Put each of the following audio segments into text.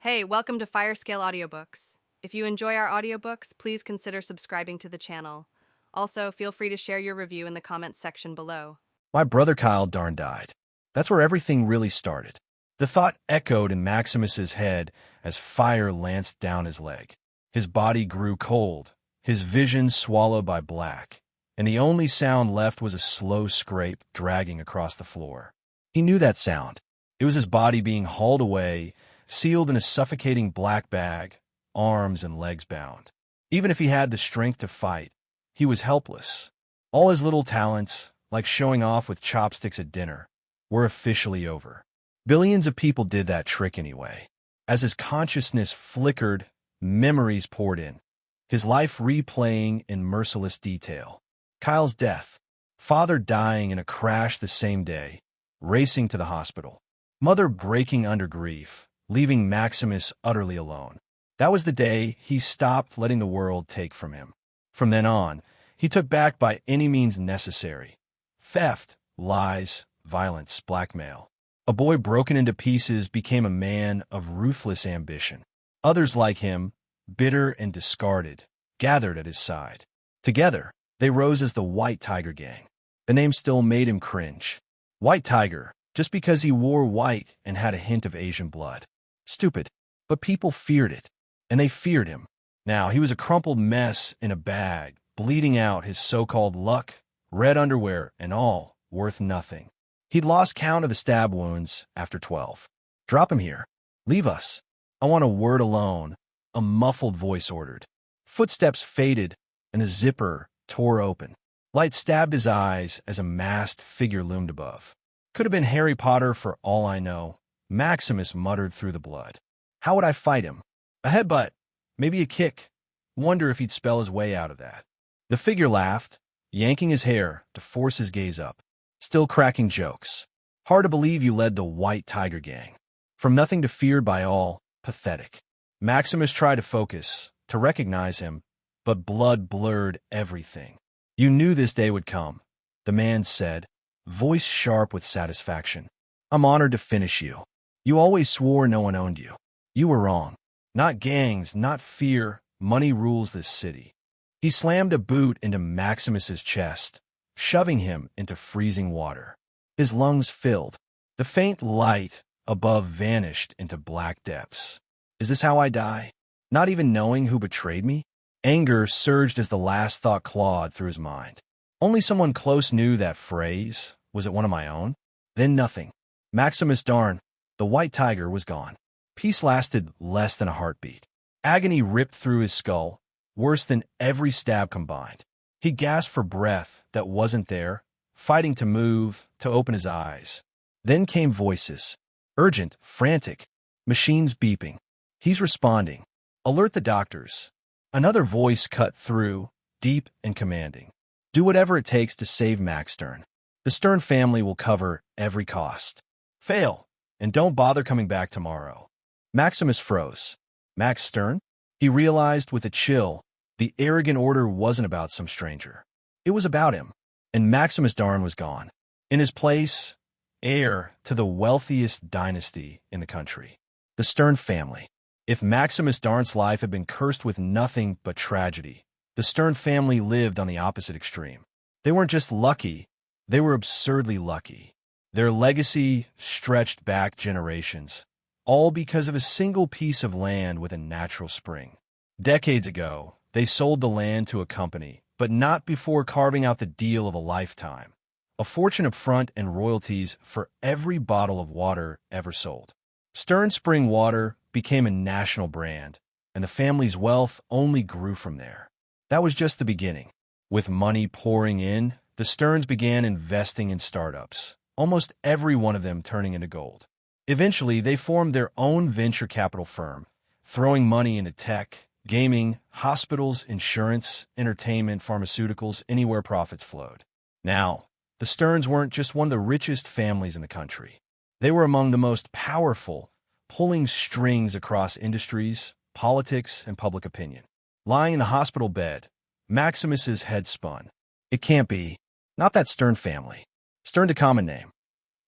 Hey, welcome to Firescale Audiobooks. If you enjoy our audiobooks, please consider subscribing to the channel. Also, feel free to share your review in the comments section below. My brother Kyle darn died. That's where everything really started. The thought echoed in Maximus's head as fire lanced down his leg. His body grew cold, his vision swallowed by black, and the only sound left was a slow scrape dragging across the floor. He knew that sound. It was his body being hauled away, sealed in a suffocating black bag, arms and legs bound. Even if he had the strength to fight, he was helpless. All his little talents, like showing off with chopsticks at dinner, were officially over. Billions of people did that trick anyway. As his consciousness flickered, memories poured in, his life replaying in merciless detail. Kyle's death, father dying in a crash the same day, racing to the hospital, mother breaking under grief, leaving Maximus utterly alone. That was the day he stopped letting the world take from him. From then on, he took back by any means necessary. Theft, lies, violence, blackmail. A boy broken into pieces became a man of ruthless ambition. Others like him, bitter and discarded, gathered at his side. Together, they rose as the White Tiger Gang. The name still made him cringe. White Tiger, just because he wore white and had a hint of Asian blood. Stupid, but people feared it, and they feared him. Now he was a crumpled mess in a bag, bleeding out his so-called luck, red underwear, and all worth nothing. He'd lost count of the stab wounds after 12. Drop him here. Leave us. I want a word alone, a muffled voice ordered. Footsteps faded, and the zipper tore open. Light stabbed his eyes as a masked figure loomed above. Could have been Harry Potter for all I know. Maximus muttered through the blood. How would I fight him? A headbutt, maybe a kick. Wonder if he'd spell his way out of that. The figure laughed, yanking his hair to force his gaze up, still cracking jokes. Hard to believe you led the White Tiger Gang. From nothing to feared by all, pathetic. Maximus tried to focus, to recognize him, but blood blurred everything. You knew this day would come, the man said, voice sharp with satisfaction. I'm honored to finish you. You always swore no one owned you. You were wrong. Not gangs, not fear, money rules this city. He slammed a boot into Maximus's chest, shoving him into freezing water. His lungs filled. The faint light above vanished into black depths. Is this how I die? Not even knowing who betrayed me? Anger surged as the last thought clawed through his mind. Only someone close knew that phrase. Was it one of my own? Then nothing. Maximus darn, the White Tiger was gone. Peace lasted less than a heartbeat. Agony ripped through his skull, worse than every stab combined. He gasped for breath that wasn't there, fighting to move, to open his eyes. Then came voices. Urgent, frantic, machines beeping. He's responding. Alert the doctors. Another voice cut through, deep and commanding. Do whatever it takes to save Max Stern. The Stern family will cover every cost. Fail, and don't bother coming back tomorrow. Maximus froze. Max Stern? He realized with a chill, the arrogant order wasn't about some stranger. It was about him, and Maximus Darn was gone. In his place, heir to the wealthiest dynasty in the country, the Stern family. If Maximus Darn's life had been cursed with nothing but tragedy, the Stern family lived on the opposite extreme. They weren't just lucky, they were absurdly lucky. Their legacy stretched back generations, all because of a single piece of land with a natural spring. Decades ago, they sold the land to a company, but not before carving out the deal of a lifetime. A fortune up front and royalties for every bottle of water ever sold. Stern Spring Water became a national brand, and the family's wealth only grew from there. That was just the beginning. With money pouring in, the Sterns began investing in startups, almost every one of them turning into gold. Eventually, they formed their own venture capital firm, throwing money into tech, gaming, hospitals, insurance, entertainment, pharmaceuticals, anywhere profits flowed. Now, the Sterns weren't just one of the richest families in the country. They were among the most powerful, pulling strings across industries, politics, and public opinion. Lying in the hospital bed, Maximus's head spun. It can't be. Not that Stern family. Stern to common name,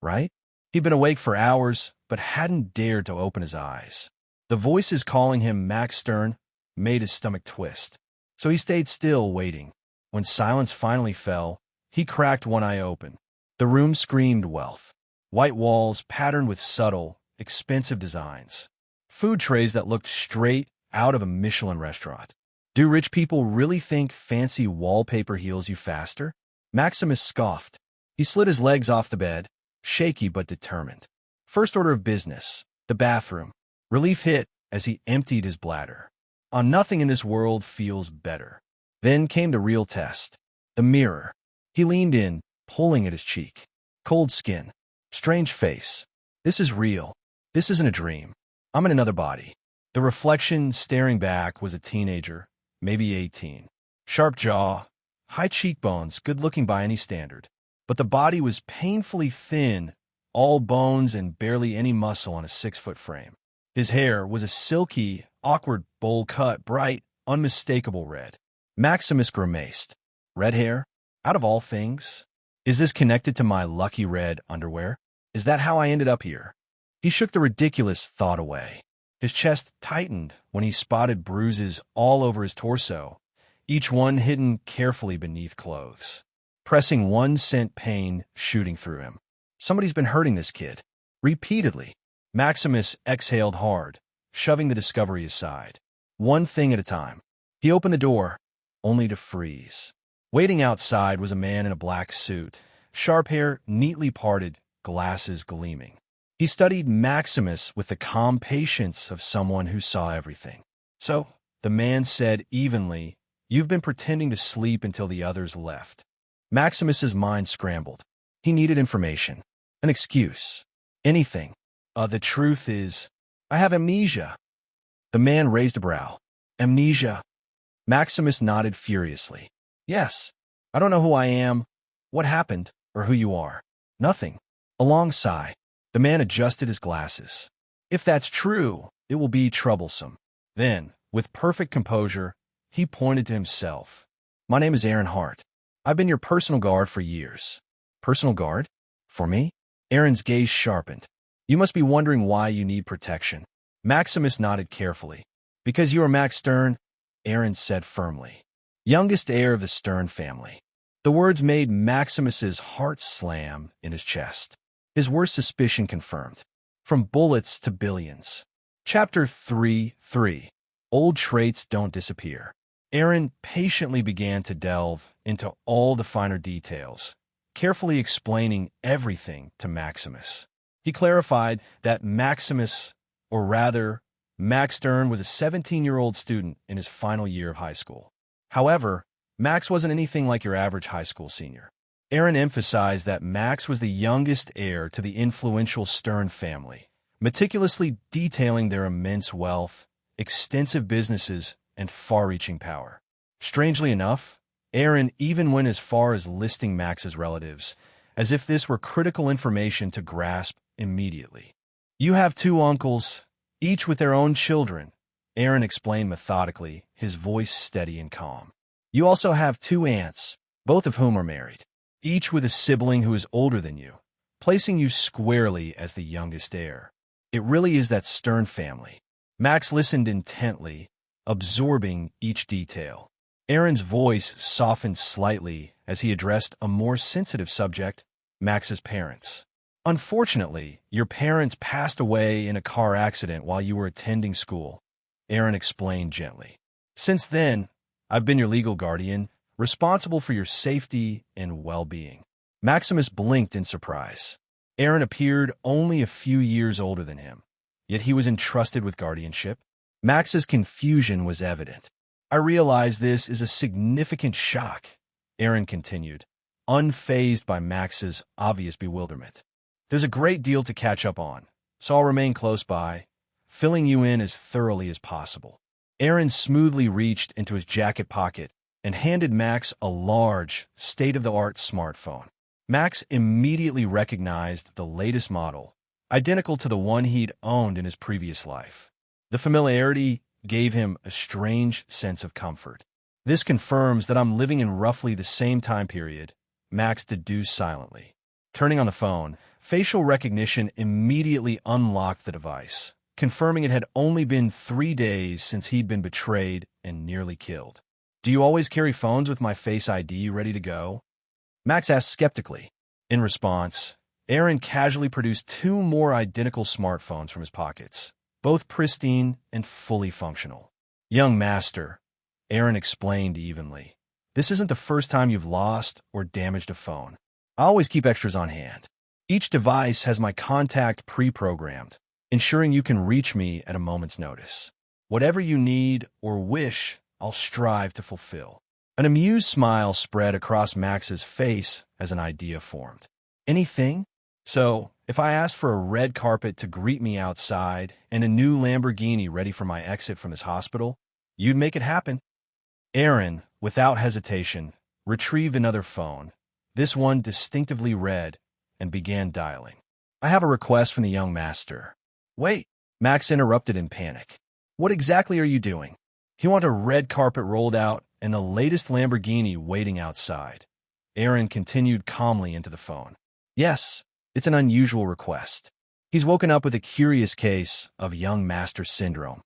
right? He'd been awake for hours, but hadn't dared to open his eyes. The voices calling him Max Stern made his stomach twist. So he stayed still, waiting. When silence finally fell, he cracked one eye open. The room screamed wealth. White walls patterned with subtle, expensive designs. Food trays that looked straight out of a Michelin restaurant. Do rich people really think fancy wallpaper heals you faster? Maximus scoffed. He slid his legs off the bed, shaky but determined. First order of business, the bathroom. Relief hit as he emptied his bladder. On nothing in this world feels better. Then came the real test. The mirror. He leaned in, pulling at his cheek. Cold skin. Strange face. This is real. This isn't a dream. I'm in another body. The reflection staring back was a teenager, maybe 18. Sharp jaw, high cheekbones, good-looking by any standard. But the body was painfully thin, all bones and barely any muscle on a 6-foot frame. His hair was a silky, awkward bowl cut, bright, unmistakable red. Maximus grimaced. Red hair? Out of all things? Is this connected to my lucky red underwear? Is that how I ended up here? He shook the ridiculous thought away. His chest tightened when he spotted bruises all over his torso, each one hidden carefully beneath clothes. Pressing one sent pain shooting through him. Somebody's been hurting this kid. Repeatedly. Maximus exhaled hard, shoving the discovery aside. One thing at a time. He opened the door, only to freeze. Waiting outside was a man in a black suit, sharp hair neatly parted, glasses gleaming. He studied Maximus with the calm patience of someone who saw everything. So, the man said evenly, "You've been pretending to sleep until the others left." Maximus's mind scrambled. He needed information. An excuse. Anything. The truth is, I have amnesia. The man raised a brow. Amnesia? Maximus nodded furiously. Yes. I don't know who I am, what happened, or who you are. Nothing. A long sigh. The man adjusted his glasses. If that's true, it will be troublesome. Then, with perfect composure, he pointed to himself. My name is Aaron Hart. I've been your personal guard for years. Personal guard? For me? Aaron's gaze sharpened. You must be wondering why you need protection. Maximus nodded carefully. Because you are Max Stern, Aaron said firmly. Youngest heir of the Stern family. The words made Maximus's heart slam in his chest. His worst suspicion confirmed. From bullets to billions. Chapter 3:3. Old traits don't disappear. Aaron patiently began to delve into all the finer details, carefully explaining everything to Maximus. He clarified that Maximus, or rather, Max Stern, was a 17-year-old student in his final year of high school. However, Max wasn't anything like your average high school senior. Aaron emphasized that Max was the youngest heir to the influential Stern family, meticulously detailing their immense wealth, extensive businesses, and far-reaching power. Strangely enough, Aaron even went as far as listing Max's relatives, as if this were critical information to grasp immediately. You have 2 uncles, each with their own children, Aaron explained methodically, his voice steady and calm. You also have 2 aunts, both of whom are married, each with a sibling who is older than you, placing you squarely as the youngest heir. It really is that Stern family. Max listened intently, absorbing each detail. Aaron's voice softened slightly as he addressed a more sensitive subject, Max's parents. Unfortunately, your parents passed away in a car accident while you were attending school, Aaron explained gently. Since then, I've been your legal guardian, responsible for your safety and well-being. Maximus blinked in surprise. Aaron appeared only a few years older than him, yet he was entrusted with guardianship. Max's confusion was evident. I realize this is a significant shock, Aaron continued, unfazed by Max's obvious bewilderment. There's a great deal to catch up on, so I'll remain close by, filling you in as thoroughly as possible. Aaron smoothly reached into his jacket pocket and handed Max a large, state-of-the-art smartphone. Max immediately recognized the latest model, identical to the one he'd owned in his previous life. The familiarity gave him a strange sense of comfort. This confirms that I'm living in roughly the same time period, Max deduced silently. Turning on the phone, facial recognition immediately unlocked the device, confirming it had only been 3 days since he'd been betrayed and nearly killed. "Do you always carry phones with my Face ID ready to go?" Max asked skeptically. In response, Aaron casually produced 2 more identical smartphones from his pockets, both pristine and fully functional. "Young master," Aaron explained evenly, "this isn't the first time you've lost or damaged a phone. I always keep extras on hand. Each device has my contact pre-programmed, ensuring you can reach me at a moment's notice. Whatever you need or wish, I'll strive to fulfill." An amused smile spread across Max's face as an idea formed. "Anything? So, if I asked for a red carpet to greet me outside and a new Lamborghini ready for my exit from this hospital, you'd make it happen?" Aaron, without hesitation, retrieved another phone, this one distinctively red, and began dialing. "I have a request from the young master." "Wait," Max interrupted in panic. "What exactly are you doing?" "You want a red carpet rolled out and the latest Lamborghini waiting outside." Aaron continued calmly into the phone. "Yes, it's an unusual request. He's woken up with a curious case of young master syndrome.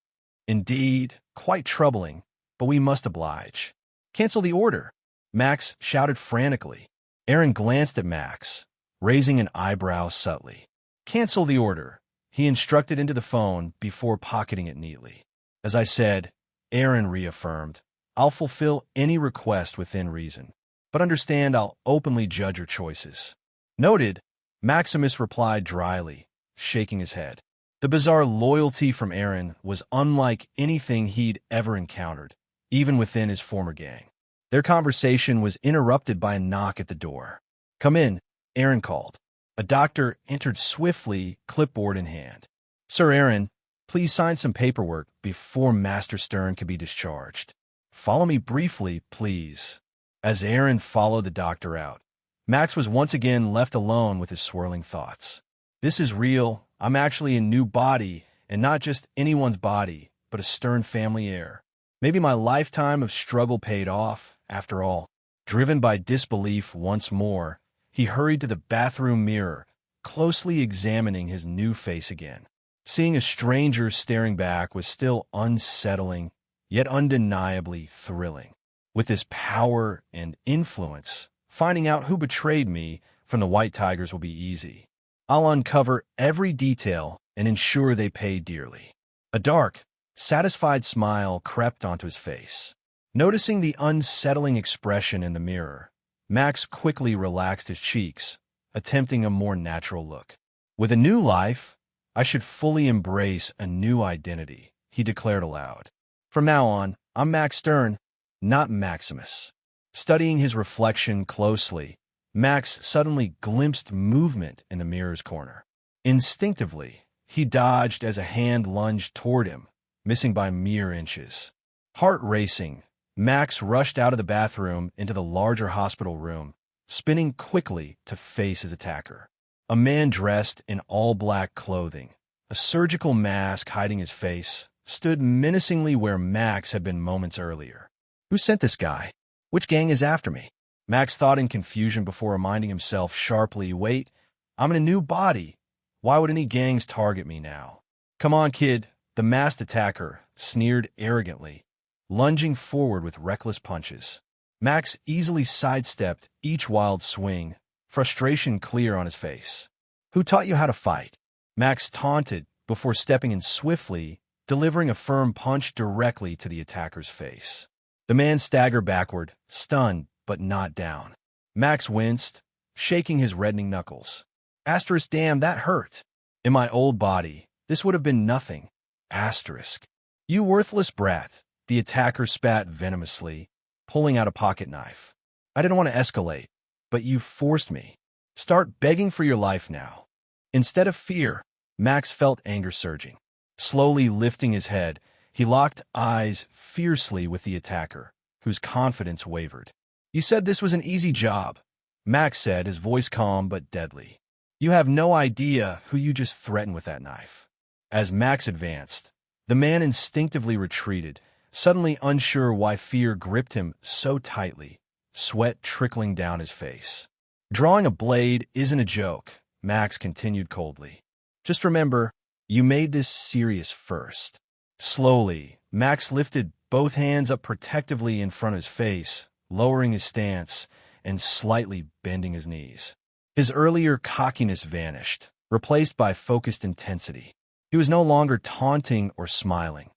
Indeed, quite troubling, but we must oblige." "Cancel the order," Max shouted frantically. Aaron glanced at Max, raising an eyebrow subtly. "Cancel the order," he instructed into the phone before pocketing it neatly. "As I said," Aaron reaffirmed, "I'll fulfill any request within reason. But understand I'll openly judge your choices." "Noted," Maximus replied dryly, shaking his head. The bizarre loyalty from Aaron was unlike anything he'd ever encountered, even within his former gang. Their conversation was interrupted by a knock at the door. "Come in," Aaron called. A doctor entered swiftly, clipboard in hand. "Sir Aaron, please sign some paperwork before Master Stern can be discharged." "Follow me briefly, please." As Aaron followed the doctor out, Max was once again left alone with his swirling thoughts. "This is real. I'm actually a new body, and not just anyone's body, but a Stern family heir. Maybe my lifetime of struggle paid off, after all." Driven by disbelief once more, he hurried to the bathroom mirror, closely examining his new face again. Seeing a stranger staring back was still unsettling, yet undeniably thrilling. With his power and influence, finding out who betrayed me from the White Tigers will be easy. I'll uncover every detail and ensure they pay dearly. A dark, satisfied smile crept onto his face. Noticing the unsettling expression in the mirror, Max quickly relaxed his cheeks, attempting a more natural look. "With a new life, I should fully embrace a new identity," he declared aloud. "From now on, I'm Max Stern, not Maximus." Studying his reflection closely, Max suddenly glimpsed movement in the mirror's corner. Instinctively, he dodged as a hand lunged toward him, missing by mere inches. Heart racing, Max rushed out of the bathroom into the larger hospital room, spinning quickly to face his attacker. A man dressed in all-black clothing, a surgical mask hiding his face, stood menacingly where Max had been moments earlier. "Who sent this guy? Which gang is after me?" Max thought in confusion before reminding himself sharply, "Wait, I'm in a new body. Why would any gangs target me now?" "Come on, kid," the masked attacker sneered arrogantly, lunging forward with reckless punches. Max easily sidestepped each wild swing, frustration clear on his face. "Who taught you how to fight?" Max taunted before stepping in swiftly, delivering a firm punch directly to the attacker's face. The man staggered backward, stunned but not down. Max winced, shaking his reddening knuckles. Asterisk, damn, that hurt. In my old body, this would have been nothing. Asterisk. "You worthless brat," the attacker spat venomously, pulling out a pocket knife. "I didn't want to escalate, but you forced me. Start begging for your life now." Instead of fear, Max felt anger surging. Slowly lifting his head, he locked eyes fiercely with the attacker, whose confidence wavered. "You said this was an easy job," Max said, his voice calm but deadly. "You have no idea who you just threatened with that knife." As Max advanced, the man instinctively retreated, suddenly unsure why fear gripped him so tightly, sweat trickling down his face. "Drawing a blade isn't a joke," Max continued coldly. "Just remember, You made this serious first. Slowly, Max lifted both hands up protectively in front of his face, lowering his stance and slightly bending his knees. His earlier cockiness vanished, replaced by focused intensity. He was no longer taunting or smiling.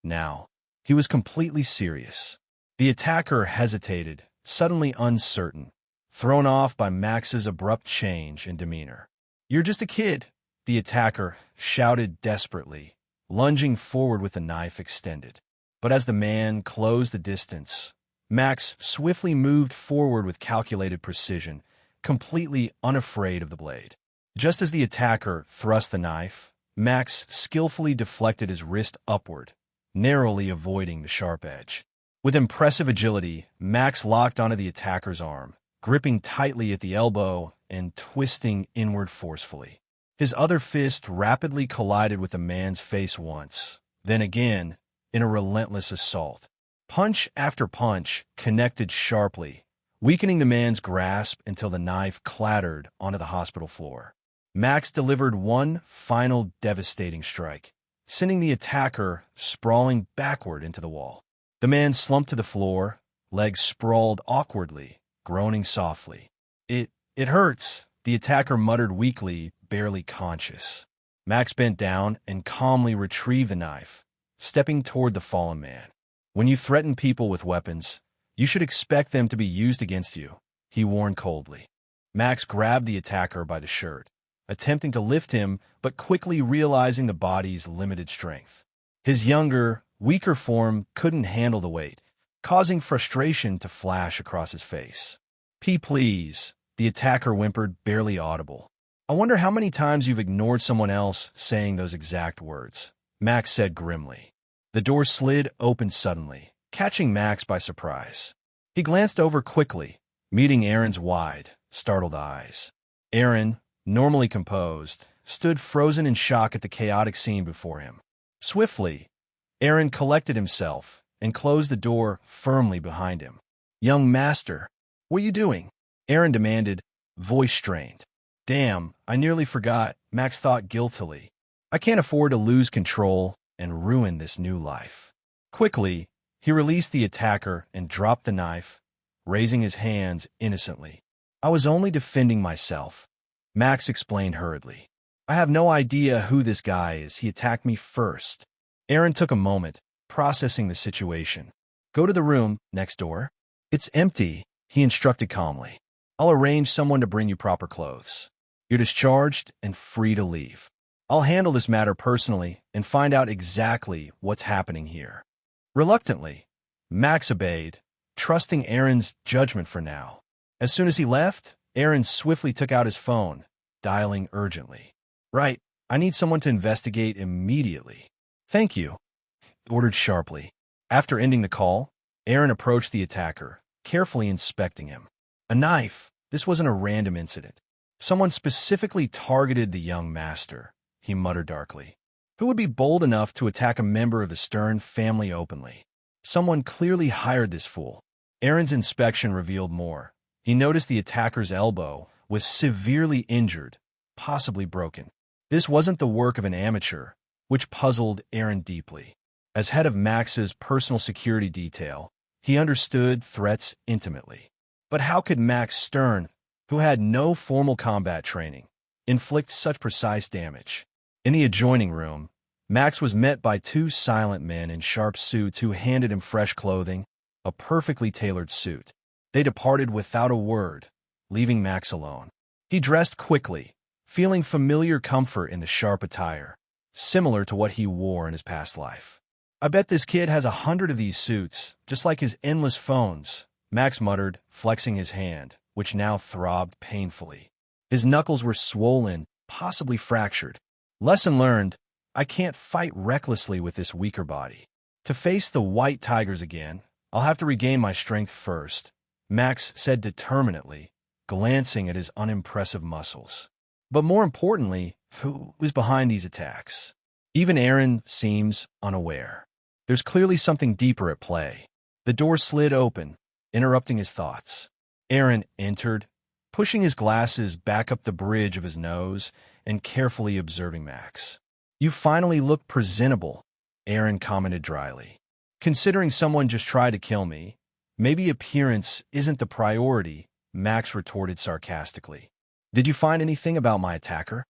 Now, he was completely serious. The attacker hesitated, suddenly uncertain, thrown off by Max's abrupt change in demeanor. "You're just a kid," the attacker shouted desperately, lunging forward with the knife extended. But as the man closed the distance, Max swiftly moved forward with calculated precision, completely unafraid of the blade. Just as the attacker thrust the knife, Max skillfully deflected his wrist upward, narrowly avoiding the sharp edge. With impressive agility, Max locked onto the attacker's arm, gripping tightly at the elbow and twisting inward forcefully. His other fist rapidly collided with the man's face once, then again, in a relentless assault. Punch after punch connected sharply, weakening the man's grasp until the knife clattered onto the hospital floor. Max delivered one final devastating strike, sending the attacker sprawling backward into the wall. The man slumped to the floor, legs sprawled awkwardly, groaning softly. It hurts," the attacker muttered weakly, barely conscious. Max bent down and calmly retrieved the knife, stepping toward the fallen man. "When you threaten people with weapons, you should expect them to be used against you," he warned coldly. Max grabbed the attacker by the shirt, attempting to lift him, but quickly realizing the body's limited strength. His younger, weaker form couldn't handle the weight, causing frustration to flash across his face. Please," the attacker whimpered, barely audible. "I wonder how many times you've ignored someone else saying those exact words," Max said grimly. The door slid open suddenly, catching Max by surprise. He glanced over quickly, meeting Aaron's wide, startled eyes. Aaron, normally composed, stood frozen in shock at the chaotic scene before him. Swiftly, Aaron collected himself and closed the door firmly behind him. "Young master, what are you doing?" Aaron demanded, voice strained. "Damn, I nearly forgot," Max thought guiltily. "I can't afford to lose control and ruin this new life." Quickly, he released the attacker and dropped the knife, raising his hands innocently. "I was only defending myself," Max explained hurriedly. "I have no idea who this guy is. He attacked me first." Aaron took a moment, processing the situation. "Go to the room next door. It's empty," he instructed calmly. "I'll arrange someone to bring you proper clothes. You're discharged and free to leave. I'll handle this matter personally and find out exactly what's happening here." Reluctantly, Max obeyed, trusting Aaron's judgment for now. As soon as he left, Aaron swiftly took out his phone, dialing urgently. "Right, I need someone to investigate immediately." "Thank you," he ordered sharply. After ending the call, Aaron approached the attacker, carefully inspecting him. A knife. This wasn't a random incident. Someone specifically targeted the young master, he muttered darkly. Who would be bold enough to attack a member of the Stern family openly? Someone clearly hired this fool. Aaron's inspection revealed more. He noticed the attacker's elbow was severely injured, possibly broken. This wasn't the work of an amateur, which puzzled Aaron deeply. As head of Max's personal security detail, he understood threats intimately. But how could Max Stern, who had no formal combat training, inflict such precise damage? In the adjoining room, Max was met by two silent men in sharp suits who handed him fresh clothing, a perfectly tailored suit. They departed without a word, leaving Max alone. He dressed quickly, feeling familiar comfort in the sharp attire, similar to what he wore in his past life. "I bet this kid has 100 of these suits, just like his endless phones," Max muttered, flexing his hand, which now throbbed painfully. His knuckles were swollen, possibly fractured. Lesson learned, I can't fight recklessly with this weaker body. To face the white tigers again, I'll have to regain my strength first, Max said determinedly, glancing at his unimpressive muscles. But more importantly, who is behind these attacks? Even Aaron seems unaware. There's clearly something deeper at play. The door slid open, interrupting his thoughts. Aaron entered, pushing his glasses back up the bridge of his nose and carefully observing Max. You finally look presentable, Aaron commented dryly. Considering someone just tried to kill me, maybe appearance isn't the priority, Max retorted sarcastically. Did you find anything about my attacker?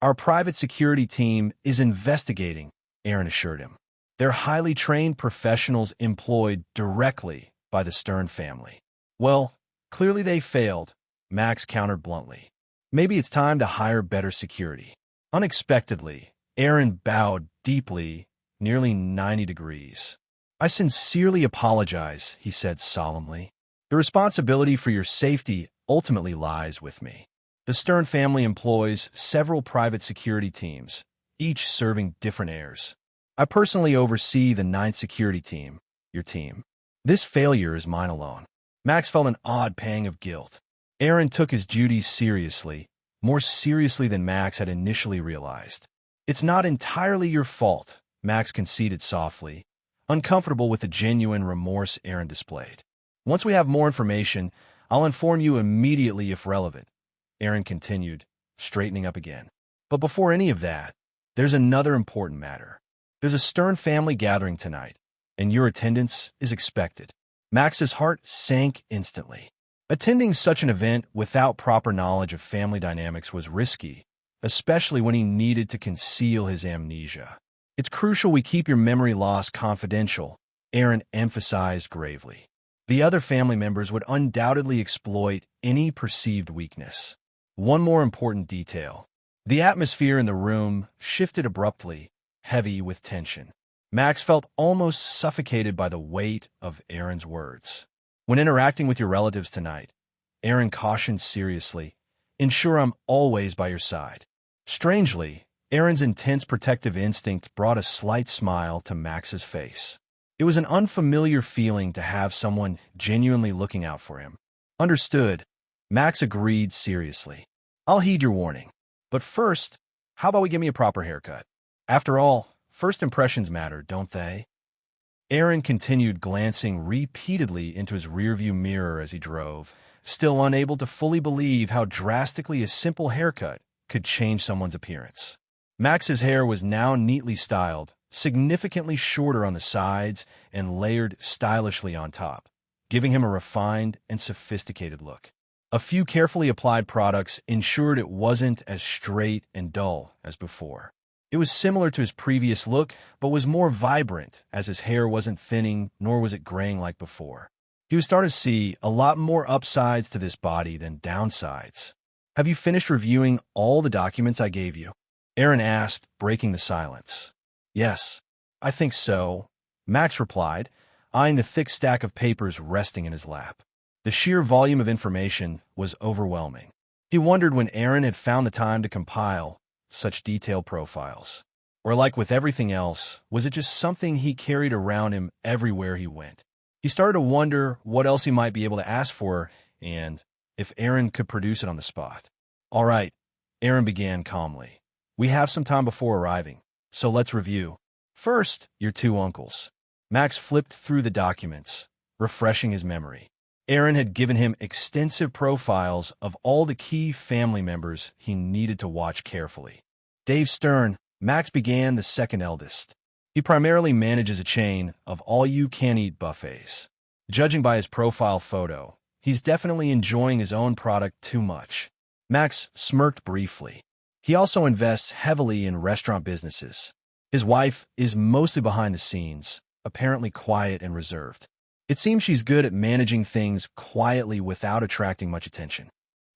Our private security team is investigating, Aaron assured him. They're highly trained professionals employed directly by the Stern family. Well, clearly they failed, Max countered bluntly. Maybe it's time to hire better security. Unexpectedly, Aaron bowed deeply, nearly 90 degrees. I sincerely apologize, he said solemnly. The responsibility for your safety ultimately lies with me. The Stern family employs several private security teams, each serving different heirs. I personally oversee the 9th security team, your team. This failure is mine alone. Max felt an odd pang of guilt. Aaron took his duties seriously, more seriously than Max had initially realized. It's not entirely your fault, Max conceded softly, uncomfortable with the genuine remorse Aaron displayed. Once we have more information, I'll inform you immediately if relevant, Aaron continued, straightening up again. But before any of that, there's another important matter. There's a Stern family gathering tonight, and your attendance is expected. Max's heart sank instantly. Attending such an event without proper knowledge of family dynamics was risky, especially when he needed to conceal his amnesia. It's crucial we keep your memory loss confidential, Aaron emphasized gravely. The other family members would undoubtedly exploit any perceived weakness. One more important detail. The atmosphere in the room shifted abruptly, heavy with tension. Max felt almost suffocated by the weight of Aaron's words. When interacting with your relatives tonight, Aaron cautioned seriously, ensure I'm always by your side. Strangely, Aaron's intense protective instinct brought a slight smile to Max's face. It was an unfamiliar feeling to have someone genuinely looking out for him. Understood, Max agreed seriously. I'll heed your warning. But first, how about we give me a proper haircut? After all, first impressions matter, don't they? Aaron continued glancing repeatedly into his rearview mirror as he drove, still unable to fully believe how drastically a simple haircut could change someone's appearance. Max's hair was now neatly styled, significantly shorter on the sides and layered stylishly on top, giving him a refined and sophisticated look. A few carefully applied products ensured it wasn't as straight and dull as before. It was similar to his previous look, but was more vibrant, as his hair wasn't thinning, nor was it graying like before. He was starting to see a lot more upsides to this body than downsides. Have you finished reviewing all the documents I gave you? Aaron asked, breaking the silence. Yes, I think so, Max replied, eyeing the thick stack of papers resting in his lap. The sheer volume of information was overwhelming. He wondered when Aaron had found the time to compile such detailed profiles. Or like with everything else, was it just something he carried around him everywhere he went? He started to wonder what else he might be able to ask for and if Aaron could produce it on the spot. All right, Aaron began calmly. We have some time before arriving, so let's review. First, your two uncles. Max flipped through the documents, refreshing his memory. Aaron had given him extensive profiles of all the key family members he needed to watch carefully. Dave Stern, Max began the second eldest. He primarily manages a chain of all-you-can-eat buffets. Judging by his profile photo, he's definitely enjoying his own product too much. Max smirked briefly. He also invests heavily in restaurant businesses. His wife is mostly behind the scenes, apparently quiet and reserved. It seems she's good at managing things quietly without attracting much attention.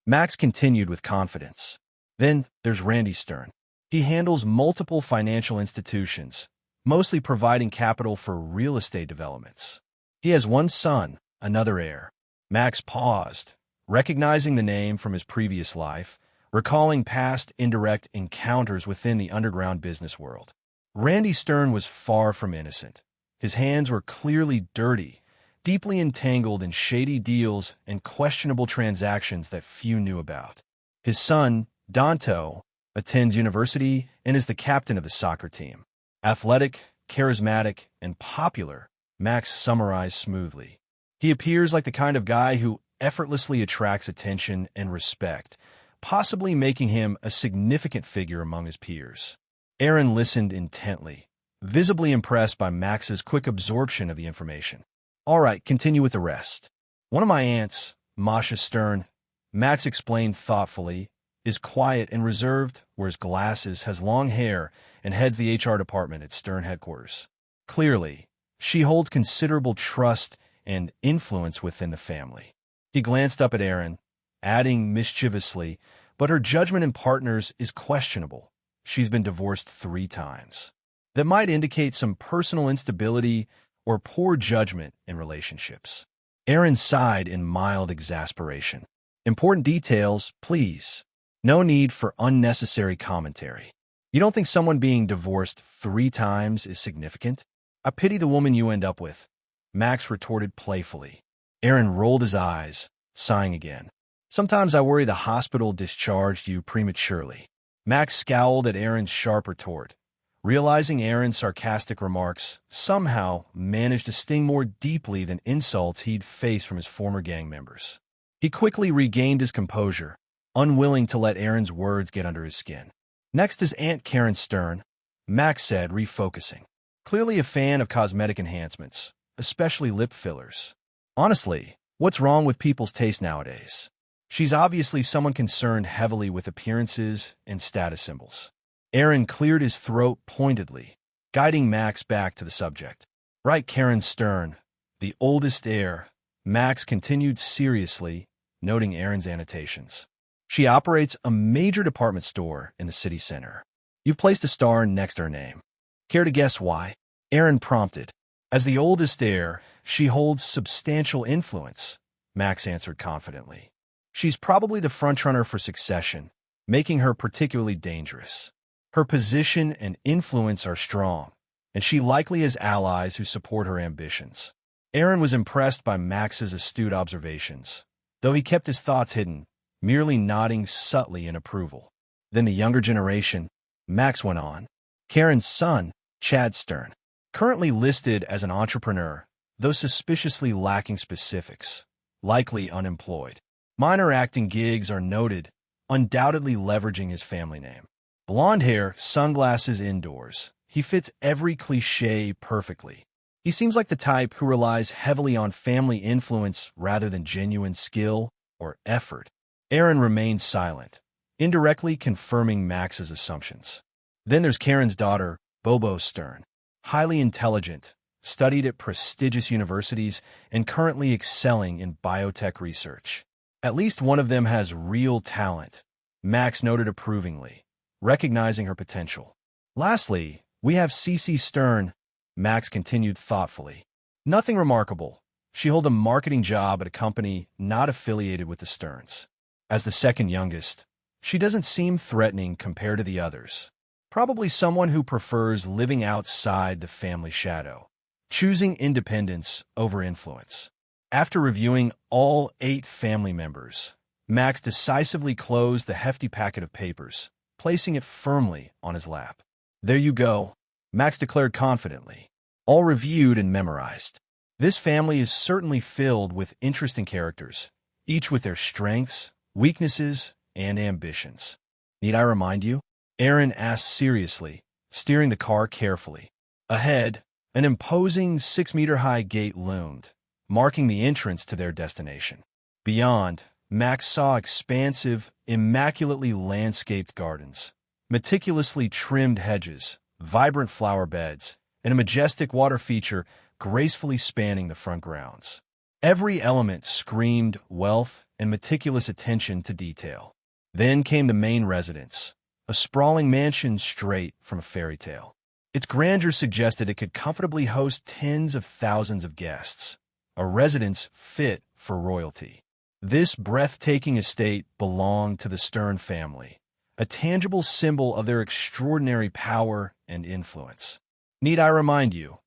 Max continued with confidence. Then there's Randy Stern. He handles multiple financial institutions, mostly providing capital for real estate developments. He has one son, another heir. Max paused, recognizing the name from his previous life, recalling past indirect encounters within the underground business world. Randy Stern was far from innocent. His hands were clearly dirty, deeply entangled in shady deals and questionable transactions that few knew about. His son, Danto, attends university and is the captain of the soccer team. Athletic, charismatic, and popular, Max summarized smoothly. He appears like the kind of guy who effortlessly attracts attention and respect, possibly making him a significant figure among his peers. Aaron listened intently, visibly impressed by Max's quick absorption of the information. All right, continue with the rest. One of my aunts, Masha Stern, Max explained thoughtfully, is quiet and reserved, wears glasses, has long hair, and heads the HR department at Stern headquarters. Clearly, she holds considerable trust and influence within the family. He glanced up at Aaron, adding mischievously, but her judgment in partners is questionable. She's been divorced 3 times. That might indicate some personal instability or poor judgment in relationships. Aaron sighed in mild exasperation. Important details, please. No need for unnecessary commentary. You don't think someone being divorced 3 times is significant? I pity the woman you end up with, Max retorted playfully. Aaron rolled his eyes, sighing again. Sometimes I worry the hospital discharged you prematurely. Max scowled at Aaron's sharp retort, realizing Aaron's sarcastic remarks somehow managed to sting more deeply than insults he'd faced from his former gang members. He quickly regained his composure, unwilling to let Aaron's words get under his skin. Next is Aunt Karen Stern, Max said, refocusing. Clearly a fan of cosmetic enhancements, especially lip fillers. Honestly, what's wrong with people's taste nowadays? She's obviously someone concerned heavily with appearances and status symbols. Aaron cleared his throat pointedly, guiding Max back to the subject. Right, Karen Stern, the oldest heir, Max continued seriously, noting Aaron's annotations. She operates a major department store in the city center. You've placed a star next to her name. Care to guess why? Aaron prompted. As the oldest heir, she holds substantial influence, Max answered confidently. She's probably the frontrunner for succession, making her particularly dangerous. Her position and influence are strong, and she likely has allies who support her ambitions. Aaron was impressed by Max's astute observations, though he kept his thoughts hidden, merely nodding subtly in approval. Then the younger generation, Max went on. Karen's son, Chad Stern, currently listed as an entrepreneur, though suspiciously lacking specifics, likely unemployed. Minor acting gigs are noted, undoubtedly leveraging his family name. Blonde hair, sunglasses indoors. He fits every cliché perfectly. He seems like the type who relies heavily on family influence rather than genuine skill or effort. Aaron remained silent, indirectly confirming Max's assumptions. Then there's Karen's daughter, Bobo Stern. Highly intelligent, studied at prestigious universities, and currently excelling in biotech research. At least one of them has real talent, Max noted approvingly, recognizing her potential. Lastly, we have Cece Stern, Max continued thoughtfully. Nothing remarkable. She holds a marketing job at a company not affiliated with the Sterns. As the second youngest, she doesn't seem threatening compared to the others. Probably someone who prefers living outside the family shadow, choosing independence over influence. After reviewing all 8 family members, Max decisively closed the hefty packet of papers, placing it firmly on his lap. There you go, Max declared confidently. All reviewed and memorized. This family is certainly filled with interesting characters, each with their strengths, weaknesses, and ambitions. Need I remind you? Aaron asked seriously, steering the car carefully. Ahead, an imposing 6-meter-high gate loomed, marking the entrance to their destination. Beyond, Max saw expansive, immaculately landscaped gardens, meticulously trimmed hedges, vibrant flower beds, and a majestic water feature gracefully spanning the front grounds. Every element screamed wealth and meticulous attention to detail. Then came the main residence, a sprawling mansion straight from a fairy tale. Its grandeur suggested it could comfortably host tens of thousands of guests, a residence fit for royalty. This breathtaking estate belonged to the Stern family, a tangible symbol of their extraordinary power and influence. Need I remind you?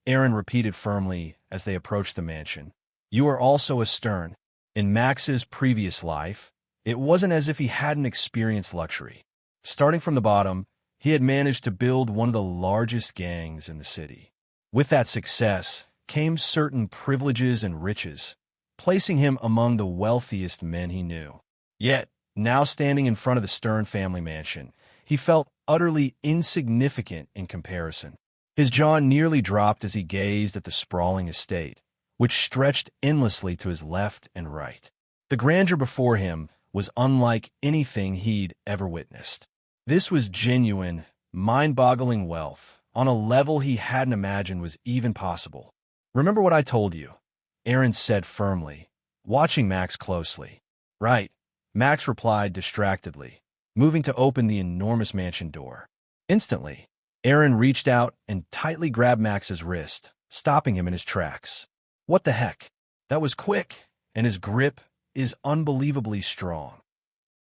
Aaron repeated firmly as they approached the mansion. You are also a Stern. In Max's previous life, it wasn't as if he hadn't experienced luxury. Starting from the bottom, he had managed to build one of the largest gangs in the city. With that success came certain privileges and riches, placing him among the wealthiest men he knew. Yet, now standing in front of the Stern family mansion, he felt utterly insignificant in comparison. His jaw nearly dropped as he gazed at the sprawling estate, which stretched endlessly to his left and right. The grandeur before him was unlike anything he'd ever witnessed. This was genuine, mind-boggling wealth on a level he hadn't imagined was even possible. "Remember what I told you," Aaron said firmly, watching Max closely. "Right," Max replied distractedly, moving to open the enormous mansion door. Instantly, Aaron reached out and tightly grabbed Max's wrist, stopping him in his tracks. "What the heck? That was quick, and his grip is unbelievably strong,"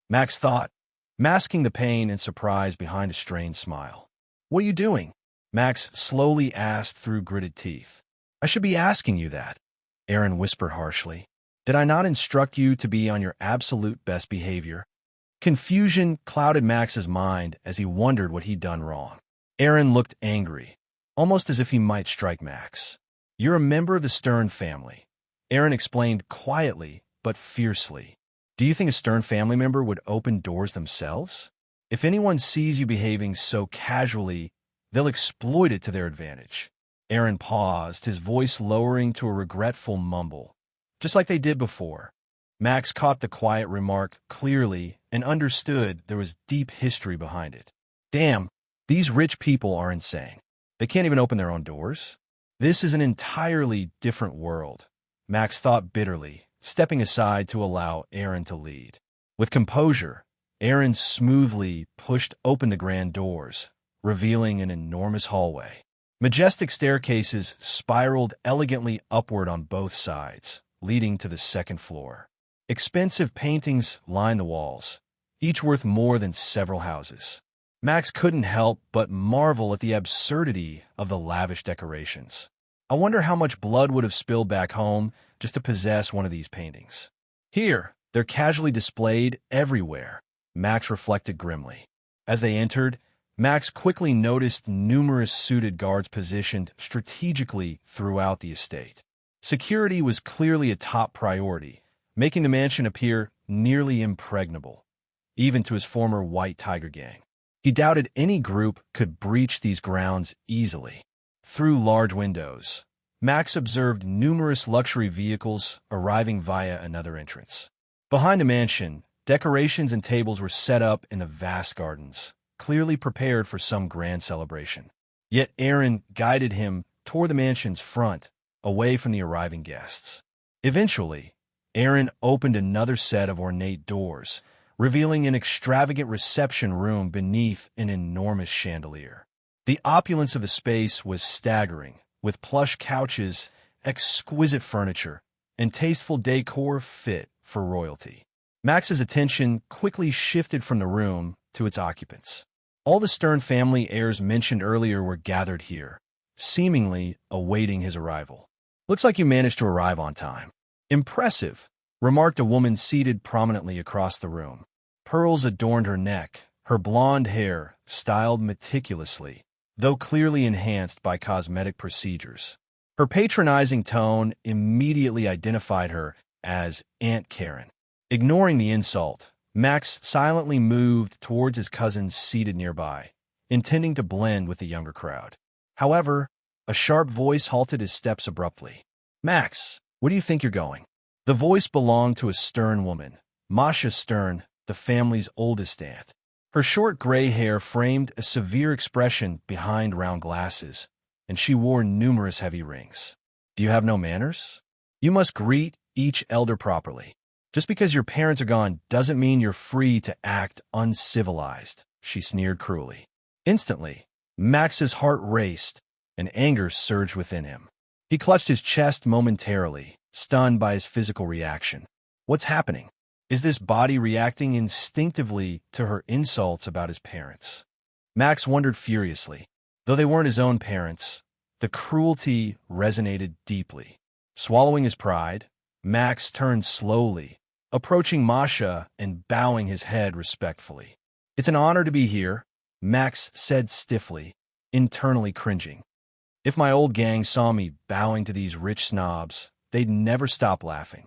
Max thought, masking the pain and surprise behind a strained smile. "What are you doing?" Max slowly asked through gritted teeth. "I should be asking you that," Aaron whispered harshly. "Did I not instruct you to be on your absolute best behavior?" Confusion clouded Max's mind as he wondered what he'd done wrong. Aaron looked angry, almost as if he might strike Max. "You're a member of the Stern family," Aaron explained quietly but fiercely. "Do you think a Stern family member would open doors themselves? If anyone sees you behaving so casually, they'll exploit it to their advantage." Aaron paused, his voice lowering to a regretful mumble, just like they did before. Max caught the quiet remark clearly and understood there was deep history behind it. "Damn, these rich people are insane. They can't even open their own doors." This is an entirely different world, Max thought bitterly, stepping aside to allow Aaron to lead. With composure, Aaron smoothly pushed open the grand doors, revealing an enormous hallway. Majestic staircases spiraled elegantly upward on both sides, leading to the second floor. Expensive paintings lined the walls, each worth more than several houses. Max couldn't help but marvel at the absurdity of the lavish decorations. "I wonder how much blood would have spilled back home just to possess one of these paintings. Here, they're casually displayed everywhere," Max reflected grimly. As they entered, Max quickly noticed numerous suited guards positioned strategically throughout the estate. Security was clearly a top priority, making the mansion appear nearly impregnable, even to his former White Tiger gang. He doubted any group could breach these grounds easily. Through large windows, Max observed numerous luxury vehicles arriving via another entrance. Behind the mansion, decorations and tables were set up in the vast gardens, clearly prepared for some grand celebration. Yet Aaron guided him toward the mansion's front, away from the arriving guests. Eventually, Aaron opened another set of ornate doors, revealing an extravagant reception room beneath an enormous chandelier. The opulence of the space was staggering, with plush couches, exquisite furniture, and tasteful decor fit for royalty. Max's attention quickly shifted from the room to its occupants. All the Stern family heirs mentioned earlier were gathered here, seemingly awaiting his arrival. "Looks like you managed to arrive on time." "Impressive," remarked a woman seated prominently across the room. Pearls adorned her neck, her blonde hair styled meticulously, though clearly enhanced by cosmetic procedures. Her patronizing tone immediately identified her as Aunt Karen. Ignoring the insult, Max silently moved towards his cousins seated nearby, intending to blend with the younger crowd. However, a sharp voice halted his steps abruptly. "Max, where do you think you're going?" The voice belonged to a Stern woman, Masha Stern, the family's oldest aunt. Her short gray hair framed a severe expression behind round glasses, and she wore numerous heavy rings. "Do you have no manners? You must greet each elder properly. Just because your parents are gone doesn't mean you're free to act uncivilized," she sneered cruelly. Instantly, Max's heart raced, and anger surged within him. He clutched his chest momentarily, stunned by his physical reaction. What's happening? Is this body reacting instinctively to her insults about his parents? Max wondered furiously. Though they weren't his own parents, the cruelty resonated deeply. Swallowing his pride, Max turned slowly, approaching Masha and bowing his head respectfully. "It's an honor to be here," Max said stiffly, internally cringing. If my old gang saw me bowing to these rich snobs, they'd never stop laughing.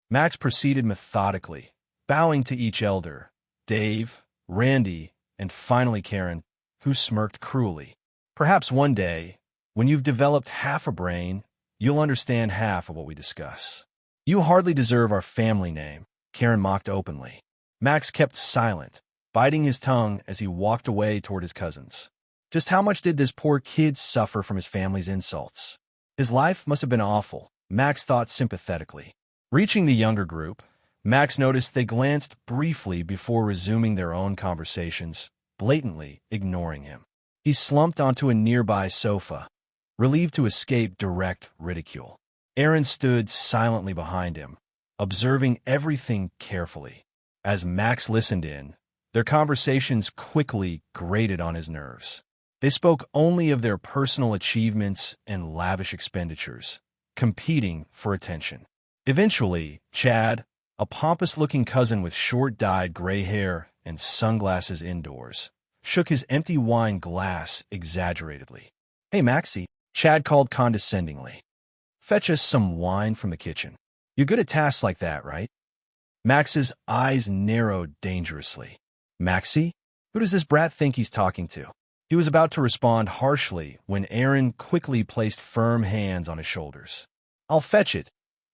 Max proceeded methodically, bowing to each elder, Dave, Randy, and finally Karen, who smirked cruelly. Perhaps one day, when you've developed half a brain, you'll understand half of what we discuss. You hardly deserve our family name, Karen mocked openly. Max kept silent, biting his tongue as he walked away toward his cousins. Just how much did this poor kid suffer from his family's insults? His life must have been awful, Max thought sympathetically. Reaching the younger group, Max noticed they glanced briefly before resuming their own conversations, blatantly ignoring him. He slumped onto a nearby sofa, relieved to escape direct ridicule. Aaron stood silently behind him, observing everything carefully. As Max listened in, their conversations quickly grated on his nerves. They spoke only of their personal achievements and lavish expenditures, competing for attention. Eventually, Chad, a pompous-looking cousin with short dyed gray hair and sunglasses indoors, shook his empty wine glass exaggeratedly. "Hey, Maxie," Chad called condescendingly. "Fetch us some wine from the kitchen. You're good at tasks like that, right?" Max's eyes narrowed dangerously. "Maxie? Who does this brat think he's talking to?" He was about to respond harshly when Aaron quickly placed firm hands on his shoulders. "I'll fetch it,"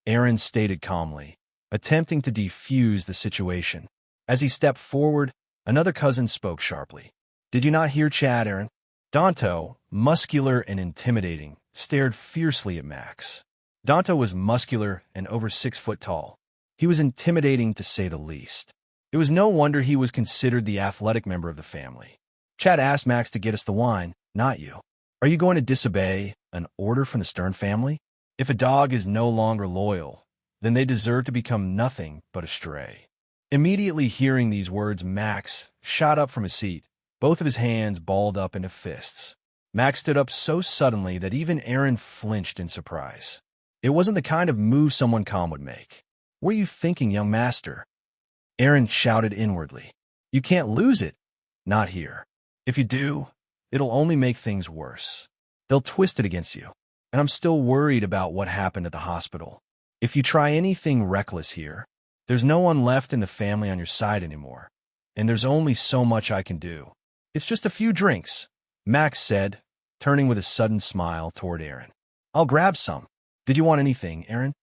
Aaron stated calmly, attempting to defuse the situation. As he stepped forward, another cousin spoke sharply. "Did you not hear Chad, Aaron?" Danto, muscular and intimidating, stared fiercely at Max. Danto was muscular and over 6 foot tall. He was intimidating to say the least. It was no wonder he was considered the athletic member of the family. "Chad asked Max to get us the wine, not you. Are you going to disobey an order from the Stern family? If a dog is no longer loyal, then they deserve to become nothing but a stray." Immediately hearing these words, Max shot up from his seat, both of his hands balled up into fists. Max stood up so suddenly that even Aaron flinched in surprise. It wasn't the kind of move someone calm would make. "What are you thinking, young master?" Aaron shouted inwardly. "You can't lose it. Not here. If you do, it'll only make things worse. They'll twist it against you. And I'm still worried about what happened at the hospital. If you try anything reckless here, there's no one left in the family on your side anymore. And there's only so much I can do." "It's just a few drinks," Max said, turning with a sudden smile toward Aaron. "I'll grab some. Did you want anything, Aaron?"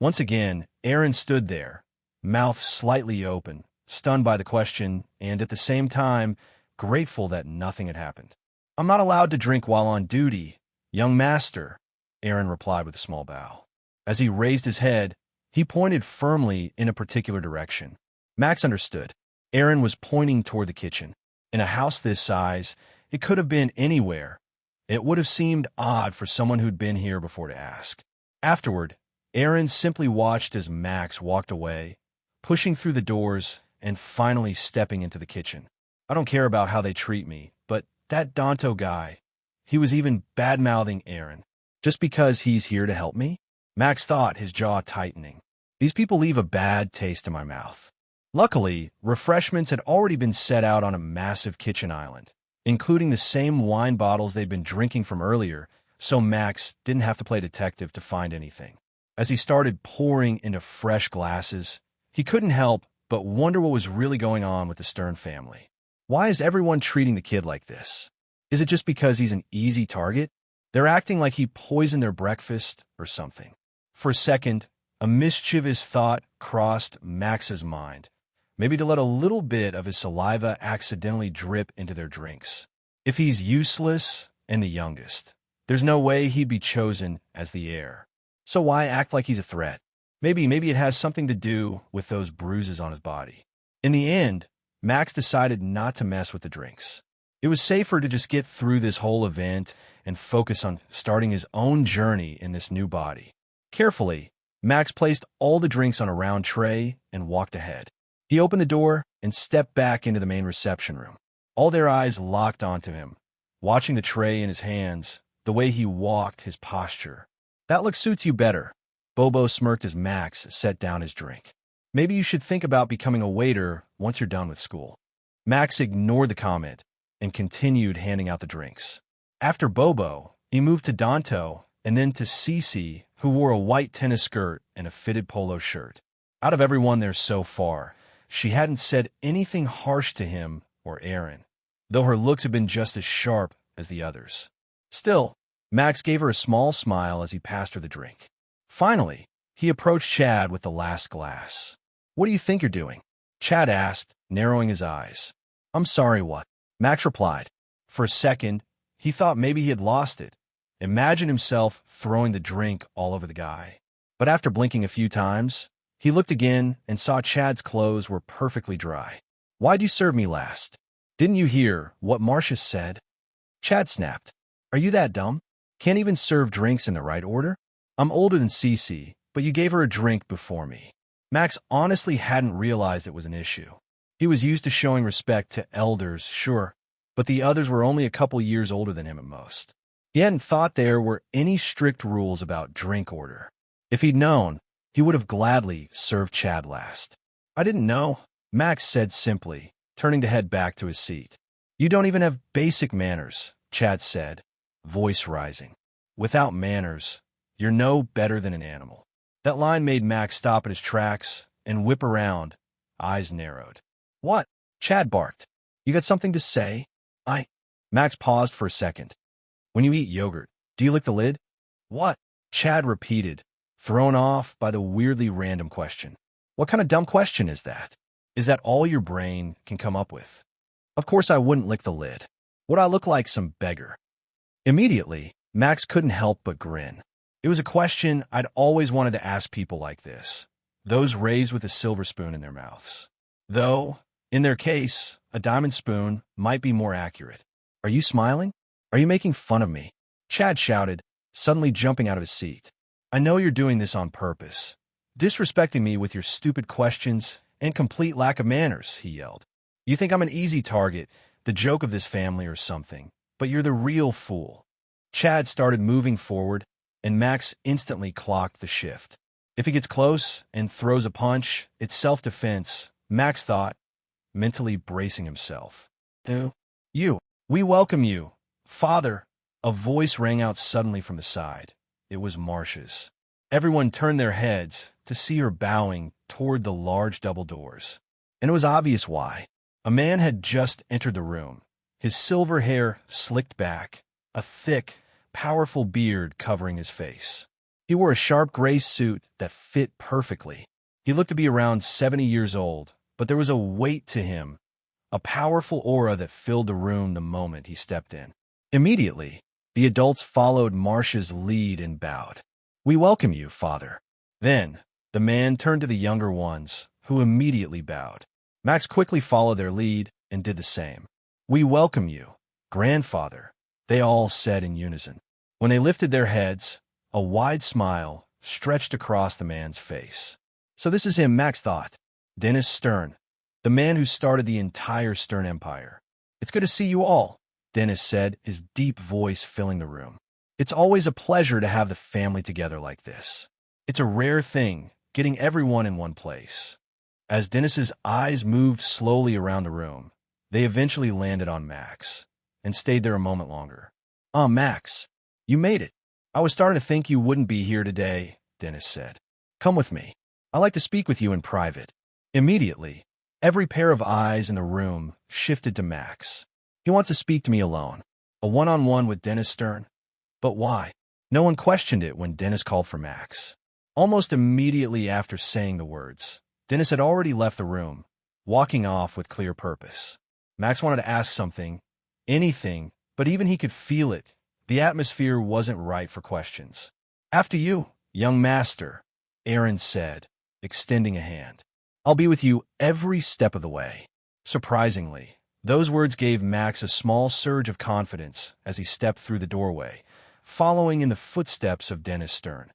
Once again, Aaron stood there, mouth slightly open, stunned by the question, and at the same time, grateful that nothing had happened. "I'm not allowed to drink while on duty, young master," Aaron replied with a small bow. As he raised his head, he pointed firmly in a particular direction. Max understood. Aaron was pointing toward the kitchen. In a house this size, it could have been anywhere. It would have seemed odd for someone who'd been here before to ask. Afterward, Aaron simply watched as Max walked away, pushing through the doors and finally stepping into the kitchen. "I don't care about how they treat me, but that Danto guy, he was even bad-mouthing Aaron. Just because he's here to help me?" Max thought, his jaw tightening. "These people leave a bad taste in my mouth." Luckily, refreshments had already been set out on a massive kitchen island, including the same wine bottles they'd been drinking from earlier, so Max didn't have to play detective to find anything. As he started pouring into fresh glasses, he couldn't help but wonder what was really going on with the Stern family. Why is everyone treating the kid like this? Is it just because he's an easy target? They're acting like he poisoned their breakfast or something. For a second, a mischievous thought crossed Max's mind. Maybe to let a little bit of his saliva accidentally drip into their drinks. If he's useless and the youngest, there's no way he'd be chosen as the heir. So why act like he's a threat? Maybe it has something to do with those bruises on his body. In the end, Max decided not to mess with the drinks. It was safer to just get through this whole event and focus on starting his own journey in this new body. Carefully, Max placed all the drinks on a round tray and walked ahead. He opened the door and stepped back into the main reception room. All their eyes locked onto him, watching the tray in his hands, the way he walked, his posture. "That look suits you better," Bobo smirked as Max set down his drink. "Maybe you should think about becoming a waiter once you're done with school." Max ignored the comment and continued handing out the drinks. After Bobo, he moved to Danto and then to Cece, who wore a white tennis skirt and a fitted polo shirt. Out of everyone there so far, she hadn't said anything harsh to him or Aaron. though her looks had been just as sharp as the others. Still, Max gave her a small smile as he passed her the drink. Finally, he approached Chad with the last glass. "What do you think you're doing?" Chad asked, narrowing his eyes. "I'm sorry, what?" Max replied. For a second, he thought maybe he had lost it. Imagine himself throwing the drink all over the guy. But after blinking a few times, he looked again and saw Chad's clothes were perfectly dry. "Why'd you serve me last? Didn't you hear what Marcia said?" Chad snapped. "Are you that dumb? Can't even serve drinks in the right order? I'm older than Cece, but you gave her a drink before me." Max honestly hadn't realized it was an issue. He was used to showing respect to elders, sure, but the others were only a couple years older than him at most. He hadn't thought there were any strict rules about drink order. If he'd known, he would have gladly served Chad last. "I didn't know," Max said simply, turning to head back to his seat. "You don't even have basic manners," Chad said, voice rising. "Without manners, you're no better than an animal." That line made Max stop at his tracks and whip around, eyes narrowed. "What?" Chad barked. "You got something to say?" Max paused for a second. "When you eat yogurt, do you lick the lid?" "What?" Chad repeated, thrown off by the weirdly random question. "What kind of dumb question is that? Is that all your brain can come up with?" "Of course I wouldn't lick the lid. Would I look like some beggar?" Immediately, Max couldn't help but grin. It was a question I'd always wanted to ask people like this, those raised with a silver spoon in their mouths. Though, in their case, a diamond spoon might be more accurate. "Are you smiling? Are you making fun of me?" Chad shouted, suddenly jumping out of his seat. "I know you're doing this on purpose. Disrespecting me with your stupid questions and complete lack of manners," he yelled. "You think I'm an easy target, the joke of this family or something, but you're the real fool." Chad started moving forward, and Max instantly clocked the shift. If he gets close and throws a punch, it's self-defense, Max thought, mentally bracing himself. We welcome you, Father." A voice rang out suddenly from the side. It was Marcia's. Everyone turned their heads to see her bowing toward the large double doors. And it was obvious why. A man had just entered the room, his silver hair slicked back, a thick, powerful beard covering his face. He wore a sharp gray suit that fit perfectly. He looked to be around 70 years old, but there was a weight to him, a powerful aura that filled the room the moment he stepped in. Immediately, the adults followed Marcia's lead and bowed. "We welcome you, Father." Then, the man turned to the younger ones, who immediately bowed. Max quickly followed their lead and did the same. "We welcome you, Grandfather," they all said in unison. When they lifted their heads, a wide smile stretched across the man's face. So this is him, Max thought. Dennis Stern, the man who started the entire Stern empire. "It's good to see you all," Dennis said, his deep voice filling the room. "It's always a pleasure to have the family together like this. It's a rare thing, getting everyone in one place." As Dennis's eyes moved slowly around the room, they eventually landed on Max and stayed there a moment longer. Max, you made it. I was starting to think you wouldn't be here today," Dennis said. "Come with me. I'd like to speak with you in private." Immediately, every pair of eyes in the room shifted to Max. "He wants to speak to me alone. A one-on-one with Dennis Stern? But why?" No one questioned it when Dennis called for Max. Almost immediately after saying the words, Dennis had already left the room, walking off with clear purpose. Max wanted to ask something, anything, but even he could feel it. The atmosphere wasn't right for questions. "After you, young master," Aaron said, extending a hand. "I'll be with you every step of the way." Surprisingly, those words gave Max a small surge of confidence as he stepped through the doorway, following in the footsteps of Dennis Stern,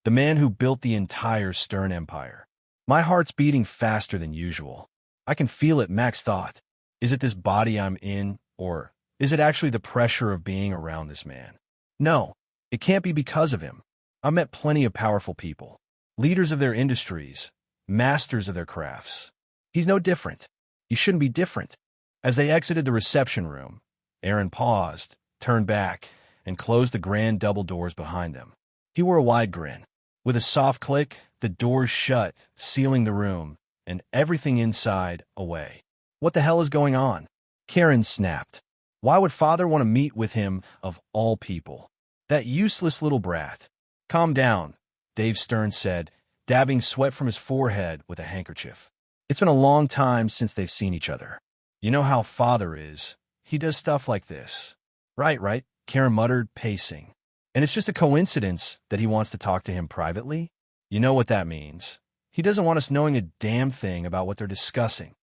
the man who built the entire Stern empire. "My heart's beating faster than usual. I can feel it," Max thought. Is it this body I'm in, or is it actually the pressure of being around this man? No, it can't be because of him. I've met plenty of powerful people, leaders of their industries, masters of their crafts. He's no different. He shouldn't be different. As they exited the reception room, Aaron paused, turned back, and closed the grand double doors behind them. He wore a wide grin. With a soft click, the doors shut, sealing the room, and everything inside away. "What the hell is going on?" Karen snapped. Why would father want to meet with him of all people? That useless little brat. Calm down, Dave Stern said, dabbing sweat from his forehead with a handkerchief. It's been a long time since they've seen each other. You know how father is. He does stuff like this. Right, Karen muttered, pacing. And it's just a coincidence that he wants to talk to him privately? You know what that means. He doesn't want us knowing a damn thing about what they're discussing.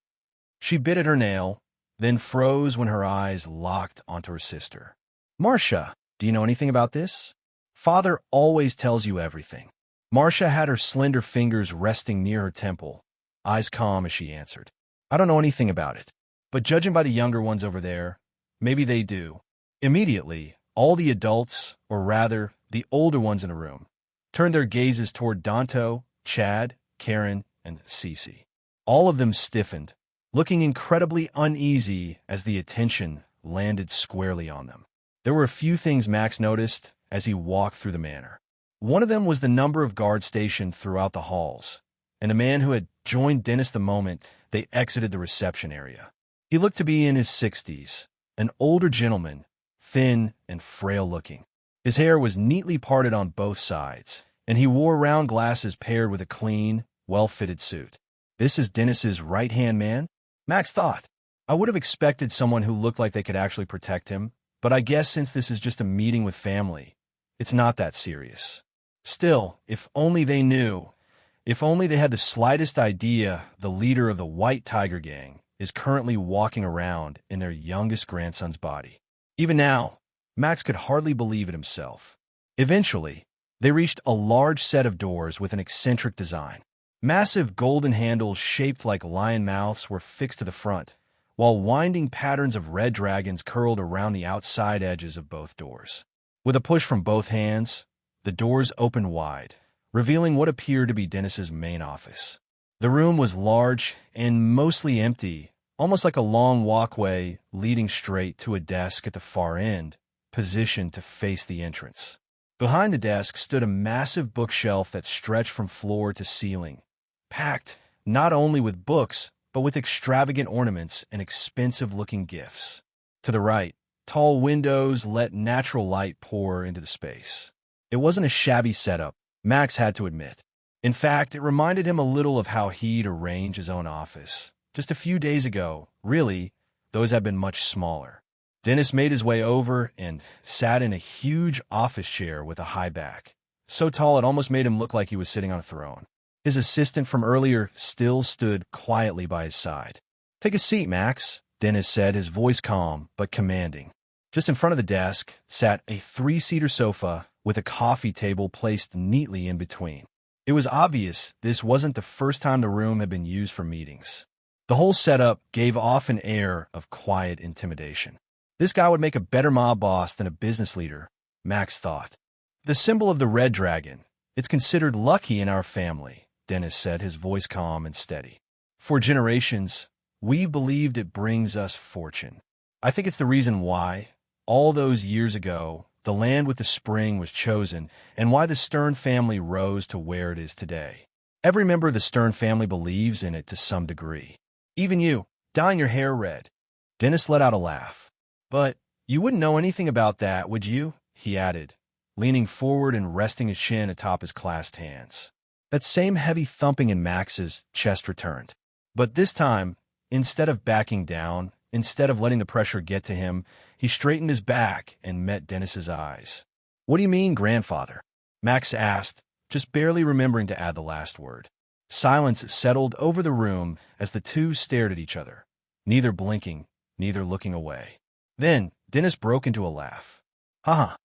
She bit at her nail, then froze when her eyes locked onto her sister. Marcia, do you know anything about this? Father always tells you everything. Marcia had her slender fingers resting near her temple, eyes calm as she answered. I don't know anything about it, but judging by the younger ones over there, maybe they do. Immediately, all the adults, or rather, the older ones in the room, turned their gazes toward Danto, Chad, Karen, and Cece. All of them stiffened, looking incredibly uneasy as the attention landed squarely on them. There were a few things Max noticed as he walked through the manor. One of them was the number of guards stationed throughout the halls, and a man who had joined Dennis the moment they exited the reception area. He looked to be in his 60s, an older gentleman, thin and frail-looking. His hair was neatly parted on both sides, and he wore round glasses paired with a clean, well-fitted suit. This is Dennis's right-hand man? Max thought. I would have expected someone who looked like they could actually protect him, but I guess since this is just a meeting with family, it's not that serious. Still, if only they knew, if only they had the slightest idea the leader of the White Tiger Gang is currently walking around in their youngest grandson's body. Even now, Max could hardly believe it himself. Eventually, they reached a large set of doors with an eccentric design. Massive golden handles shaped like lion mouths were fixed to the front, while winding patterns of red dragons curled around the outside edges of both doors. With a push from both hands, the doors opened wide, revealing what appeared to be Dennis's main office. The room was large and mostly empty, almost like a long walkway leading straight to a desk at the far end, positioned to face the entrance. Behind the desk stood a massive bookshelf that stretched from floor to ceiling, packed not only with books, but with extravagant ornaments and expensive-looking gifts. To the right, tall windows let natural light pour into the space. It wasn't a shabby setup, Max had to admit. In fact, it reminded him a little of how he'd arranged his own office. Just a few days ago, really, those had been much smaller. Dennis made his way over and sat in a huge office chair with a high back, so tall it almost made him look like he was sitting on a throne. His assistant from earlier still stood quietly by his side. Take a seat, Max, Dennis said, his voice calm but commanding. Just in front of the desk sat a three-seater sofa with a coffee table placed neatly in between. It was obvious this wasn't the first time the room had been used for meetings. The whole setup gave off an air of quiet intimidation. This guy would make a better mob boss than a business leader, Max thought. The symbol of the red dragon. It's considered lucky in our family, Dennis said, his voice calm and steady. For generations, we believed it brings us fortune. I think it's the reason why, all those years ago, the land with the spring was chosen and why the Stern family rose to where it is today. Every member of the Stern family believes in it to some degree. Even you, dyeing your hair red. Dennis let out a laugh. But you wouldn't know anything about that, would you? He added, leaning forward and resting his chin atop his clasped hands. That same heavy thumping in Max's chest returned. But this time, instead of backing down, instead of letting the pressure get to him, he straightened his back and met Dennis's eyes. What do you mean, grandfather? Max asked, just barely remembering to add the last word. Silence settled over the room as the two stared at each other, neither blinking, neither looking away. Then, Dennis broke into a laugh. Haha,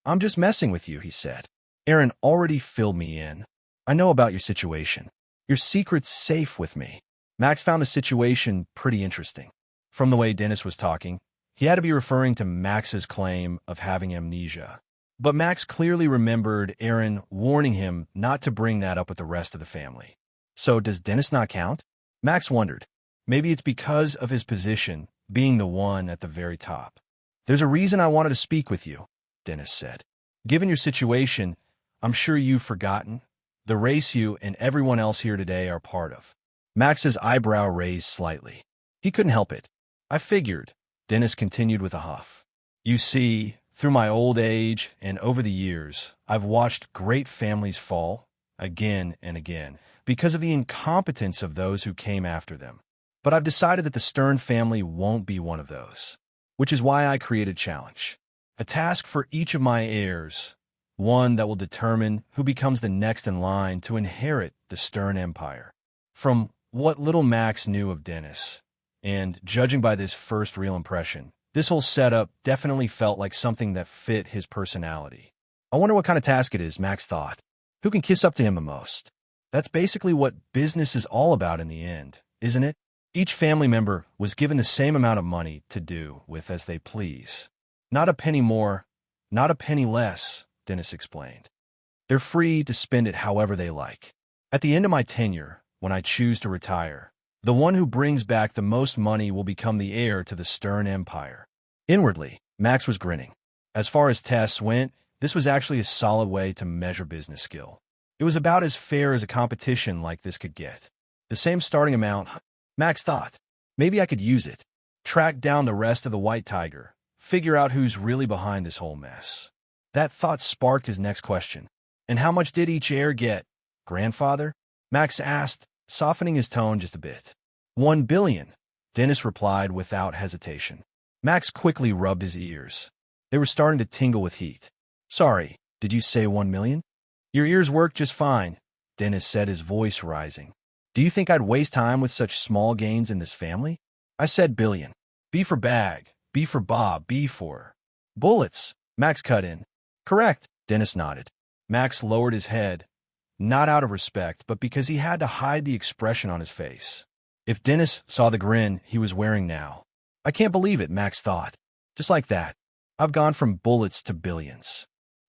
I'm just messing with you, he said. Aaron already filled me in. I know about your situation. Your secret's safe with me. Max found the situation pretty interesting. From the way Dennis was talking, he had to be referring to Max's claim of having amnesia. But Max clearly remembered Aaron warning him not to bring that up with the rest of the family. So does Dennis not count? Max wondered. Maybe it's because of his position, being the one at the very top. There's a reason I wanted to speak with you, Dennis said. Given your situation, I'm sure you've forgotten the race you and everyone else here today are part of. Max's eyebrow raised slightly. He couldn't help it. I figured. Dennis continued with a huff. You see, through my old age and over the years, I've watched great families fall, again and again, because of the incompetence of those who came after them. But I've decided that the Stern family won't be one of those, which is why I created a challenge. A task for each of my heirs, one that will determine who becomes the next in line to inherit the Stern empire. From what little Max knew of Dennis, and judging by this first real impression, this whole setup definitely felt like something that fit his personality. I wonder what kind of task it is, Max thought. Who can kiss up to him the most? That's basically what business is all about in the end, isn't it? Each family member was given the same amount of money to do with as they please. Not a penny more, not a penny less, Dennis explained. They're free to spend it however they like. At the end of my tenure, when I choose to retire, the one who brings back the most money will become the heir to the Stern empire. Inwardly, Max was grinning. As far as tests went, this was actually a solid way to measure business skill. It was about as fair as a competition like this could get. The same starting amount, Max thought. Maybe I could use it. Track down the rest of the White Tiger. Figure out who's really behind this whole mess. That thought sparked his next question. And how much did each heir get, grandfather? Max asked, softening his tone just a bit. 1 billion, Dennis replied without hesitation. Max quickly rubbed his ears. They were starting to tingle with heat. Sorry, did you say 1 million? Your ears work just fine, Dennis said, his voice rising. Do you think I'd waste time with such small gains in this family? I said billion. B for bag, B for Bob, B for bullets, Max cut in. Correct, Dennis nodded. Max lowered his head, not out of respect, but because he had to hide the expression on his face. If Dennis saw the grin he was wearing now. I can't believe it, Max thought. Just like that, I've gone from bullets to billions.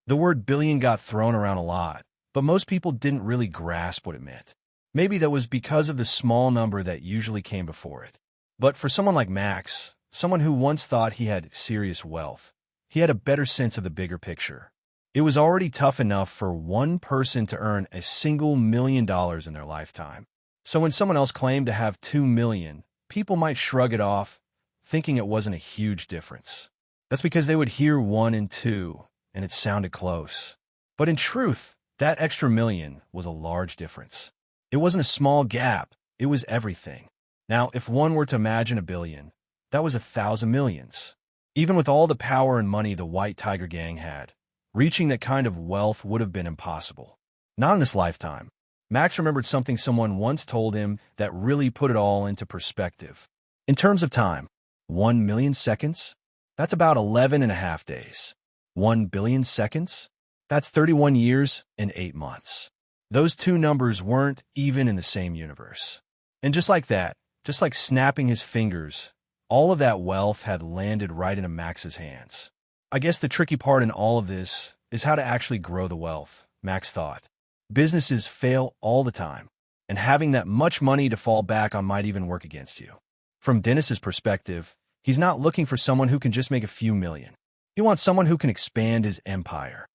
The word billion got thrown around a lot, but most people didn't really grasp what it meant. Maybe that was because of the small number that usually came before it. But for someone like Max, someone who once thought he had serious wealth, he had a better sense of the bigger picture. It was already tough enough for one person to earn $1 million in their lifetime. So when someone else claimed to have 2 million, people might shrug it off, thinking it wasn't a huge difference. That's because they would hear 1 and 2, and it sounded close. But in truth, that extra million was a large difference. It wasn't a small gap, it was everything. Now, if one were to imagine a billion, that was 1,000 millions. Even with all the power and money the White Tiger Gang had, reaching that kind of wealth would have been impossible. Not in this lifetime. Max remembered something someone once told him that really put it all into perspective. In terms of time, 1 million seconds? That's about 11.5 days. 1 billion seconds? That's 31 years and 8 months. Those two numbers weren't even in the same universe. And just like that, just like snapping his fingers, all of that wealth had landed right into Max's hands. I guess the tricky part in all of this is how to actually grow the wealth, Max thought. Businesses fail all the time, and having that much money to fall back on might even work against you. From Dennis's perspective, he's not looking for someone who can just make a few million. He wants someone who can expand his empire,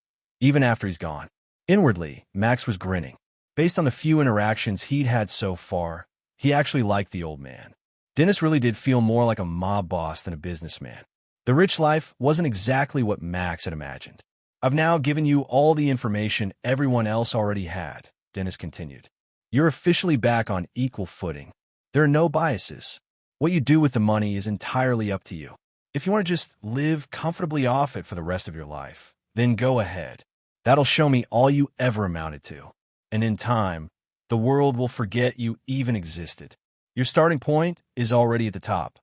even after he's gone. Inwardly, Max was grinning. Based on the few interactions he'd had so far, he actually liked the old man. Dennis really did feel more like a mob boss than a businessman. The rich life wasn't exactly what Max had imagined. I've now given you all the information everyone else already had, Dennis continued. You're officially back on equal footing. There are no biases. What you do with the money is entirely up to you. If you want to just live comfortably off it for the rest of your life, then go ahead. That'll show me all you ever amounted to. And in time, the world will forget you even existed. Your starting point is already at the top.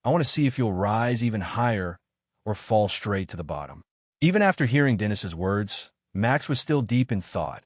I want to see if you'll rise even higher or fall straight to the bottom. Even after hearing Dennis's words, Max was still deep in thought,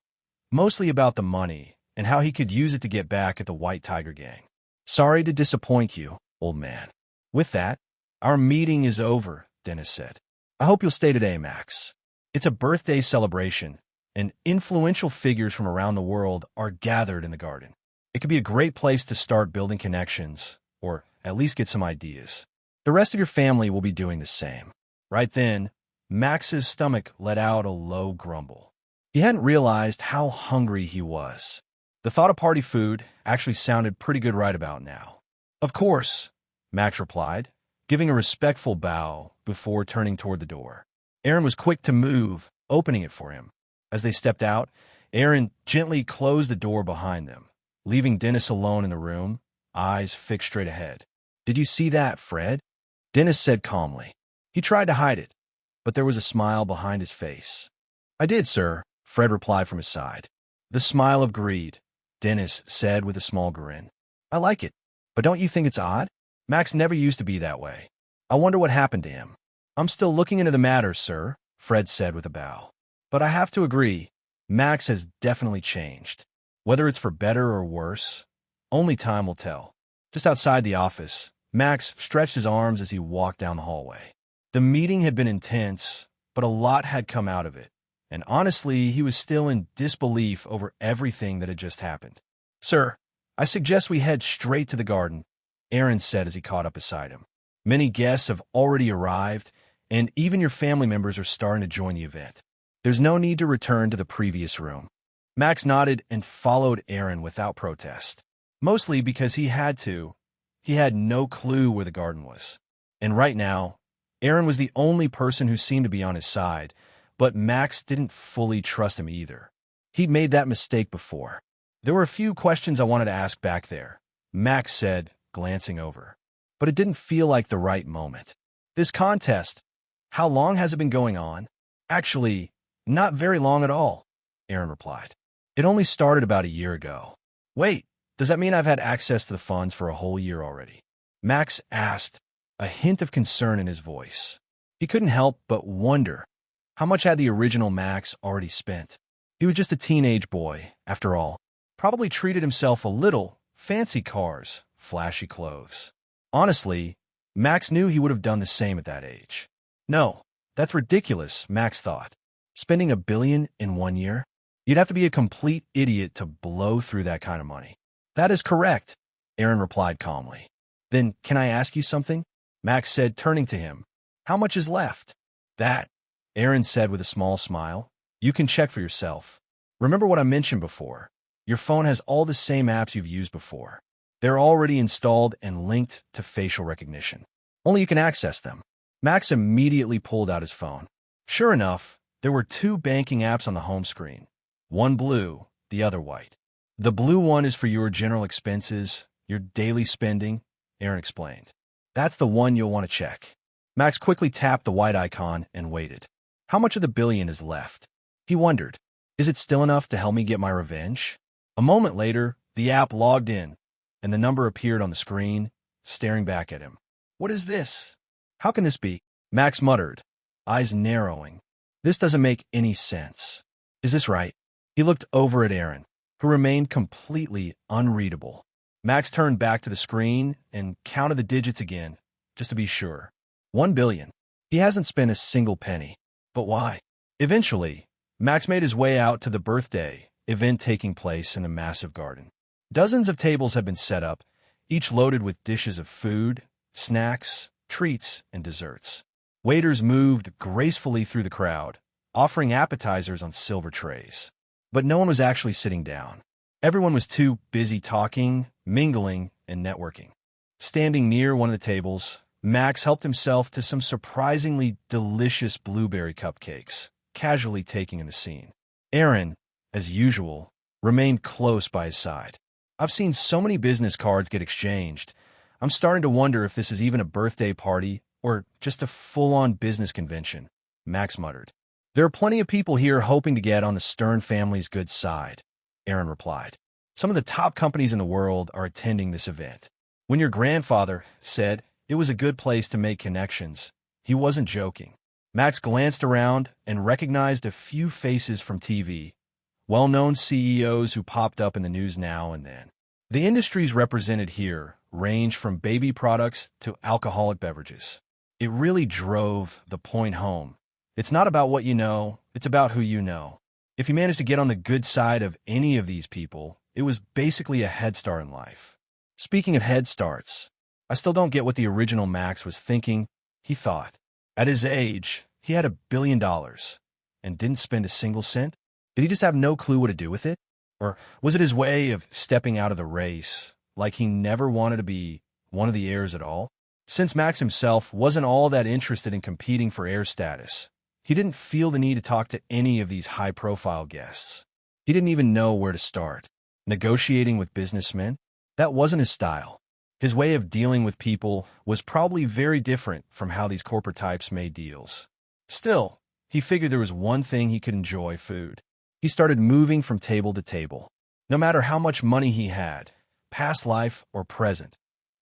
mostly about the money and how he could use it to get back at the White Tiger Gang. Sorry to disappoint you, old man. With that, our meeting is over, Dennis said. I hope you'll stay today, Max. It's a birthday celebration, and influential figures from around the world are gathered in the garden. It could be a great place to start building connections, or at least get some ideas. The rest of your family will be doing the same. Right then, Max's stomach let out a low grumble. He hadn't realized how hungry he was. The thought of party food actually sounded pretty good right about now. Of course, Max replied, giving a respectful bow before turning toward the door. Aaron was quick to move, opening it for him. As they stepped out, Aaron gently closed the door behind them, leaving Dennis alone in the room, eyes fixed straight ahead. "Did you see that, Fred?" Dennis said calmly. He tried to hide it, but there was a smile behind his face. "I did, sir," Fred replied from his side. "The smile of greed," Dennis said with a small grin. "I like it, but don't you think it's odd? Max never used to be that way. I wonder what happened to him." "I'm still looking into the matter, sir," Fred said with a bow. "But I have to agree, Max has definitely changed. Whether it's for better or worse, only time will tell." Just outside the office, Max stretched his arms as he walked down the hallway. The meeting had been intense, but a lot had come out of it, and honestly, he was still in disbelief over everything that had just happened. "Sir, I suggest we head straight to the garden," Aaron said as he caught up beside him. "Many guests have already arrived, and even your family members are starting to join the event. There's no need to return to the previous room." Max nodded and followed Aaron without protest, mostly because he had to. He had no clue where the garden was. And right now, Aaron was the only person who seemed to be on his side, but Max didn't fully trust him either. He'd made that mistake before. "There were a few questions I wanted to ask back there," Max said, glancing over. "But it didn't feel like the right moment. This contest, how long has it been going on?" "Actually, not very long at all," Aaron replied. "It only started about a year ago." "Wait, does that mean I've had access to the funds for a whole year already?" Max asked, a hint of concern in his voice. He couldn't help but wonder, how much had the original Max already spent? He was just a teenage boy, after all. Probably treated himself a little, fancy cars, flashy clothes. Honestly, Max knew he would have done the same at that age. No, that's ridiculous, Max thought. Spending $1 billion in 1 year? You'd have to be a complete idiot to blow through that kind of money. "That is correct," Aaron replied calmly. "Then can I ask you something?" Max said, turning to him. "How much is left?" "That," Aaron said with a small smile, "you can check for yourself. Remember what I mentioned before. Your phone has all the same apps you've used before. They're already installed and linked to facial recognition. Only you can access them." Max immediately pulled out his phone. Sure enough, there were 2 banking apps on the home screen. One blue, the other white. "The blue one is for your general expenses, your daily spending," Aaron explained. "That's the one you'll want to check." Max quickly tapped the white icon and waited. How much of the billion is left? He wondered. Is it still enough to help me get my revenge? A moment later, the app logged in, and the number appeared on the screen, staring back at him. "What is this? How can this be?" Max muttered, eyes narrowing. "This doesn't make any sense. Is this right?" He looked over at Aaron, who remained completely unreadable. Max turned back to the screen and counted the digits again, just to be sure. 1 billion. He hasn't spent a single penny. But why? Eventually, Max made his way out to the birthday event taking place in the massive garden. Dozens of tables had been set up, each loaded with dishes of food, snacks, treats, and desserts. Waiters moved gracefully through the crowd, offering appetizers on silver trays. But no one was actually sitting down. Everyone was too busy talking, mingling, and networking. Standing near one of the tables, Max helped himself to some surprisingly delicious blueberry cupcakes, casually taking in the scene. Aaron, as usual, remained close by his side. "I've seen so many business cards get exchanged. I'm starting to wonder if this is even a birthday party or just a full-on business convention," Max muttered. "There are plenty of people here hoping to get on the Stern family's good side," Aaron replied. "Some of the top companies in the world are attending this event. When your grandfather said it was a good place to make connections, he wasn't joking." Max glanced around and recognized a few faces from TV, well-known CEOs who popped up in the news now and then. The industries represented here range from baby products to alcoholic beverages. It really drove the point home. It's not about what you know, it's about who you know. If you managed to get on the good side of any of these people, it was basically a head start in life. Speaking of head starts, I still don't get what the original Max was thinking. He thought, at his age, he had $1 billion and didn't spend a single cent. Did he just have no clue what to do with it? Or was it his way of stepping out of the race, like he never wanted to be one of the heirs at all? Since Max himself wasn't all that interested in competing for air status, he didn't feel the need to talk to any of these high-profile guests. He didn't even know where to start. Negotiating with businessmen? That wasn't his style. His way of dealing with people was probably very different from how these corporate types made deals. Still, he figured there was one thing he could enjoy: food. He started moving from table to table. No matter how much money he had, past life or present,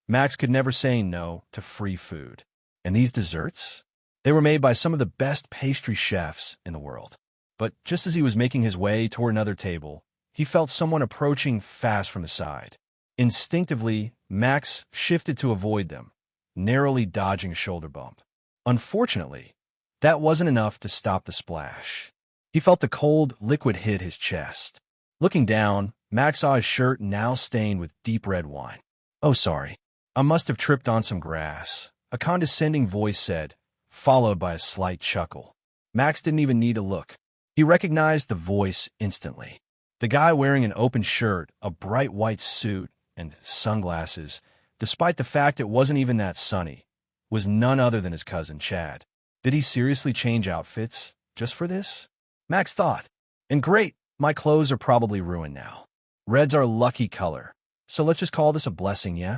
Max could never say no to free food. And these desserts? They were made by some of the best pastry chefs in the world. But just as he was making his way toward another table, he felt someone approaching fast from the side. Instinctively, Max shifted to avoid them, narrowly dodging a shoulder bump. Unfortunately, that wasn't enough to stop the splash. He felt the cold liquid hit his chest. Looking down, Max saw his shirt now stained with deep red wine. "Oh, sorry. I must have tripped on some grass," a condescending voice said, followed by a slight chuckle. Max didn't even need to look. He recognized the voice instantly. The guy wearing an open shirt, a bright white suit, and sunglasses, despite the fact it wasn't even that sunny, was none other than his cousin Chad. Did he seriously change outfits just for this? Max thought. And great, my clothes are probably ruined now. Red's our lucky color, so let's just call this a blessing, yeah?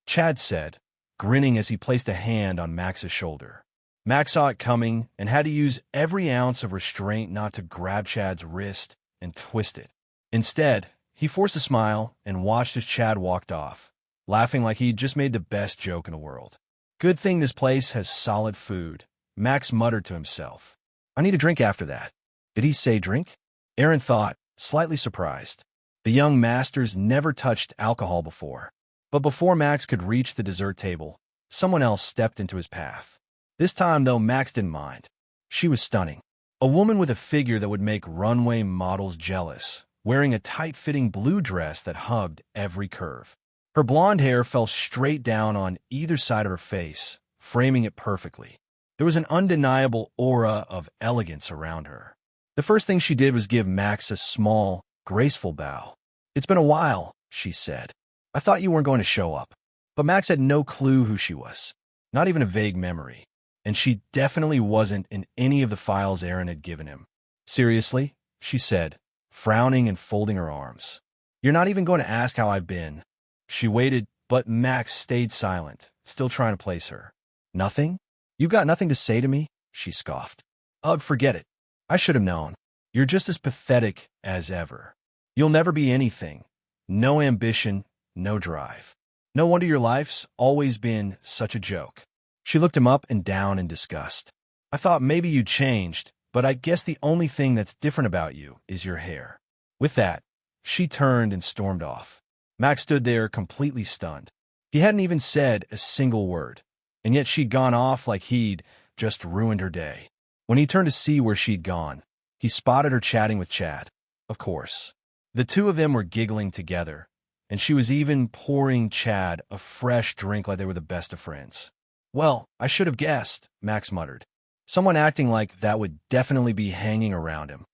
Chad said, grinning as he placed a hand on Max's shoulder. Max saw it coming and had to use every ounce of restraint not to grab Chad's wrist and twist it. Instead, he forced a smile and watched as Chad walked off, laughing like he'd just made the best joke in the world. Good thing this place has solid food, Max muttered to himself. I need a drink after that. Did he say drink? Aaron thought, slightly surprised. The young masters never touched alcohol before. But before Max could reach the dessert table, someone else stepped into his path. This time, though, Max didn't mind. She was stunning. A woman with a figure that would make runway models jealous, wearing a tight-fitting blue dress that hugged every curve. Her blonde hair fell straight down on either side of her face, framing it perfectly. There was an undeniable aura of elegance around her. The first thing she did was give Max a small, graceful bow. "It's been a while," she said. "I thought you weren't going to show up." But Max had no clue who she was, not even a vague memory. And she definitely wasn't in any of the files Aaron had given him. "Seriously?" she said, frowning and folding her arms. "You're not even going to ask how I've been?" She waited, but Max stayed silent, still trying to place her. "Nothing? You've got nothing to say to me?" she scoffed. "Ugh, forget it. I should have known. You're just as pathetic as ever. You'll never be anything. No ambition, no drive. No wonder your life's always been such a joke." She looked him up and down in disgust. "I thought maybe you'd changed, but I guess the only thing that's different about you is your hair." With that, she turned and stormed off. Max stood there completely stunned. He hadn't even said a single word, and yet she'd gone off like he'd just ruined her day. When he turned to see where she'd gone, he spotted her chatting with Chad. Of course. The two of them were giggling together, and she was even pouring Chad a fresh drink like they were the best of friends. "Well, I should have guessed," Max muttered. "Someone acting like that would definitely be hanging around him."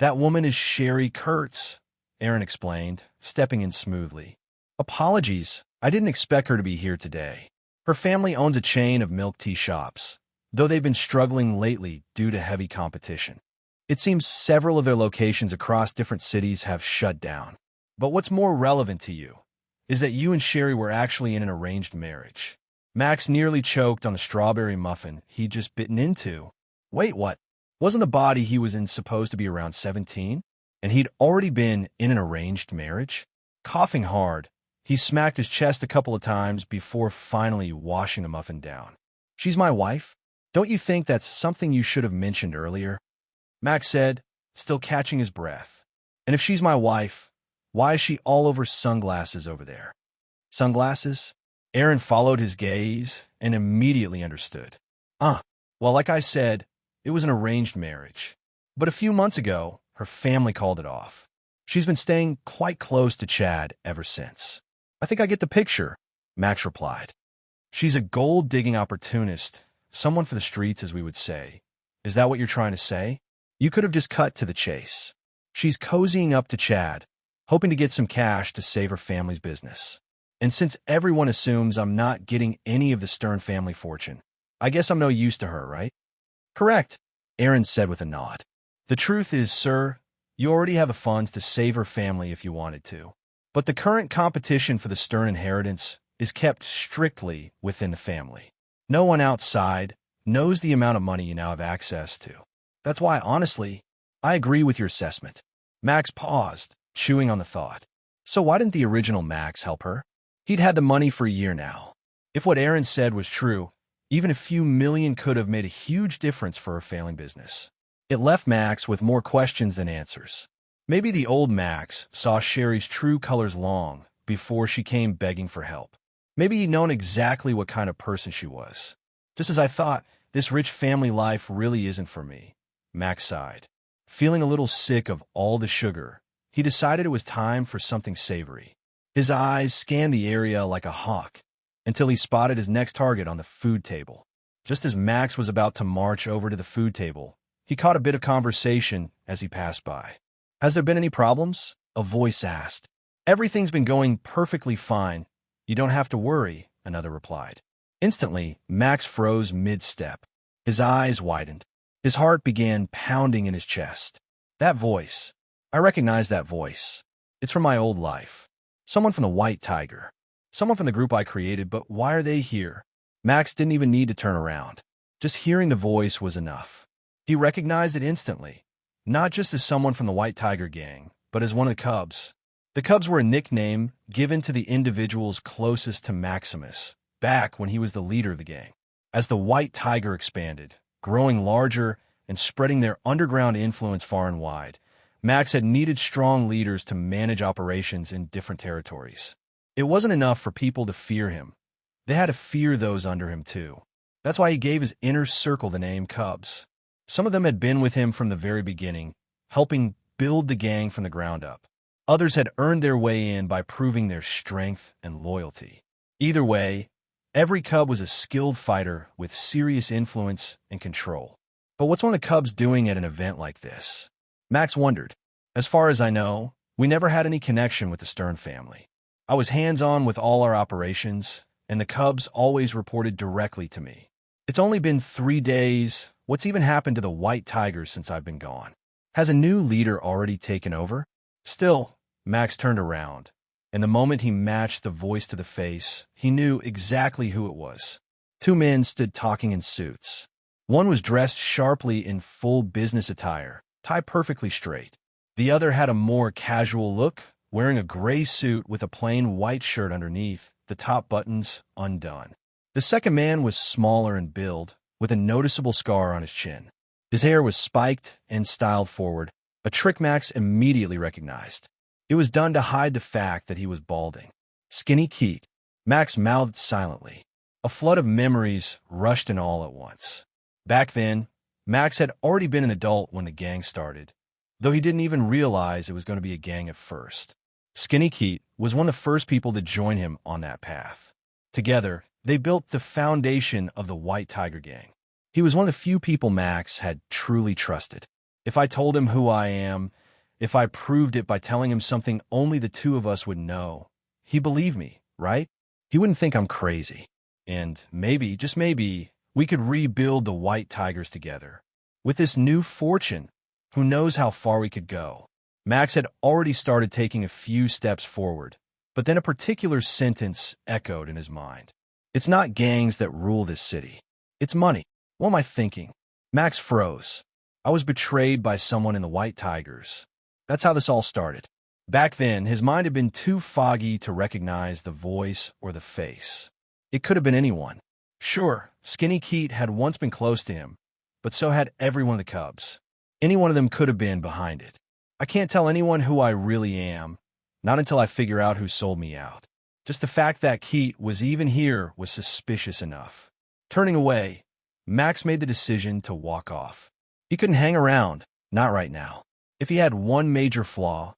"That woman is Sherry Kurtz," Aaron explained, stepping in smoothly. "Apologies, I didn't expect her to be here today. Her family owns a chain of milk tea shops, though they've been struggling lately due to heavy competition. It seems several of their locations across different cities have shut down. But what's more relevant to you is that you and Sherry were actually in an arranged marriage." Max nearly choked on the strawberry muffin he'd just bitten into. Wait, what? Wasn't the body he was in supposed to be around 17? And he'd already been in an arranged marriage? Coughing hard, he smacked his chest a couple of times before finally washing the muffin down. "She's my wife? Don't you think that's something you should have mentioned earlier?" Max said, still catching his breath. "And if she's my wife, why is she all over sunglasses over there?" "Sunglasses?" Aaron followed his gaze and immediately understood. Well, like I said, it was an arranged marriage. But a few months ago, her family called it off. She's been staying quite close to Chad ever since." "I think I get the picture," Max replied. "She's a gold-digging opportunist, someone for the streets, as we would say. Is that what you're trying to say? You could have just cut to the chase. She's cozying up to Chad, hoping to get some cash to save her family's business. And since everyone assumes I'm not getting any of the Stern family fortune, I guess I'm no use to her, right? Correct, Aaron said with a nod. The truth is, sir, you already have the funds to save her family if you wanted to. But the current competition for the Stern inheritance is kept strictly within the family. No one outside knows the amount of money you now have access to. That's why, honestly, I agree with your assessment. Max paused, chewing on the thought. So why didn't the original Max help her? He'd had the money for a year now. If what Aaron said was true, even a few million could have made a huge difference for her failing business. It left Max with more questions than answers. Maybe the old Max saw Sherry's true colors long before she came begging for help. Maybe he'd known exactly what kind of person she was. Just as I thought, this rich family life really isn't for me. Max sighed. Feeling a little sick of all the sugar, he decided it was time for something savory. His eyes scanned the area like a hawk until he spotted his next target on the food table. Just as Max was about to march over to the food table, he caught a bit of conversation as he passed by. Has there been any problems? A voice asked. Everything's been going perfectly fine. You don't have to worry, another replied. Instantly, Max froze mid-step. His eyes widened. His heart began pounding in his chest. That voice. I recognize that voice. It's from my old life. Someone from the White Tiger. Someone from the group I created, but why are they here? Max didn't even need to turn around. Just hearing the voice was enough. He recognized it instantly, not just as someone from the White Tiger gang, but as one of the Cubs. The Cubs were a nickname given to the individuals closest to Maximus, back when he was the leader of the gang. As the White Tiger expanded, growing larger and spreading their underground influence far and wide, Max had needed strong leaders to manage operations in different territories. It wasn't enough for people to fear him. They had to fear those under him too. That's why he gave his inner circle the name Cubs. Some of them had been with him from the very beginning, helping build the gang from the ground up. Others had earned their way in by proving their strength and loyalty. Either way, every Cub was a skilled fighter with serious influence and control. But what's one of the Cubs doing at an event like this? Max wondered. As far as I know, we never had any connection with the Stern family. I was hands-on with all our operations, and the Cubs always reported directly to me. It's only been 3 days. What's even happened to the White Tigers since I've been gone? Has a new leader already taken over? Still, Max turned around, and the moment he matched the voice to the face, he knew exactly who it was. 2 men stood talking in suits. One was dressed sharply in full business attire, tied perfectly straight. The other had a more casual look, wearing a gray suit with a plain white shirt underneath, the top buttons undone. The second man was smaller in build, with a noticeable scar on his chin. His hair was spiked and styled forward, a trick Max immediately recognized. It was done to hide the fact that he was balding. Skinny Keat. Max mouthed silently. A flood of memories rushed in all at once. Back then, Max had already been an adult when the gang started, though he didn't even realize it was going to be a gang at first. Skinny Keat was one of the first people to join him on that path. Together, they built the foundation of the White Tiger gang. He was one of the few people Max had truly trusted. If I told him who I am, if I proved it by telling him something only the 2 of us would know, he'd believe me, right? He wouldn't think I'm crazy. And maybe, just maybe, we could rebuild the White Tigers together. With this new fortune, who knows how far we could go? Max had already started taking a few steps forward, but then a particular sentence echoed in his mind. It's not gangs that rule this city. It's money. What am I thinking? Max froze. I was betrayed by someone in the White Tigers. That's how this all started. Back then, his mind had been too foggy to recognize the voice or the face. It could have been anyone. Sure, Skinny Keat had once been close to him, but so had every one of the Cubs. Any one of them could have been behind it. I can't tell anyone who I really am, not until I figure out who sold me out. Just the fact that Keat was even here was suspicious enough. Turning away, Max made the decision to walk off. He couldn't hang around, not right now. If he had one major flaw,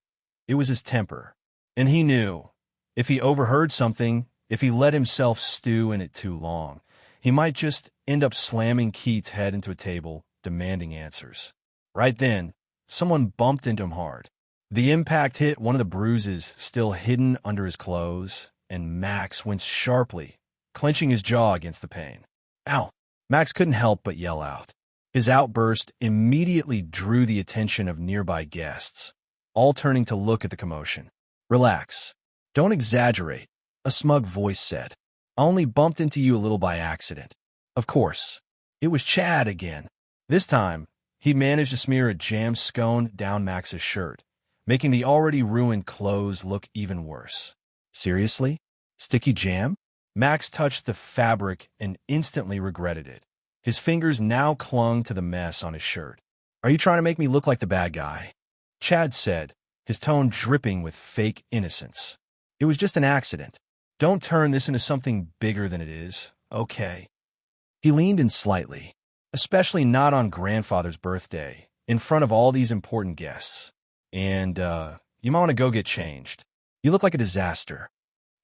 it was his temper. And he knew, if he overheard something, if he let himself stew in it too long, he might just end up slamming Keat's head into a table, demanding answers. Right then, someone bumped into him hard. The impact hit one of the bruises still hidden under his clothes, and Max winced sharply, clenching his jaw against the pain. Ow! Max couldn't help but yell out. His outburst immediately drew the attention of nearby guests, all turning to look at the commotion. Relax. Don't exaggerate, a smug voice said. I only bumped into you a little by accident. Of course. It was Chad again. This time, he managed to smear a jam scone down Max's shirt, making the already ruined clothes look even worse. Seriously? Sticky jam? Max touched the fabric and instantly regretted it. His fingers now clung to the mess on his shirt. Are you trying to make me look like the bad guy? Chad said, his tone dripping with fake innocence. It was just an accident. Don't turn this into something bigger than it is, okay? He leaned in slightly, especially not on grandfather's birthday, in front of all these important guests. And, you might want to go get changed. You look like a disaster.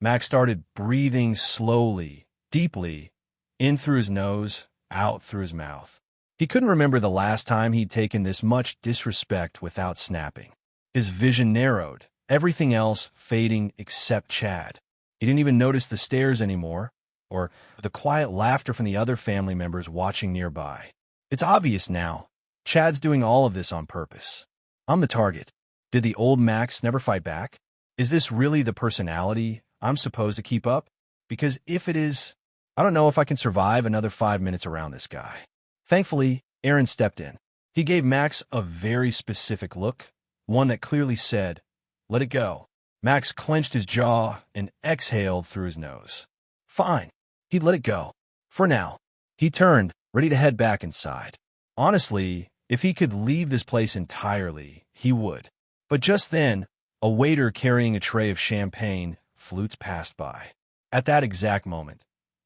Max started breathing slowly, deeply, in through his nose, out through his mouth. He couldn't remember the last time he'd taken this much disrespect without snapping. His vision narrowed, everything else fading except Chad. He didn't even notice the stairs anymore, or the quiet laughter from the other family members watching nearby. It's obvious now. Chad's doing all of this on purpose. I'm the target. Did the old Max never fight back? Is this really the personality I'm supposed to keep up? Because if it is, I don't know if I can survive another 5 minutes around this guy. Thankfully, Aaron stepped in. He gave Max a very specific look, one that clearly said, "Let it go." Max clenched his jaw and exhaled through his nose. Fine. He'd let it go. For now. He turned, ready to head back inside. Honestly, if he could leave this place entirely, he would. But just then, a waiter carrying a tray of champagne flutes passed by. At that exact moment,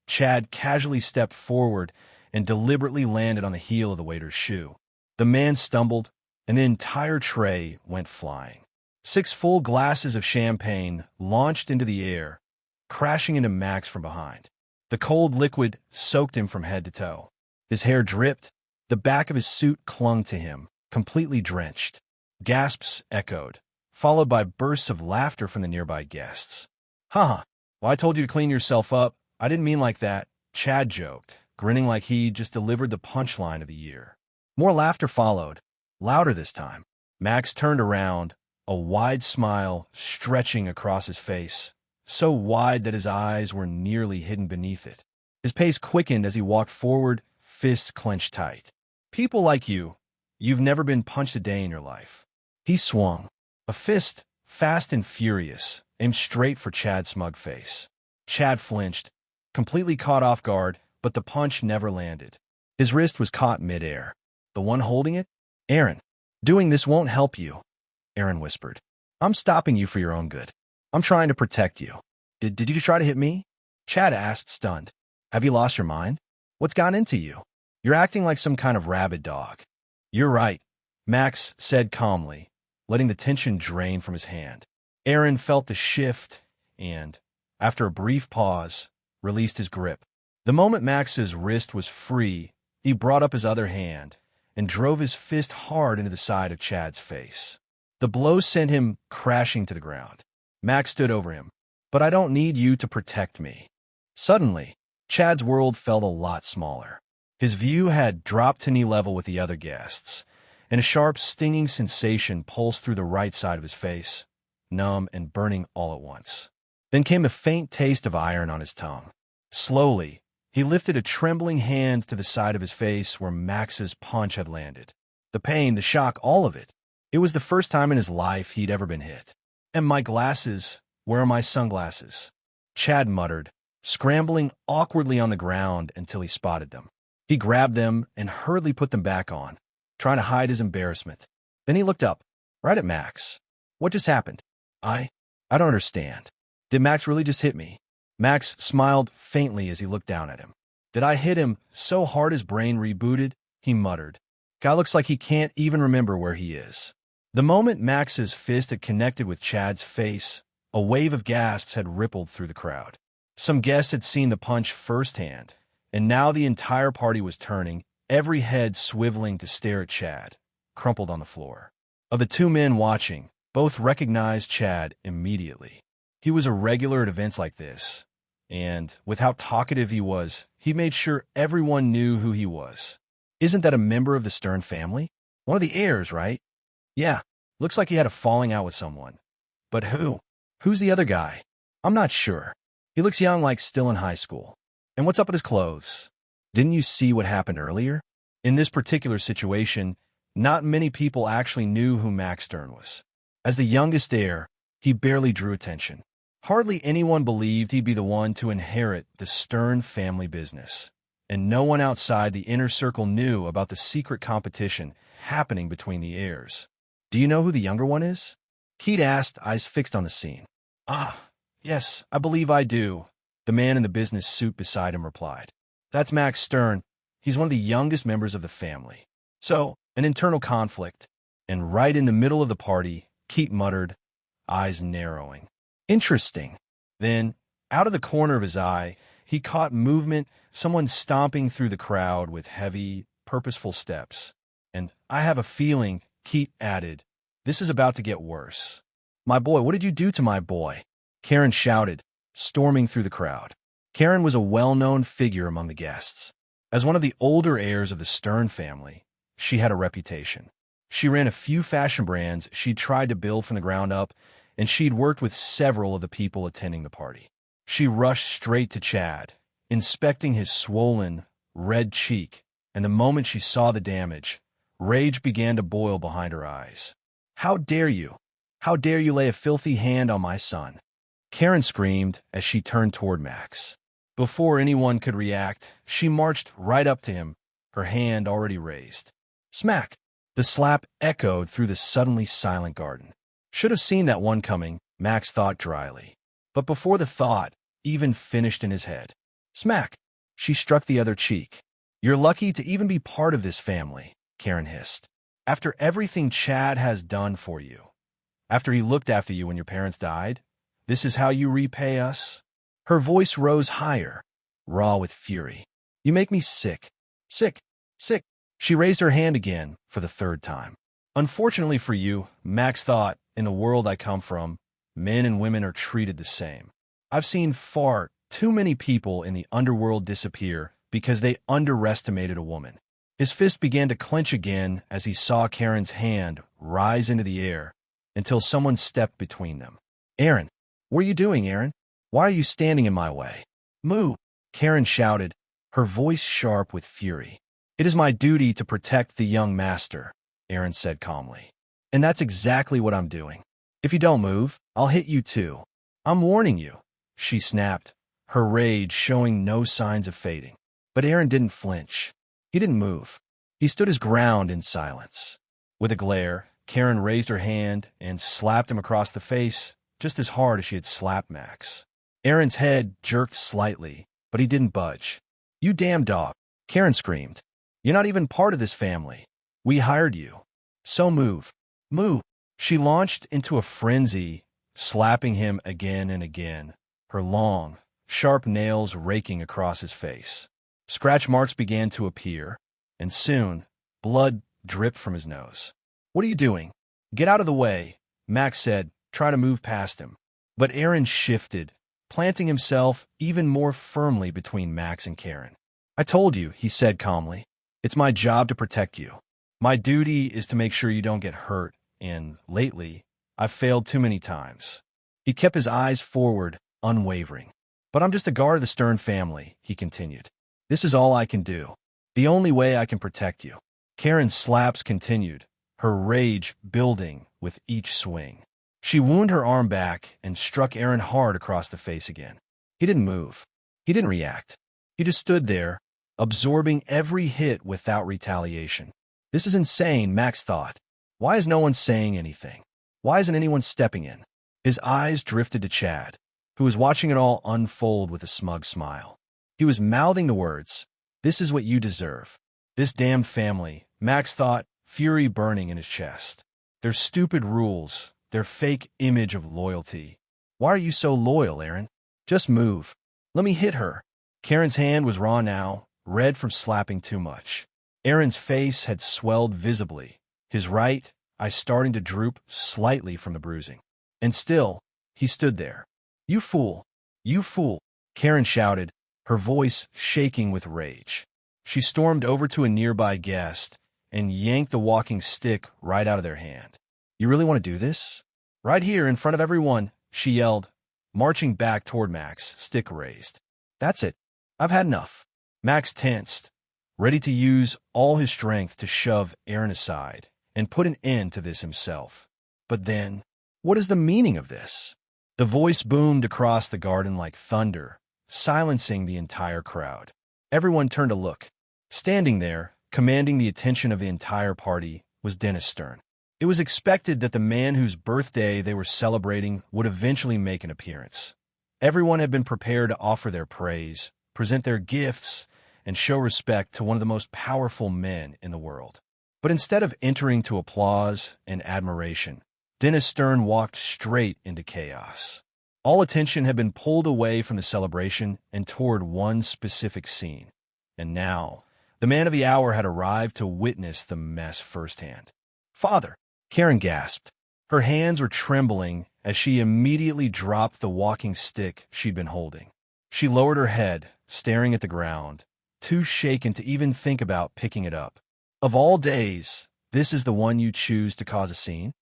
Chad casually stepped forward and deliberately landed on the heel of the waiter's shoe. The man stumbled, and the entire tray went flying. 6 full glasses of champagne launched into the air, crashing into Max from behind. The cold liquid soaked him from head to toe. His hair dripped, the back of his suit clung to him, completely drenched. Gasps echoed, followed by bursts of laughter from the nearby guests. Haha, well, I told you to clean yourself up. I didn't mean like that, Chad joked, grinning like he just delivered the punchline of the year. More laughter followed, louder this time. Max turned around, a wide smile stretching across his face, so wide that his eyes were nearly hidden beneath it. His pace quickened as he walked forward, fists clenched tight. People like you, you've never been punched a day in your life. He swung, a fist, fast and furious, aimed straight for Chad's smug face. Chad flinched, completely caught off guard, but the punch never landed. His wrist was caught midair. The one holding it? Aaron. Doing this won't help you, Aaron whispered. I'm stopping you for your own good. I'm trying to protect you. Did you try to hit me? Chad asked, stunned. Have you lost your mind? What's gotten into you? You're acting like some kind of rabid dog. You're right, Max said calmly, letting the tension drain from his hand. Aaron felt the shift and, after a brief pause, released his grip. The moment Max's wrist was free, he brought up his other hand and drove his fist hard into the side of Chad's face. The blow sent him crashing to the ground. Max stood over him. But I don't need you to protect me. Suddenly, Chad's world felt a lot smaller. His view had dropped to knee level with the other guests, and a sharp, stinging sensation pulsed through the right side of his face, numb and burning all at once. Then came a faint taste of iron on his tongue. Slowly, he lifted a trembling hand to the side of his face where Max's punch had landed. The pain, the shock, all of it. It was the first time in his life he'd ever been hit. And my glasses, where are my sunglasses? Chad muttered, scrambling awkwardly on the ground until he spotted them. He grabbed them and hurriedly put them back on, trying to hide his embarrassment. Then he looked up, right at Max. What just happened? I don't understand. Did Max really just hit me? Max smiled faintly as he looked down at him. Did I hit him so hard his brain rebooted? He muttered. Guy looks like he can't even remember where he is. The moment Max's fist had connected with Chad's face, a wave of gasps had rippled through the crowd. Some guests had seen the punch firsthand, and now the entire party was turning, every head swiveling to stare at Chad, crumpled on the floor. Of the 2 men watching, both recognized Chad immediately. He was a regular at events like this, and with how talkative he was, he made sure everyone knew who he was. Isn't that a member of the Stern family? One of the heirs, right? Yeah, looks like he had a falling out with someone. But who? Who's the other guy? I'm not sure. He looks young, like still in high school. And what's up with his clothes? Didn't you see what happened earlier? In this particular situation, not many people actually knew who Max Stern was. As the youngest heir, he barely drew attention. Hardly anyone believed he'd be the one to inherit the Stern family business. And no one outside the inner circle knew about the secret competition happening between the heirs. Do you know who the younger one is? Keith asked, eyes fixed on the scene. Ah, yes, I believe I do, the man in the business suit beside him replied. That's Max Stern. He's one of the youngest members of the family. So, an internal conflict. And right in the middle of the party, Keith muttered, eyes narrowing. Interesting. Then, out of the corner of his eye, he caught movement, someone stomping through the crowd with heavy, purposeful steps. And I have a feeling, Keith added, this is about to get worse. My boy, what did you do to my boy? Karen shouted, storming through the crowd. Karen was a well-known figure among the guests. As one of the older heirs of the Stern family, she had a reputation. She ran a few fashion brands she'd tried to build from the ground up, and she'd worked with several of the people attending the party. She rushed straight to Chad, inspecting his swollen, red cheek, and the moment she saw the damage, rage began to boil behind her eyes. How dare you? How dare you lay a filthy hand on my son? Karen screamed as she turned toward Max. Before anyone could react, she marched right up to him, her hand already raised. Smack! The slap echoed through the suddenly silent garden. Should have seen that one coming, Max thought dryly. But before the thought even finished in his head, smack! She struck the other cheek. You're lucky to even be part of this family, Karen hissed. After everything Chad has done for you, after he looked after you when your parents died, this is how you repay us? Her voice rose higher, raw with fury. You make me sick. Sick. Sick. She raised her hand again for the third time. Unfortunately for you, Max thought, in the world I come from, men and women are treated the same. I've seen far too many people in the underworld disappear because they underestimated a woman. His fist began to clench again as he saw Karen's hand rise into the air until someone stepped between them. Aaron, what are you doing, Aaron? Why are you standing in my way? Move! Karen shouted, her voice sharp with fury. It is my duty to protect the young master, Aaron said calmly. And that's exactly what I'm doing. If you don't move, I'll hit you too. I'm warning you, she snapped, her rage showing no signs of fading. But Aaron didn't flinch. He didn't move. He stood his ground in silence. With a glare, Karen raised her hand and slapped him across the face just as hard as she had slapped Max. Aaron's head jerked slightly, but he didn't budge. You damn dog, Karen screamed. You're not even part of this family. We hired you. So move. Move. She launched into a frenzy, slapping him again and again, her long, sharp nails raking across his face. Scratch marks began to appear, and soon, blood dripped from his nose. What are you doing? Get out of the way, Max said, trying to move past him. But Aaron shifted, planting himself even more firmly between Max and Karen. I told you, he said calmly. It's my job to protect you. My duty is to make sure you don't get hurt, and lately, I've failed too many times. He kept his eyes forward, unwavering. But I'm just a guard of the Stern family, he continued. This is all I can do. The only way I can protect you. Karen's slaps continued, her rage building with each swing. She wound her arm back and struck Aaron hard across the face again. He didn't move. He didn't react. He just stood there, absorbing every hit without retaliation. This is insane, Max thought. Why is no one saying anything? Why isn't anyone stepping in? His eyes drifted to Chad, who was watching it all unfold with a smug smile. He was mouthing the words, "This is what you deserve." This damned family, Max thought, fury burning in his chest. Their stupid rules, their fake image of loyalty. Why are you so loyal, Aaron? Just move. Let me hit her. Karen's hand was raw now, red from slapping too much. Aaron's face had swelled visibly, his right eye starting to droop slightly from the bruising. And still, he stood there, You fool! You fool! Karen shouted, her voice shaking with rage. She stormed over to a nearby guest and yanked the walking stick right out of their hand. You really want to do this? Right here in front of everyone, she yelled, marching back toward Max, stick raised. That's it. I've had enough. Max tensed, ready to use all his strength to shove Aaron aside and put an end to this himself. But then, what is the meaning of this? The voice boomed across the garden like thunder, silencing the entire crowd. Everyone turned to look. Standing there, commanding the attention of the entire party, was Dennis Stern. It was expected that the man whose birthday they were celebrating would eventually make an appearance. Everyone had been prepared to offer their praise, present their gifts, and show respect to one of the most powerful men in the world. But instead of entering to applause and admiration, Dennis Stern walked straight into chaos. All attention had been pulled away from the celebration and toward one specific scene. And now, the man of the hour had arrived to witness the mess firsthand. Father! Karen gasped. Her hands were trembling as she immediately dropped the walking stick she'd been holding. She lowered her head, staring at the ground, too shaken to even think about picking it up. Of all days, this is the one you choose to cause a scene?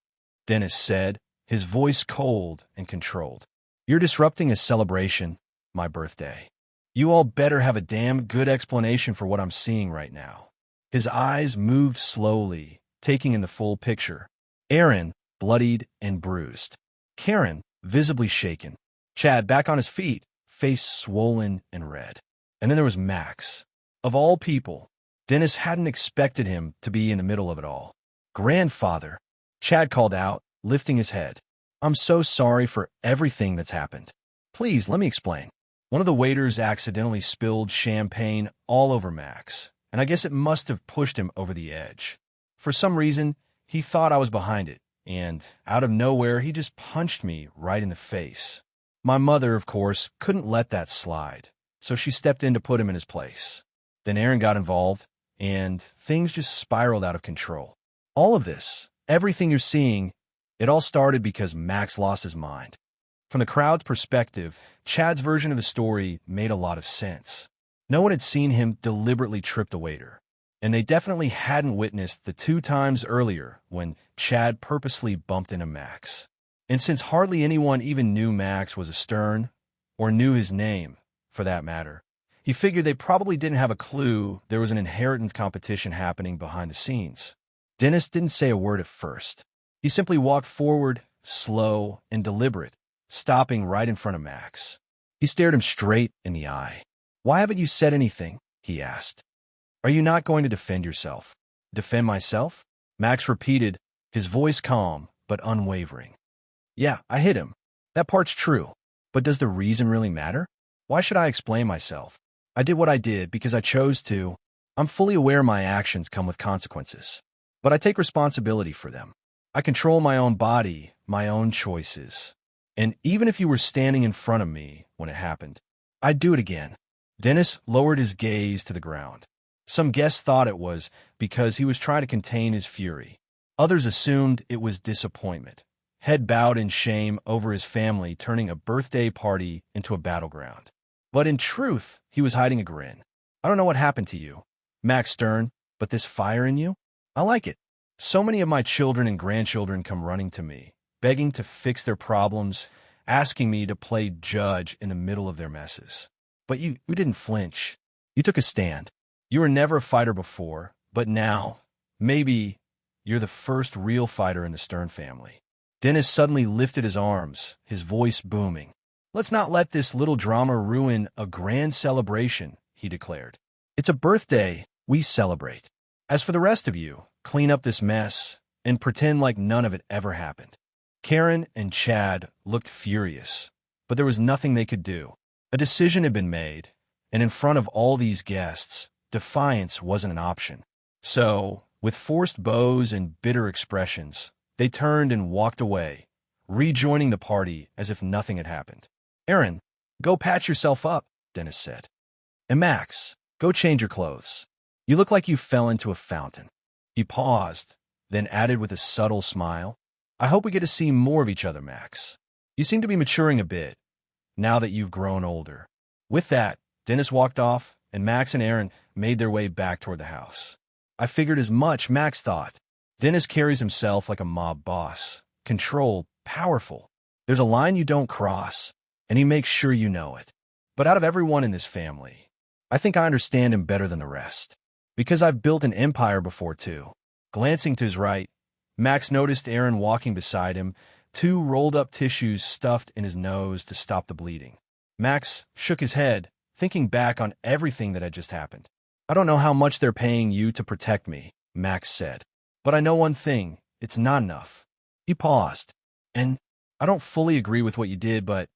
Dennis said, his voice cold and controlled. You're disrupting a celebration, my birthday. You all better have a damn good explanation for what I'm seeing right now. His eyes moved slowly, taking in the full picture. Aaron, bloodied and bruised. Karen, visibly shaken. Chad back on his feet, face swollen and red. And then there was Max. Of all people, Dennis hadn't expected him to be in the middle of it all. Grandfather, Chad called out, lifting his head. I'm so sorry for everything that's happened. Please, let me explain. One of the waiters accidentally spilled champagne all over Max, and I guess it must have pushed him over the edge. For some reason, he thought I was behind it, and out of nowhere, he just punched me right in the face. My mother, of course, couldn't let that slide, so she stepped in to put him in his place. Then Aaron got involved, and things just spiraled out of control. All of this, everything you're seeing, it all started because Max lost his mind. From the crowd's perspective, Chad's version of the story made a lot of sense. No one had seen him deliberately trip the waiter, and they definitely hadn't witnessed the 2 times earlier when Chad purposely bumped into Max. And since hardly anyone even knew Max was a Stern, or knew his name, for that matter, he figured they probably didn't have a clue there was an inheritance competition happening behind the scenes. Dennis didn't say a word at first. He simply walked forward, slow and deliberate, stopping right in front of Max. He stared him straight in the eye. Why haven't you said anything? He asked. Are you not going to defend yourself? Defend myself? Max repeated, his voice calm but unwavering. Yeah, I hit him. That part's true. But does the reason really matter? Why should I explain myself? I did what I did because I chose to. I'm fully aware my actions come with consequences, but I take responsibility for them. I control my own body, my own choices. And even if you were standing in front of me when it happened, I'd do it again. Dennis lowered his gaze to the ground. Some guests thought it was because he was trying to contain his fury. Others assumed it was disappointment, head bowed in shame over his family turning a birthday party into a battleground. But in truth, he was hiding a grin. I don't know what happened to you, Max Stern, but this fire in you, I like it. So many of my children and grandchildren come running to me, begging to fix their problems, asking me to play judge in the middle of their messes. But you didn't flinch. You took a stand. You were never a fighter before, but now, maybe, you're the first real fighter in the Stern family. Dennis suddenly lifted his arms, his voice booming. Let's not let this little drama ruin a grand celebration, he declared. It's a birthday, we celebrate. As for the rest of you, clean up this mess and pretend like none of it ever happened. Karen and Chad looked furious, but there was nothing they could do. A decision had been made, and in front of all these guests, defiance wasn't an option. So, with forced bows and bitter expressions, they turned and walked away, rejoining the party as if nothing had happened. Aaron, go patch yourself up, Dennis said. And Max, go change your clothes. You look like you fell into a fountain. He paused, then added with a subtle smile, I hope we get to see more of each other, Max. You seem to be maturing a bit, now that you've grown older. With that, Dennis walked off, and Max and Aaron made their way back toward the house. I figured as much, Max thought. Dennis carries himself like a mob boss. Controlled, powerful. There's a line you don't cross, and he makes sure you know it. But out of everyone in this family, I think I understand him better than the rest. Because I've built an empire before, too. Glancing to his right, Max noticed Aaron walking beside him, two rolled-up tissues stuffed in his nose to stop the bleeding. Max shook his head, thinking back on everything that had just happened. I don't know how much they're paying you to protect me, Max said. But I know one thing, it's not enough. He paused. And I don't fully agree with what you did, but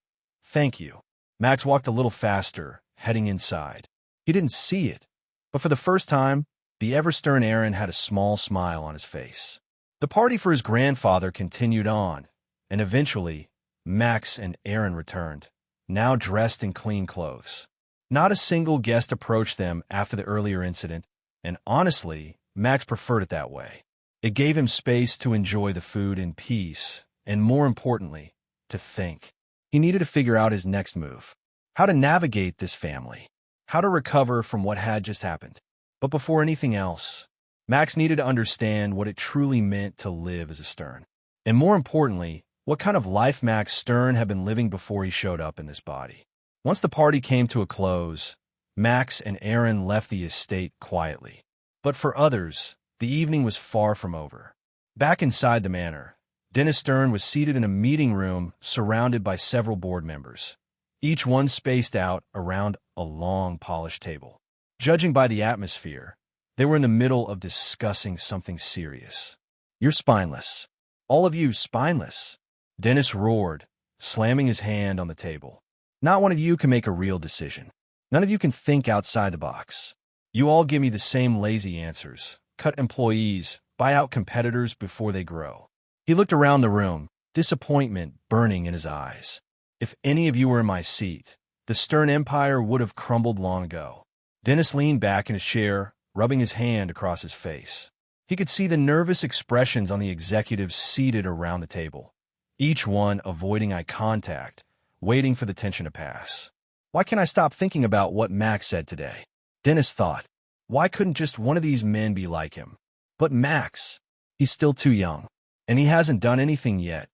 thank you. Max walked a little faster, heading inside. He didn't see it, but for the first time, the ever-stern Aaron had a small smile on his face. The party for his grandfather continued on, and eventually, Max and Aaron returned, now dressed in clean clothes. Not a single guest approached them after the earlier incident, and honestly, Max preferred it that way. It gave him space to enjoy the food in peace, and more importantly, to think. He needed to figure out his next move, how to navigate this family, how to recover from what had just happened. But before anything else, Max needed to understand what it truly meant to live as a Stern. And more importantly, what kind of life Max Stern had been living before he showed up in this body. Once the party came to a close, Max and Aaron left the estate quietly. But for others, the evening was far from over. Back inside the manor, Dennis Stern was seated in a meeting room surrounded by several board members, each one spaced out around a long, polished table. Judging by the atmosphere, they were in the middle of discussing something serious. You're spineless. All of you spineless. Dennis roared, slamming his hand on the table. Not one of you can make a real decision. None of you can think outside the box. You all give me the same lazy answers. Cut employees, buy out competitors before they grow. He looked around the room, disappointment burning in his eyes. If any of you were in my seat, the Stern Empire would have crumbled long ago. Dennis leaned back in his chair, rubbing his hand across his face. He could see the nervous expressions on the executives seated around the table, each one avoiding eye contact, waiting for the tension to pass. Why can't I stop thinking about what Max said today? Dennis thought. Why couldn't just one of these men be like him? But Max, he's still too young, and he hasn't done anything yet.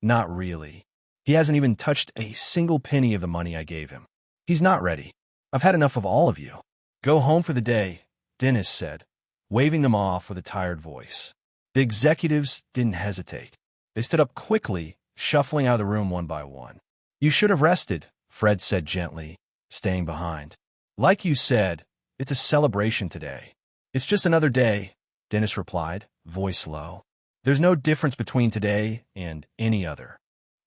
Not really. He hasn't even touched a single penny of the money I gave him. He's not ready. I've had enough of all of you. Go home for the day, Dennis said, waving them off with a tired voice. The executives didn't hesitate. They stood up quickly, shuffling out of the room one by one. You should have rested, Fred said gently, staying behind. Like you said, it's a celebration today. It's just another day, Dennis replied, voice low. There's no difference between today and any other.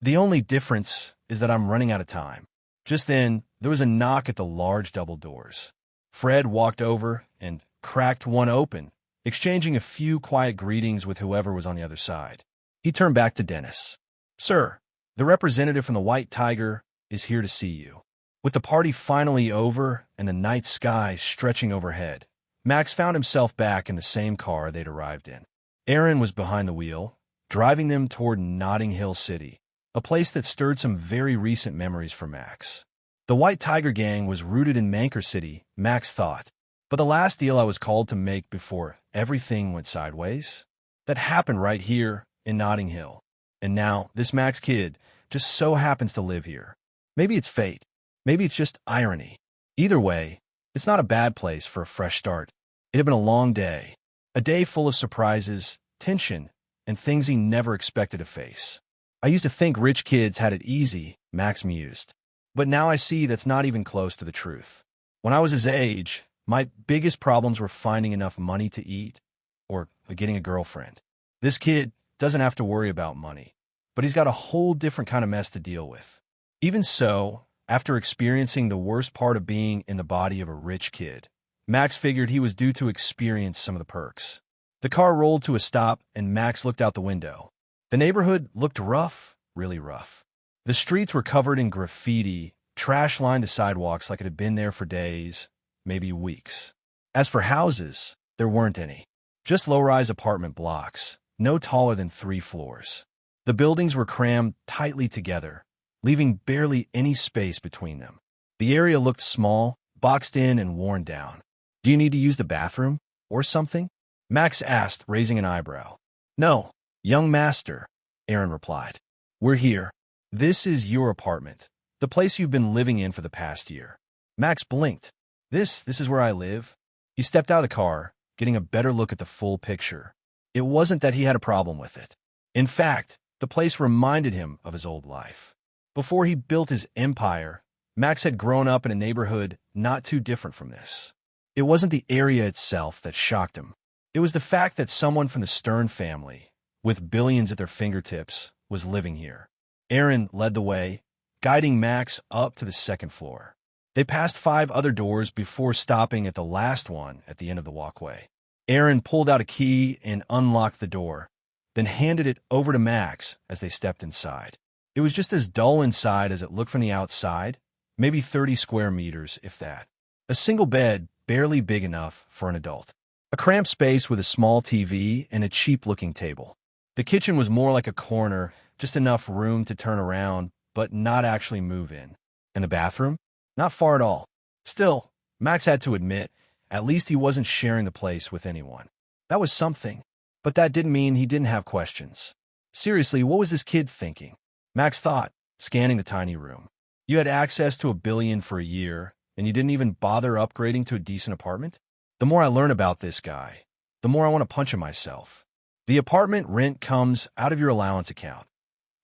The only difference is that I'm running out of time. Just then, there was a knock at the large double doors. Fred walked over and cracked one open, exchanging a few quiet greetings with whoever was on the other side. He turned back to Dennis. Sir, the representative from the White Tiger is here to see you. With the party finally over and the night sky stretching overhead, Max found himself back in the same car they'd arrived in. Aaron was behind the wheel, driving them toward Notting Hill City, a place that stirred some very recent memories for Max. The White Tiger gang was rooted in Manchester City, Max thought, but the last deal I was called to make before everything went sideways, that happened right here in Notting Hill. And now, this Max kid just so happens to live here. Maybe it's fate. Maybe it's just irony. Either way, it's not a bad place for a fresh start. It had been a long day. A day full of surprises, tension, and things he never expected to face. I used to think rich kids had it easy, Max mused. But now I see that's not even close to the truth. When I was his age, my biggest problems were finding enough money to eat or getting a girlfriend. This kid doesn't have to worry about money, but he's got a whole different kind of mess to deal with. Even so, after experiencing the worst part of being in the body of a rich kid, Max figured he was due to experience some of the perks. The car rolled to a stop, and Max looked out the window. The neighborhood looked rough, really rough. The streets were covered in graffiti, trash lined the sidewalks like it had been there for days, maybe weeks. As for houses, there weren't any. Just low-rise apartment blocks, no taller than 3 floors. The buildings were crammed tightly together, leaving barely any space between them. The area looked small, boxed in, and worn down. "Do you need to use the bathroom? Or something?" Max asked, raising an eyebrow. "No, young master," Aaron replied. "We're here. This is your apartment, the place you've been living in for the past year." Max blinked. This is where I live?" He stepped out of the car, getting a better look at the full picture. It wasn't that he had a problem with it. In fact, the place reminded him of his old life. Before he built his empire, Max had grown up in a neighborhood not too different from this. It wasn't the area itself that shocked him. It was the fact that someone from the Stern family, with billions at their fingertips, was living here. Aaron led the way, guiding Max up to the second floor. They passed 5 other doors before stopping at the last one at the end of the walkway. Aaron pulled out a key and unlocked the door, then handed it over to Max as they stepped inside. It was just as dull inside as it looked from the outside, maybe 30 square meters, if that. A single bed, barely big enough for an adult. A cramped space with a small TV and a cheap-looking table. The kitchen was more like a corner, just enough room to turn around, but not actually move in. And the bathroom? Not far at all. Still, Max had to admit, at least he wasn't sharing the place with anyone. That was something. But that didn't mean he didn't have questions. Seriously, what was this kid thinking? Max thought, scanning the tiny room. You had access to $1 billion for a year, and you didn't even bother upgrading to a decent apartment? The more I learn about this guy, the more I want to punch him myself. The apartment rent comes out of your allowance account,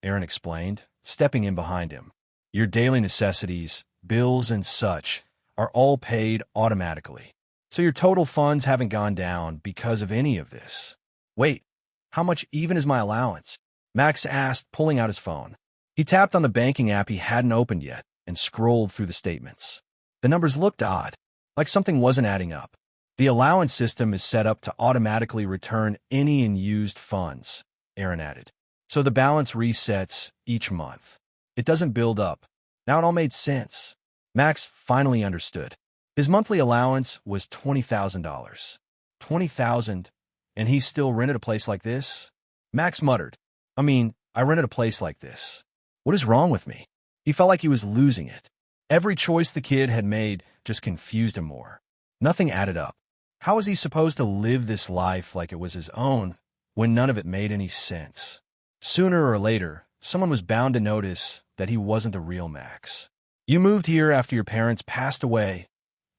Aaron explained, stepping in behind him. Your daily necessities, bills and such, are all paid automatically. So your total funds haven't gone down because of any of this. Wait, how much even is my allowance? Max asked, pulling out his phone. He tapped on the banking app he hadn't opened yet and scrolled through the statements. The numbers looked odd, like something wasn't adding up. The allowance system is set up to automatically return any unused funds, Aaron added. So the balance resets each month. It doesn't build up. Now it all made sense. Max finally understood. His monthly allowance was $20,000. $20,000, and he still rented a place like this? Max muttered. I rented a place like this. What is wrong with me? He felt like he was losing it. Every choice the kid had made just confused him more. Nothing added up. How was he supposed to live this life like it was his own when none of it made any sense? Sooner or later, someone was bound to notice that he wasn't the real Max. You moved here after your parents passed away,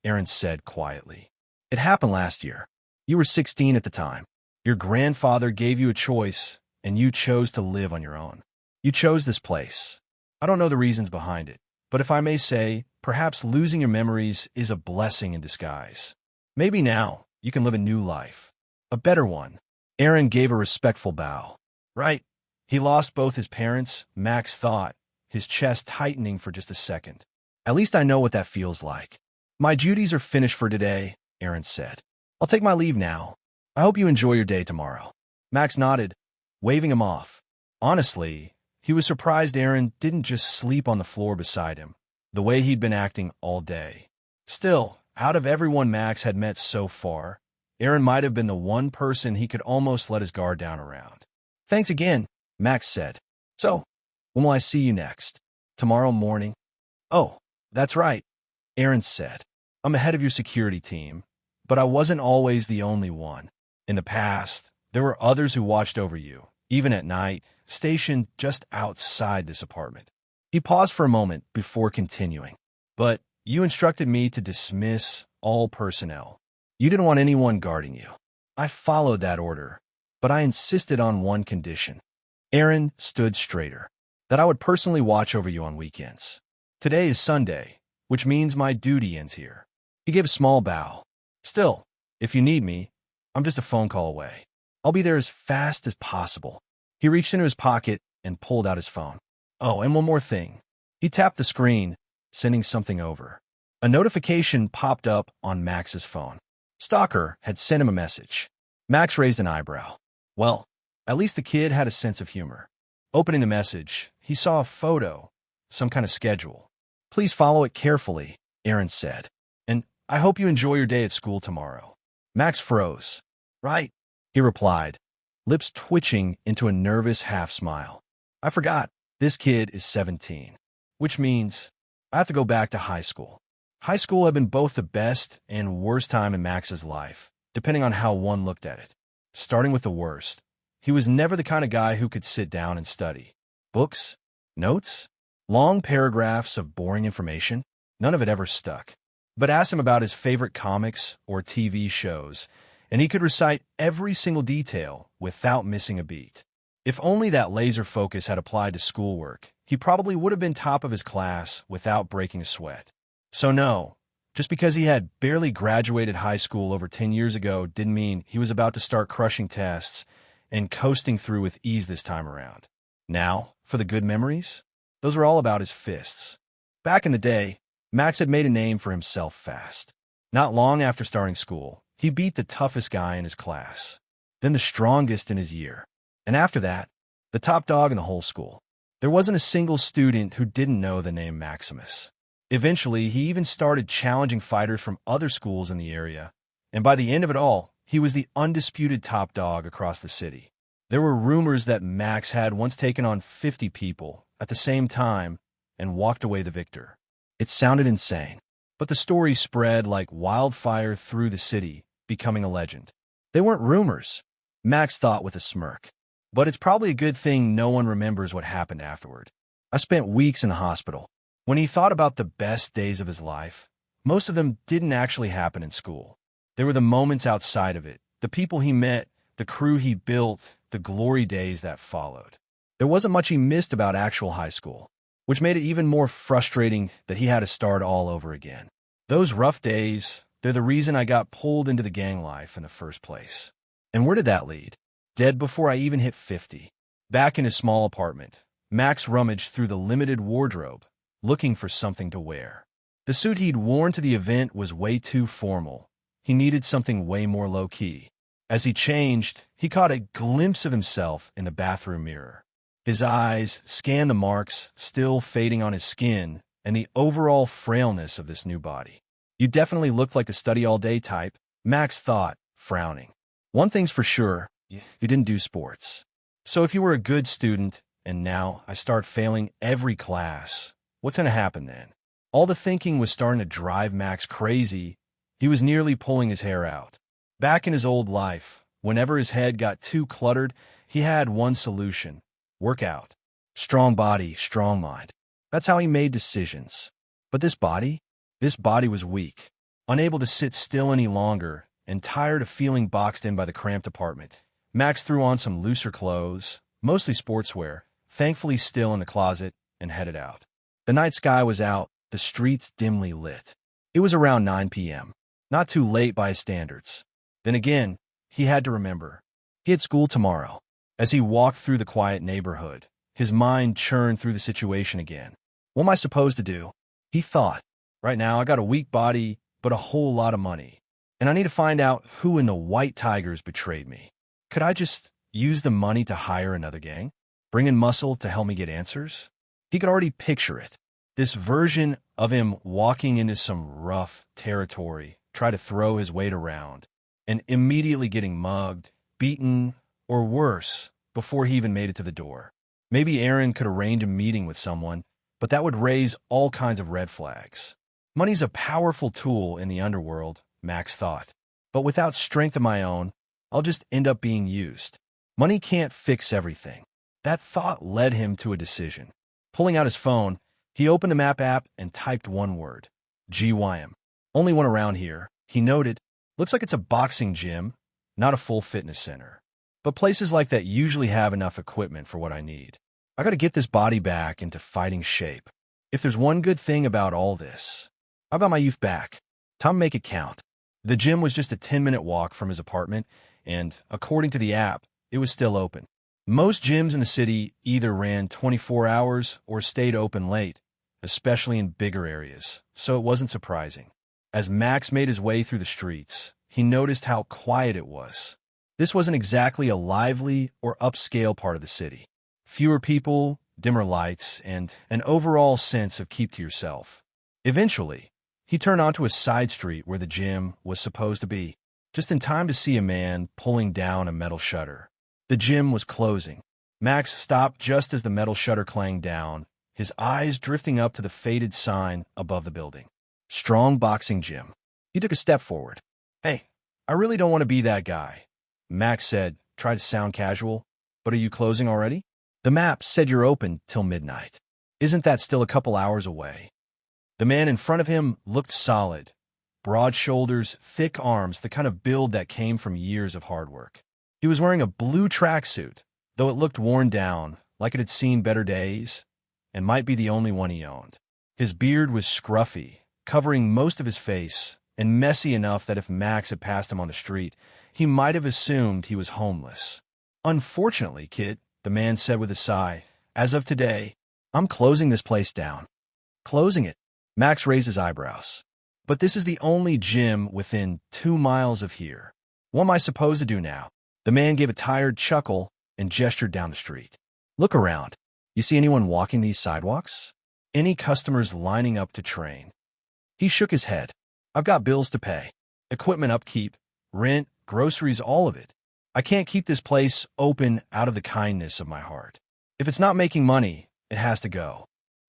Aaron said quietly. It happened last year. You were 16 at the time. Your grandfather gave you a choice, and you chose to live on your own. You chose this place. I don't know the reasons behind it, but if I may say, perhaps losing your memories is a blessing in disguise. Maybe now you can live a new life, a better one. Aaron gave a respectful bow. Right. He lost both his parents, Max thought, his chest tightening for just a second. At least I know what that feels like. My duties are finished for today, Aaron said. I'll take my leave now. I hope you enjoy your day tomorrow. Max nodded, waving him off. Honestly, he was surprised Aaron didn't just sleep on the floor beside him, the way he'd been acting all day. Still, out of everyone Max had met so far, Aaron might have been the one person he could almost let his guard down around. Thanks again, Max said. So, when will I see you next? Tomorrow morning? Oh, that's right, Aaron said. I'm the head of your security team, but I wasn't always the only one. In the past, there were others who watched over you, even at night, stationed just outside this apartment. He paused for a moment before continuing. But you instructed me to dismiss all personnel. You didn't want anyone guarding you. I followed that order, but I insisted on one condition. Aaron stood straighter. That I would personally watch over you on weekends. Today is Sunday, which means my duty ends here. He gave a small bow. Still, if you need me, I'm just a phone call away. I'll be there as fast as possible. He reached into his pocket and pulled out his phone. Oh, and one more thing. He tapped the screen, sending something over. A notification popped up on Max's phone. Stalker had sent him a message. Max raised an eyebrow. Well, at least the kid had a sense of humor. Opening the message, he saw a photo, some kind of schedule. Please follow it carefully, Aaron said. And I hope you enjoy your day at school tomorrow. Max froze. Right, he replied, lips twitching into a nervous half-smile. I forgot, this kid is 17. which means I have to go back to high school. High school had been both the best and worst time in Max's life, depending on how one looked at it. Starting with the worst, he was never the kind of guy who could sit down and study. Books, notes, long paragraphs of boring information, none of it ever stuck. But ask him about his favorite comics or TV shows, and he could recite every single detail without missing a beat. If only that laser focus had applied to schoolwork, he probably would have been top of his class without breaking a sweat. So no, just because he had barely graduated high school over 10 years ago didn't mean he was about to start crushing tests and coasting through with ease this time around. Now, for the good memories, those were all about his fists. Back in the day, Max had made a name for himself fast. Not long after starting school, he beat the toughest guy in his class, then the strongest in his year, and after that, the top dog in the whole school. There wasn't a single student who didn't know the name Maximus. Eventually, he even started challenging fighters from other schools in the area, and by the end of it all, he was the undisputed top dog across the city. There were rumors that Max had once taken on 50 people at the same time and walked away the victor. It sounded insane, but the story spread like wildfire through the city, becoming a legend. They weren't rumors, Max thought with a smirk, but it's probably a good thing no one remembers what happened afterward. I spent weeks in the hospital. When he thought about the best days of his life, most of them didn't actually happen in school. There were the moments outside of it, the people he met, the crew he built, the glory days that followed. There wasn't much he missed about actual high school, which made it even more frustrating that he had to start all over again. Those rough days, they're the reason I got pulled into the gang life in the first place. And where did that lead? Dead before I even hit 50. Back in his small apartment, Max rummaged through the limited wardrobe, looking for something to wear. The suit he'd worn to the event was way too formal. He needed something way more low-key. As he changed, he caught a glimpse of himself in the bathroom mirror. His eyes scanned the marks still fading on his skin and the overall frailness of this new body. You definitely looked like the study-all-day type, Max thought, frowning. One thing's for sure, you didn't do sports. So if you were a good student, and now I start failing every class, what's going to happen then? All the thinking was starting to drive Max crazy. He was nearly pulling his hair out. Back in his old life, whenever his head got too cluttered, he had one solution: work out. Strong body, strong mind. That's how he made decisions. But this body was weak, unable to sit still any longer, and tired of feeling boxed in by the cramped apartment. Max threw on some looser clothes, mostly sportswear, thankfully still in the closet, and headed out. The night sky was out, the streets dimly lit. It was around 9 p.m., not too late by his standards. Then again, he had to remember. He had school tomorrow. As he walked through the quiet neighborhood, his mind churned through the situation again. What am I supposed to do? He thought. Right now, I got a weak body, but a whole lot of money. And I need to find out who in the White Tigers betrayed me. Could I just use the money to hire another gang? Bring in muscle to help me get answers? He could already picture it. This version of him walking into some rough territory, try to throw his weight around, and immediately getting mugged, beaten, or worse, before he even made it to the door. Maybe Aaron could arrange a meeting with someone, but that would raise all kinds of red flags. Money's a powerful tool in the underworld, Max thought. But without strength of my own, I'll just end up being used. Money can't fix everything. That thought led him to a decision. Pulling out his phone, he opened the map app and typed one word: GYM. Only one around here, he noted. Looks like it's a boxing gym, not a full fitness center. But places like that usually have enough equipment for what I need. I gotta get this body back into fighting shape. If there's one good thing about all this, I got my youth back. Time to make it count. The gym was just a 10-minute walk from his apartment, and according to the app, it was still open. Most gyms in the city either ran 24 hours or stayed open late, especially in bigger areas, so it wasn't surprising. As Max made his way through the streets, he noticed how quiet it was. This wasn't exactly a lively or upscale part of the city. Fewer people, dimmer lights, and an overall sense of keep to yourself. Eventually, he turned onto a side street where the gym was supposed to be, just in time to see a man pulling down a metal shutter. The gym was closing. Max stopped just as the metal shutter clanged down, his eyes drifting up to the faded sign above the building. Strong Boxing Gym. He took a step forward. "Hey, I really don't want to be that guy," Max said, tried to sound casual. "But are you closing already? The map said you're open till midnight. Isn't that still a couple hours away?" The man in front of him looked solid. Broad shoulders, thick arms, the kind of build that came from years of hard work. He was wearing a blue tracksuit, though it looked worn down, like it had seen better days, and might be the only one he owned. His beard was scruffy, covering most of his face, and messy enough that if Max had passed him on the street, he might have assumed he was homeless. "Unfortunately, kid," the man said with a sigh, "as of today, I'm closing this place down." "Closing it?" Max raised his eyebrows. "But this is the only gym within 2 miles of here. What am I supposed to do now?" The man gave a tired chuckle and gestured down the street. "Look around. You see anyone walking these sidewalks? Any customers lining up to train?" He shook his head. "I've got bills to pay. Equipment upkeep, rent, groceries, all of it. I can't keep this place open out of the kindness of my heart. If it's not making money, it has to go."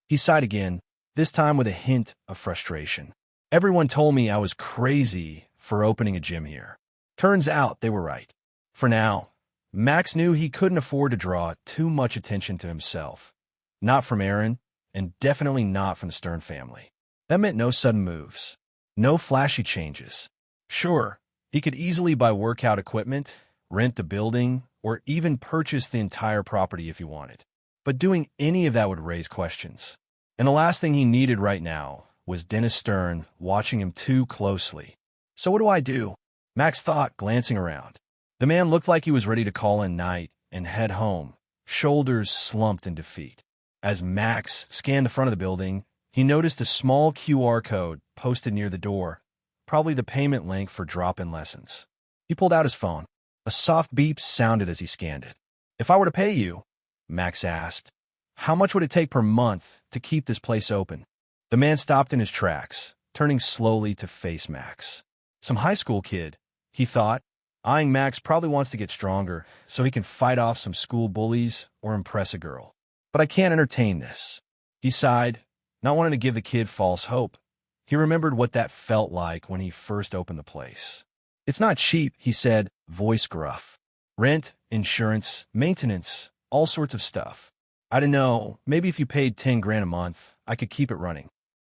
He sighed again, this time with a hint of frustration. "Everyone told me I was crazy for opening a gym here. Turns out they were right." For now, Max knew he couldn't afford to draw too much attention to himself. Not from Aaron, and definitely not from the Stern family. That meant no sudden moves. No flashy changes. Sure, he could easily buy workout equipment, rent the building, or even purchase the entire property if he wanted. But doing any of that would raise questions. And the last thing he needed right now was Dennis Stern watching him too closely. "So what do I do?" Max thought, glancing around. The man looked like he was ready to call in night and head home, shoulders slumped in defeat. As Max scanned the front of the building, he noticed a small QR code posted near the door, probably the payment link for drop-in lessons. He pulled out his phone. A soft beep sounded as he scanned it. "If I were to pay you," Max asked, "how much would it take per month to keep this place open?" The man stopped in his tracks, turning slowly to face Max. Some high school kid, he thought, eyeing Max, probably wants to get stronger so he can fight off some school bullies or impress a girl. "But I can't entertain this." He sighed, not wanting to give the kid false hope. He remembered what that felt like when he first opened the place. "It's not cheap," he said, voice gruff. "Rent, insurance, maintenance, all sorts of stuff. I don't know, maybe if you paid 10 grand a month, I could keep it running."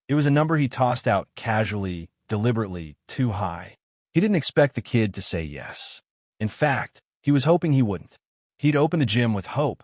It was a number he tossed out casually, deliberately, too high. He didn't expect the kid to say yes. In fact, he was hoping he wouldn't. He'd open the gym with hope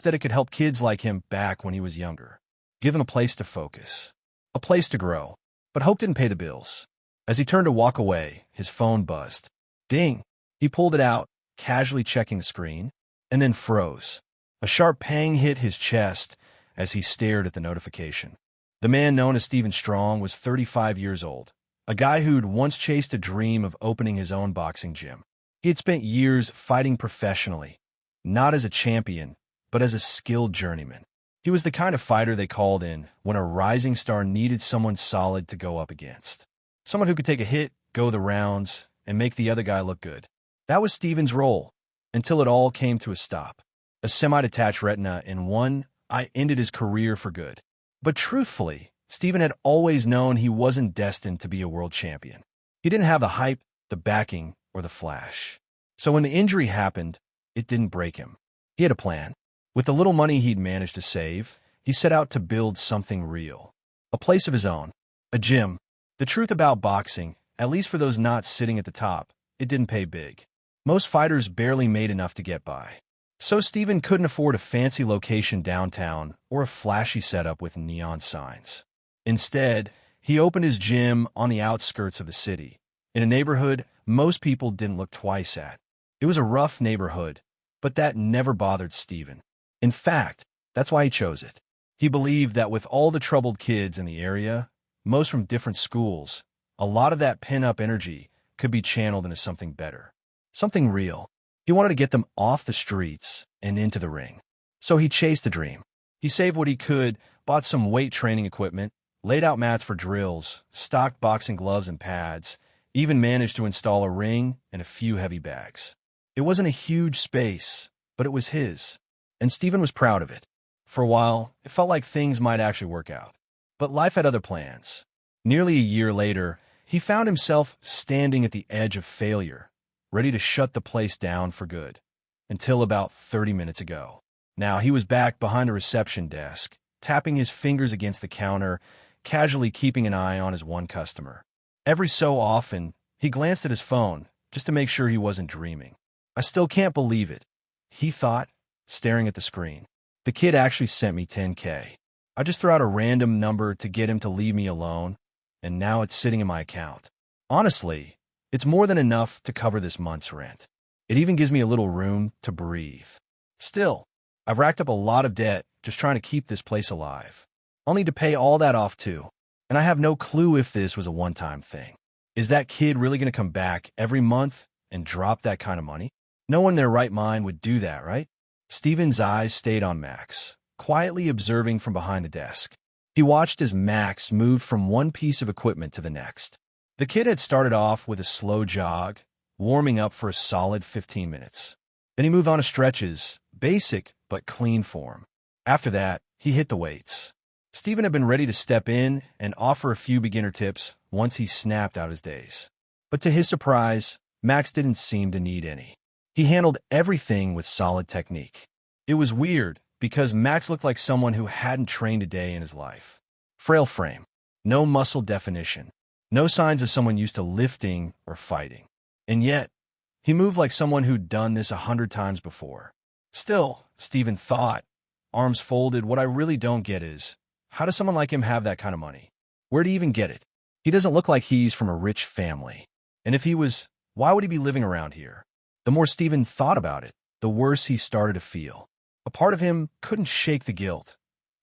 that it could help kids like him back when he was younger. Give them a place to focus, a place to grow. But hope didn't pay the bills. As he turned to walk away, his phone buzzed. Ding! He pulled it out, casually checking the screen, and then froze. A sharp pang hit his chest as he stared at the notification. The man known as Stephen Strong was 35 years old, a guy who'd once chased a dream of opening his own boxing gym. He had spent years fighting professionally, not as a champion, but as a skilled journeyman. He was the kind of fighter they called in when a rising star needed someone solid to go up against. Someone who could take a hit, go the rounds, and make the other guy look good. That was Stephen's role, until it all came to a stop. A semi-detached retina in one eye ended his career for good. But truthfully, Stephen had always known he wasn't destined to be a world champion. He didn't have the hype, the backing, or the flash. So when the injury happened, it didn't break him. He had a plan. With the little money he'd managed to save, he set out to build something real. A place of his own. A gym. The truth about boxing, at least for those not sitting at the top, it didn't pay big. Most fighters barely made enough to get by. So Stephen couldn't afford a fancy location downtown or a flashy setup with neon signs. Instead, he opened his gym on the outskirts of the city, in a neighborhood most people didn't look twice at. It was a rough neighborhood, but that never bothered Stephen. In fact, that's why he chose it. He believed that with all the troubled kids in the area, most from different schools, a lot of that pent-up energy could be channeled into something better, something real. He wanted to get them off the streets and into the ring. So he chased the dream. He saved what he could, bought some weight training equipment, laid out mats for drills, stocked boxing gloves and pads, even managed to install a ring and a few heavy bags. It wasn't a huge space, but it was his, and Stephen was proud of it. For a while, it felt like things might actually work out. But life had other plans. Nearly a year later, he found himself standing at the edge of failure, ready to shut the place down for good. Until about 30 minutes ago. Now, he was back behind a reception desk, tapping his fingers against the counter, casually keeping an eye on his one customer. Every so often, he glanced at his phone, just to make sure he wasn't dreaming. I still can't believe it, he thought, staring at the screen. The kid actually sent me $10K. I just threw out a random number to get him to leave me alone, and now it's sitting in my account. Honestly, it's more than enough to cover this month's rent. It even gives me a little room to breathe. Still, I've racked up a lot of debt just trying to keep this place alive. I'll need to pay all that off too, and I have no clue if this was a one-time thing. Is that kid really going to come back every month and drop that kind of money? No one in their right mind would do that, right? Steven's eyes stayed on Max, quietly observing from behind the desk. He watched as Max moved from one piece of equipment to the next. The kid had started off with a slow jog, warming up for a solid 15 minutes. Then he moved on to stretches, basic but clean form. After that, he hit the weights. Steven had been ready to step in and offer a few beginner tips once he snapped out his days. But to his surprise, Max didn't seem to need any. He handled everything with solid technique. It was weird because Max looked like someone who hadn't trained a day in his life. Frail frame, no muscle definition, no signs of someone used to lifting or fighting. And yet, he moved like someone who'd done this 100 times before. Still, Steven thought, arms folded, what I really don't get is, how does someone like him have that kind of money? Where'd he even get it? He doesn't look like he's from a rich family. And if he was, why would he be living around here? The more Steven thought about it, the worse he started to feel. A part of him couldn't shake the guilt,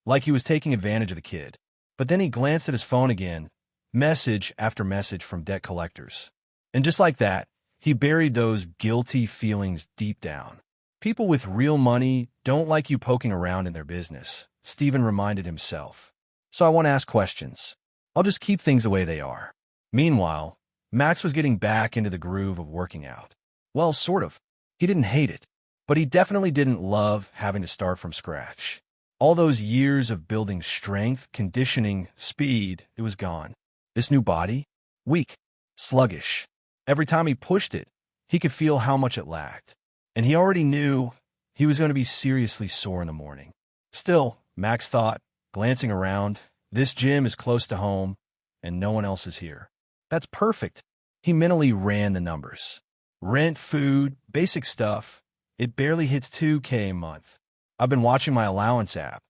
like he was taking advantage of the kid. But then he glanced at his phone again, message after message from debt collectors. And just like that, he buried those guilty feelings deep down. People with real money don't like you poking around in their business, Steven reminded himself. So I won't ask questions. I'll just keep things the way they are. Meanwhile, Max was getting back into the groove of working out. Well, sort of. He didn't hate it, but he definitely didn't love having to start from scratch. All those years of building strength, conditioning, speed, it was gone. This new body? Weak, sluggish. Every time he pushed it, he could feel how much it lacked. And he already knew he was going to be seriously sore in the morning. Still, Max thought, glancing around, this gym is close to home, and no one else is here. That's perfect. He mentally ran the numbers. Rent, food, basic stuff. It barely hits $2K a month. I've been watching my allowance app.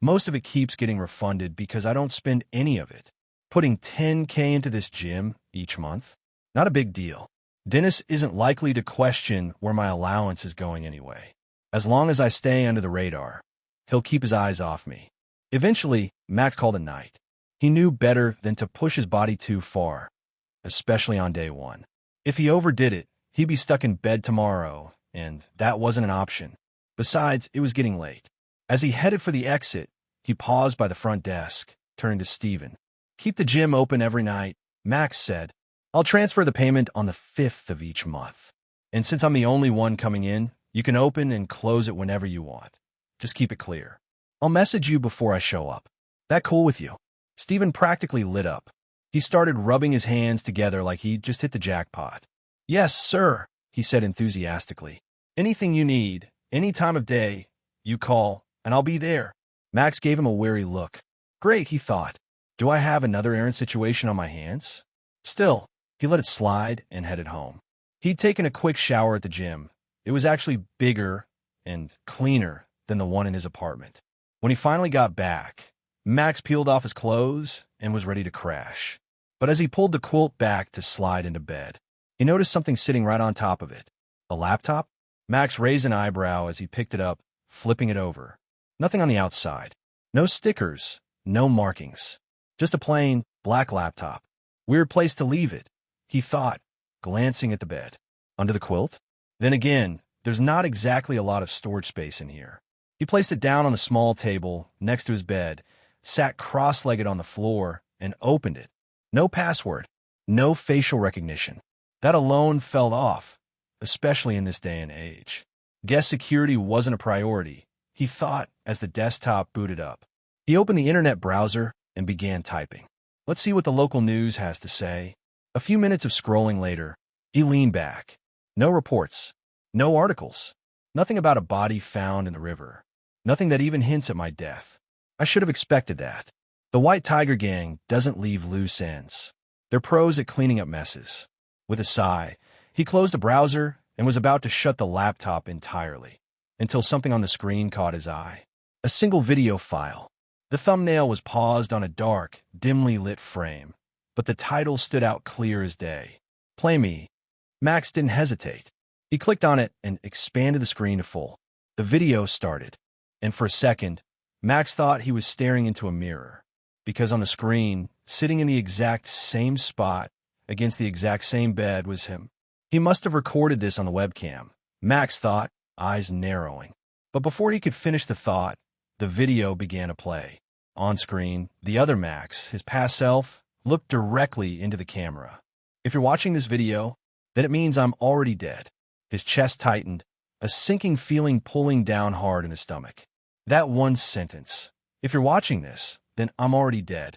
Most of it keeps getting refunded because I don't spend any of it. Putting $10K into this gym each month? Not a big deal. Dennis isn't likely to question where my allowance is going anyway. As long as I stay under the radar, he'll keep his eyes off me. Eventually, Max called it night. He knew better than to push his body too far, especially on day one. If he overdid it, he'd be stuck in bed tomorrow, and that wasn't an option. Besides, it was getting late. As he headed for the exit, he paused by the front desk, turning to Steven. Keep the gym open every night, Max said. I'll transfer the payment on the 5th of each month. And since I'm the only one coming in, you can open and close it whenever you want. Just keep it clear. I'll message you before I show up. That cool with you? Steven practically lit up. He started rubbing his hands together like he'd just hit the jackpot. Yes, sir, he said enthusiastically. Anything you need, any time of day, you call, and I'll be there. Max gave him a wary look. Great, he thought. Do I have another errand situation on my hands? Still, he let it slide and headed home. He'd taken a quick shower at the gym. It was actually bigger and cleaner than the one in his apartment. When he finally got back, Max peeled off his clothes and was ready to crash. But as he pulled the quilt back to slide into bed, he noticed something sitting right on top of it. A laptop? Max raised an eyebrow as he picked it up, flipping it over. Nothing on the outside. No stickers, no markings. Just a plain, black laptop. Weird place to leave it, he thought, glancing at the bed. Under the quilt? Then again, there's not exactly a lot of storage space in here. He placed it down on the small table next to his bed, sat cross-legged on the floor, and opened it. No password, no facial recognition. That alone fell off, especially in this day and age. Guest security wasn't a priority, he thought as the desktop booted up. He opened the internet browser and began typing. Let's see what the local news has to say. A few minutes of scrolling later, he leaned back. No reports. No articles. Nothing about a body found in the river. Nothing that even hints at my death. I should have expected that. The White Tiger Gang doesn't leave loose ends. They're pros at cleaning up messes. With a sigh, he closed the browser and was about to shut the laptop entirely, until something on the screen caught his eye. A single video file. The thumbnail was paused on a dark, dimly lit frame, but the title stood out clear as day. Play Me. Max didn't hesitate. He clicked on it and expanded the screen to full. The video started, and for a second, Max thought he was staring into a mirror, because on the screen, sitting in the exact same spot, against the exact same bed, was him. He must have recorded this on the webcam, Max thought, eyes narrowing. But before he could finish the thought, the video began to play. On screen, the other Max, his past self, looked directly into the camera. If you're watching this video, then it means I'm already dead. His chest tightened, a sinking feeling pulling down hard in his stomach. That one sentence, if you're watching this, then I'm already dead.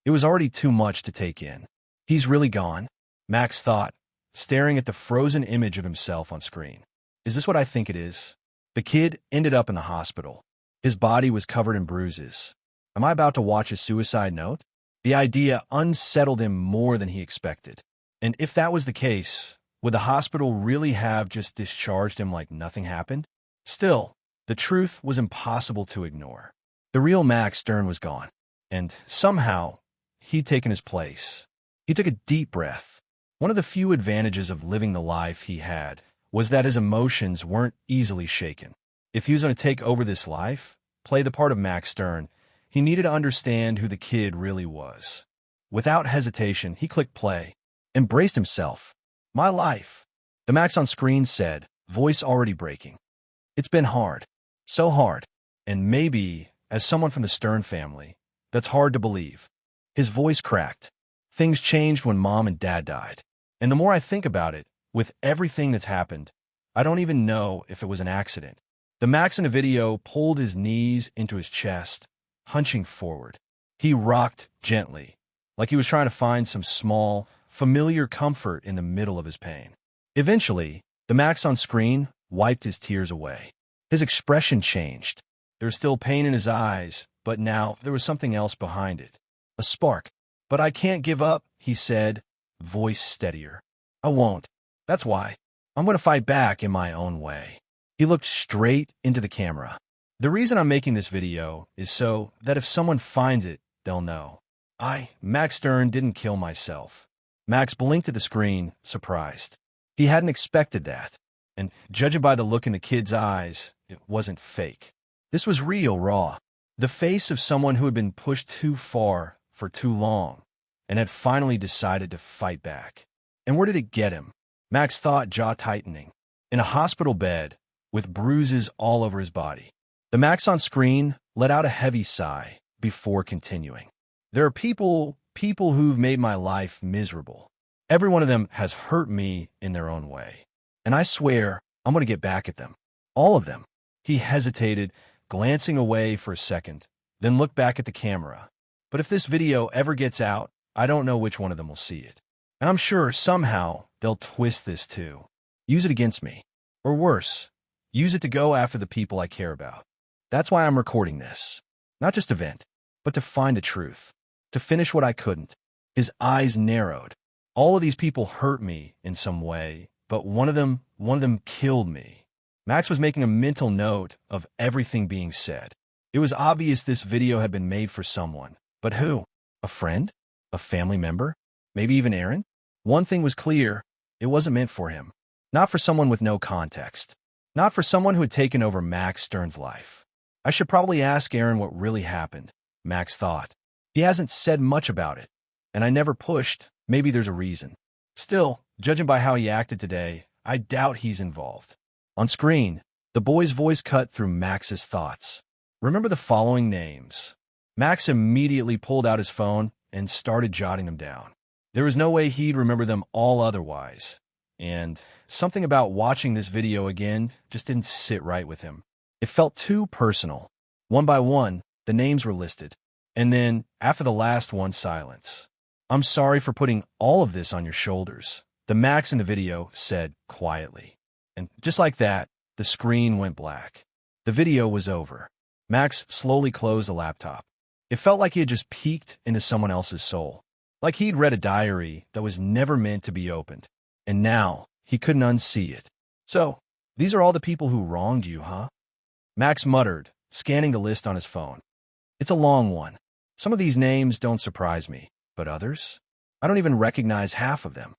It was already too much to take in. He's really gone, Max thought, staring at the frozen image of himself on screen. Is this what I think it is? The kid ended up in the hospital. His body was covered in bruises. Am I about to watch a suicide note? The idea unsettled him more than he expected. And if that was the case, would the hospital really have just discharged him like nothing happened? Still, the truth was impossible to ignore. The real Max Stern was gone, and somehow, he'd taken his place. He took a deep breath. One of the few advantages of living the life he had was that his emotions weren't easily shaken. If he was going to take over this life, play the part of Max Stern, he needed to understand who the kid really was. Without hesitation, he clicked play, embraced himself. My life, the Max on screen said, voice already breaking. It's been hard. So hard. And maybe, as someone from the Stern family, that's hard to believe. His voice cracked. Things changed when Mom and Dad died. And the more I think about it, with everything that's happened, I don't even know if it was an accident. The Max in the video pulled his knees into his chest, hunching forward. He rocked gently, like he was trying to find some small, familiar comfort in the middle of his pain. Eventually, the Max on screen wiped his tears away. His expression changed. There was still pain in his eyes, but now there was something else behind it. A spark. But I can't give up, he said, voice steadier. I won't. That's why. I'm going to fight back in my own way. He looked straight into the camera. The reason I'm making this video is so that if someone finds it, they'll know. Max Stern, didn't kill myself. Max blinked at the screen, surprised. He hadn't expected that. And judging by the look in the kid's eyes, it wasn't fake. This was real, raw. The face of someone who had been pushed too far for too long and had finally decided to fight back. And where did it get him? Max thought, jaw tightening. In a hospital bed, with bruises all over his body. The Max on screen let out a heavy sigh before continuing. There are people who've made my life miserable. Every one of them has hurt me in their own way. And I swear I'm going to get back at them. All of them. He hesitated, glancing away for a second, then looked back at the camera. But if this video ever gets out, I don't know which one of them will see it. And I'm sure somehow they'll twist this too. Use it against me. Or worse, use it to go after the people I care about. That's why I'm recording this. Not just to vent, but to find the truth. To finish what I couldn't. His eyes narrowed. All of these people hurt me in some way, but one of them killed me. Max was making a mental note of everything being said. It was obvious this video had been made for someone. But who? A friend? A family member? Maybe even Aaron? One thing was clear. It wasn't meant for him. Not for someone with no context. Not for someone who had taken over Max Stern's life. I should probably ask Aaron what really happened, Max thought. He hasn't said much about it, and I never pushed. Maybe there's a reason. Still, judging by how he acted today, I doubt he's involved. On screen, the boy's voice cut through Max's thoughts. Remember the following names. Max immediately pulled out his phone and started jotting them down. There was no way he'd remember them all otherwise. And something about watching this video again just didn't sit right with him. It felt too personal. One by one, the names were listed. And then, after the last one, silence. "I'm sorry for putting all of this on your shoulders," the Max in the video said quietly. And just like that, the screen went black. The video was over. Max slowly closed the laptop. It felt like he had just peeked into someone else's soul. Like he'd read a diary that was never meant to be opened. And now, he couldn't unsee it. "So, these are all the people who wronged you, huh?" Max muttered, scanning the list on his phone. "It's a long one. Some of these names don't surprise me, but others? I don't even recognize half of them."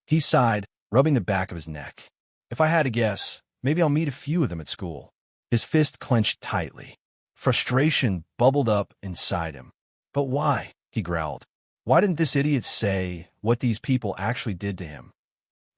He sighed, rubbing the back of his neck. "If I had to guess, maybe I'll meet a few of them at school." His fist clenched tightly. Frustration bubbled up inside him. "But why?" he growled. "Why didn't this idiot say what these people actually did to him?"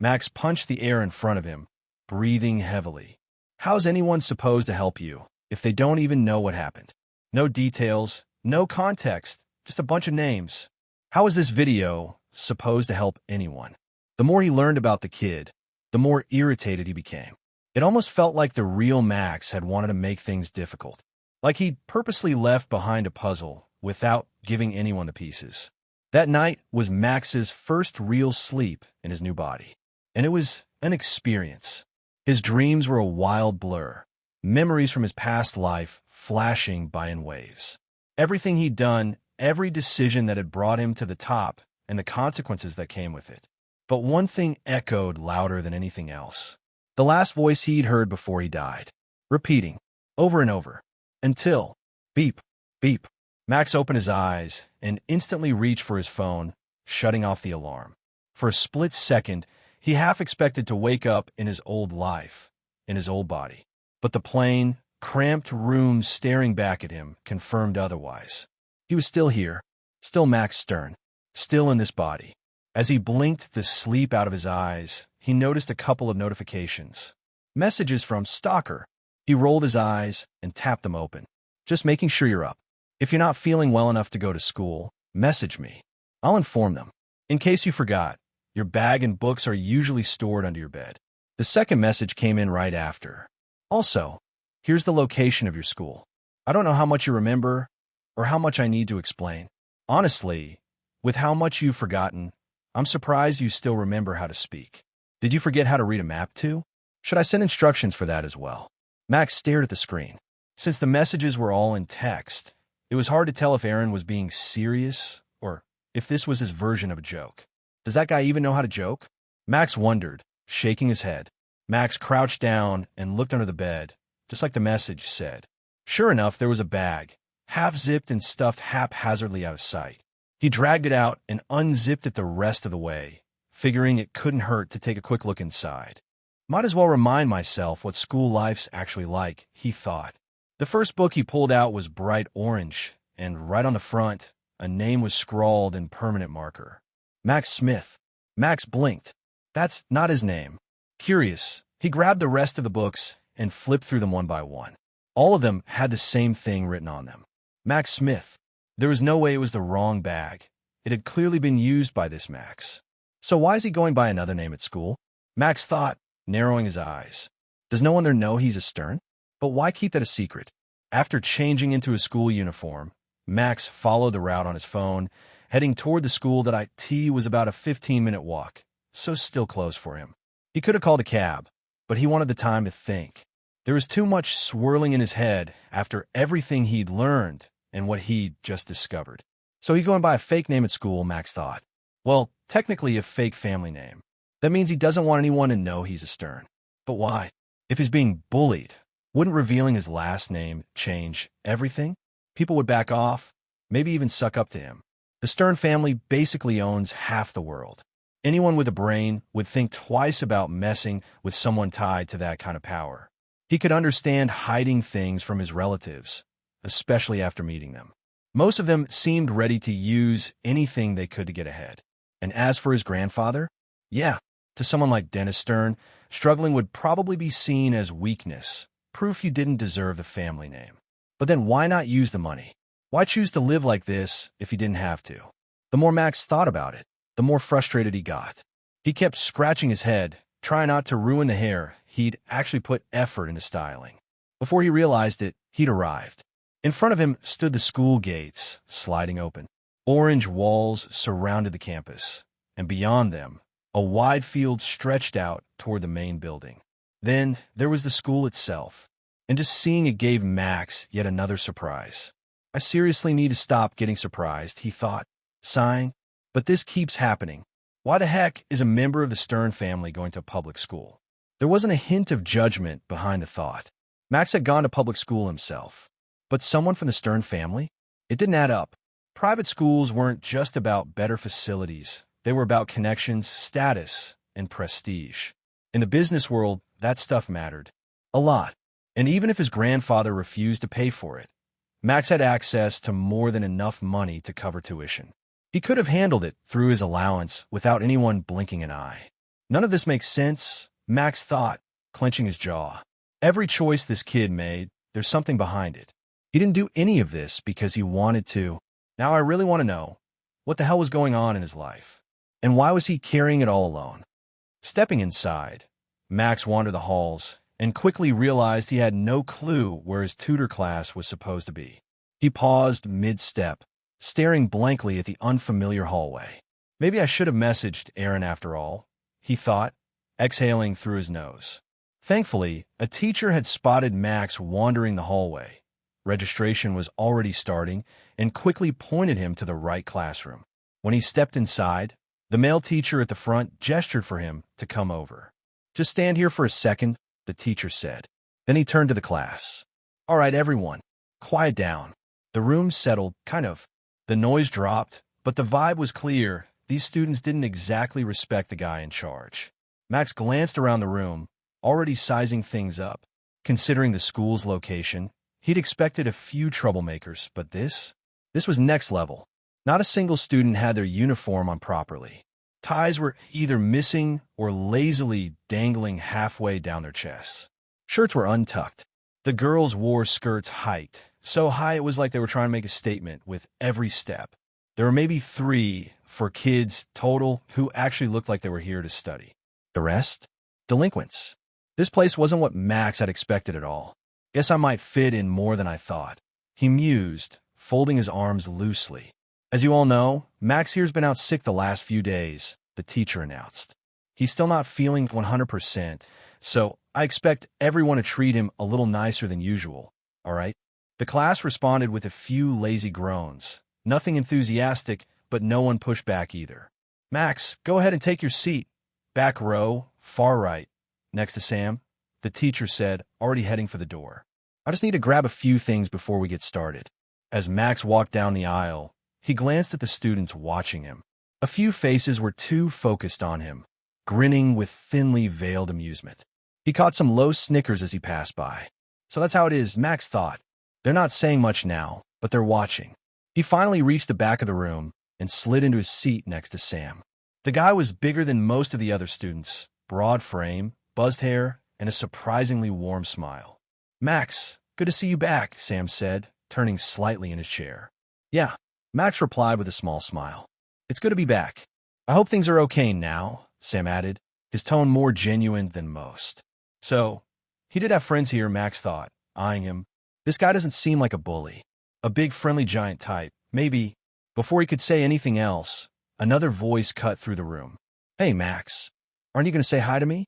Max punched the air in front of him, breathing heavily. "How's anyone supposed to help you if they don't even know what happened? No details, no context, just a bunch of names. How is this video supposed to help anyone?" The more he learned about the kid, the more irritated he became. It almost felt like the real Max had wanted to make things difficult. Like he'd purposely left behind a puzzle without giving anyone the pieces. That night was Max's first real sleep in his new body. And it was an experience. His dreams were a wild blur, memories from his past life flashing by in waves. Everything he'd done, every decision that had brought him to the top, and the consequences that came with it. But one thing echoed louder than anything else. The last voice he'd heard before he died, repeating, over and over, until, beep, beep. Max opened his eyes and instantly reached for his phone, shutting off the alarm. For a split second, he half expected to wake up in his old life, in his old body. But the plain, cramped room staring back at him confirmed otherwise. He was still here, still Max Stern, still in this body. As he blinked the sleep out of his eyes, he noticed a couple of notifications. Messages from Stalker. He rolled his eyes and tapped them open. "Just making sure you're up. If you're not feeling well enough to go to school, message me. I'll inform them. In case you forgot, your bag and books are usually stored under your bed." The second message came in right after. "Also, here's the location of your school. I don't know how much you remember or how much I need to explain. Honestly, with how much you've forgotten, I'm surprised you still remember how to speak. Did you forget how to read a map too? Should I send instructions for that as well?" Max stared at the screen. Since the messages were all in text, it was hard to tell if Aaron was being serious or if this was his version of a joke. Does that guy even know how to joke? Max wondered, shaking his head. Max crouched down and looked under the bed, just like the message said. Sure enough, there was a bag, half-zipped and stuffed haphazardly out of sight. He dragged it out and unzipped it the rest of the way, figuring it couldn't hurt to take a quick look inside. Might as well remind myself what school life's actually like, he thought. The first book he pulled out was bright orange, and right on the front, a name was scrawled in permanent marker. Max Smith. Max blinked. That's not his name. Curious, he grabbed the rest of the books and flipped through them one by one. All of them had the same thing written on them. Max Smith. There was no way it was the wrong bag. It had clearly been used by this Max. So why is he going by another name at school? Max thought, narrowing his eyes. Does no one there know he's a Stern? But why keep that a secret? After changing into his school uniform, Max followed the route on his phone, heading toward the school that was about a 15-minute walk, so still close for him. He could have called a cab, but he wanted the time to think. There was too much swirling in his head after everything he'd learned and what he'd just discovered. So he's going by a fake name at school, Max thought. Well, technically a fake family name. That means he doesn't want anyone to know he's a Stern. But why? If he's being bullied, wouldn't revealing his last name change everything? People would back off, maybe even suck up to him. The Stern family basically owns half the world. Anyone with a brain would think twice about messing with someone tied to that kind of power. He could understand hiding things from his relatives, especially after meeting them. Most of them seemed ready to use anything they could to get ahead. And as for his grandfather, yeah, to someone like Dennis Stern, struggling would probably be seen as weakness, proof you didn't deserve the family name. But then why not use the money? Why choose to live like this if he didn't have to? The more Max thought about it, the more frustrated he got. He kept scratching his head, trying not to ruin the hair he'd actually put effort into styling. Before he realized it, he'd arrived. In front of him stood the school gates, sliding open. Orange walls surrounded the campus, and beyond them, a wide field stretched out toward the main building. Then there was the school itself, and just seeing it gave Max yet another surprise. I seriously need to stop getting surprised, he thought, sighing. But this keeps happening. Why the heck is a member of the Stern family going to public school? There wasn't a hint of judgment behind the thought. Max had gone to public school himself. But someone from the Stern family? It didn't add up. Private schools weren't just about better facilities. They were about connections, status, and prestige. In the business world, that stuff mattered. A lot. And even if his grandfather refused to pay for it, Max had access to more than enough money to cover tuition. He could have handled it through his allowance without anyone blinking an eye. None of this makes sense, Max thought, clenching his jaw. Every choice this kid made, there's something behind it. He didn't do any of this because he wanted to. Now I really want to know what the hell was going on in his life. And why was he carrying it all alone? Stepping inside, Max wandered the halls and quickly realized he had no clue where his tutor class was supposed to be. He paused mid-step, staring blankly at the unfamiliar hallway. Maybe I should have messaged Aaron after all, he thought, exhaling through his nose. Thankfully, a teacher had spotted Max wandering the hallway. Registration was already starting and quickly pointed him to the right classroom. When he stepped inside, the male teacher at the front gestured for him to come over. Just stand here for a second, the teacher said. Then he turned to the class. All right, everyone, quiet down. The room settled, kind of. The noise dropped, but the vibe was clear. These students didn't exactly respect the guy in charge. Max glanced around the room, already sizing things up. Considering the school's location, he'd expected a few troublemakers, but this was next level. Not a single student had their uniform on properly. Ties were either missing or lazily dangling halfway down their chests. Shirts were untucked. The girls wore skirts hiked, so high it was like they were trying to make a statement with every step. There were maybe 3 for kids total who actually looked like they were here to study. The rest? Delinquents. This place wasn't what Max had expected at all. Guess I might fit in more than I thought, he mused, folding his arms loosely. As you all know, Max here's been out sick the last few days, the teacher announced. He's still not feeling 100%, so I expect everyone to treat him a little nicer than usual, all right? The class responded with a few lazy groans. Nothing enthusiastic, but no one pushed back either. Max, go ahead and take your seat. Back row, far right, next to Sam, the teacher said, already heading for the door. I just need to grab a few things before we get started. As Max walked down the aisle, he glanced at the students watching him. A few faces were too focused on him, grinning with thinly veiled amusement. He caught some low snickers as he passed by. So that's how it is, Max thought. They're not saying much now, but they're watching. He finally reached the back of the room and slid into his seat next to Sam. The guy was bigger than most of the other students, broad frame, buzzed hair, and a surprisingly warm smile. Max, good to see you back, Sam said, turning slightly in his chair. Yeah, Max replied with a small smile. It's good to be back. I hope things are okay now, Sam added, his tone more genuine than most. So, he did have friends here, Max thought, eyeing him. This guy doesn't seem like a bully. A big friendly giant type, maybe. Before he could say anything else, another voice cut through the room. Hey, Max, aren't you going to say hi to me?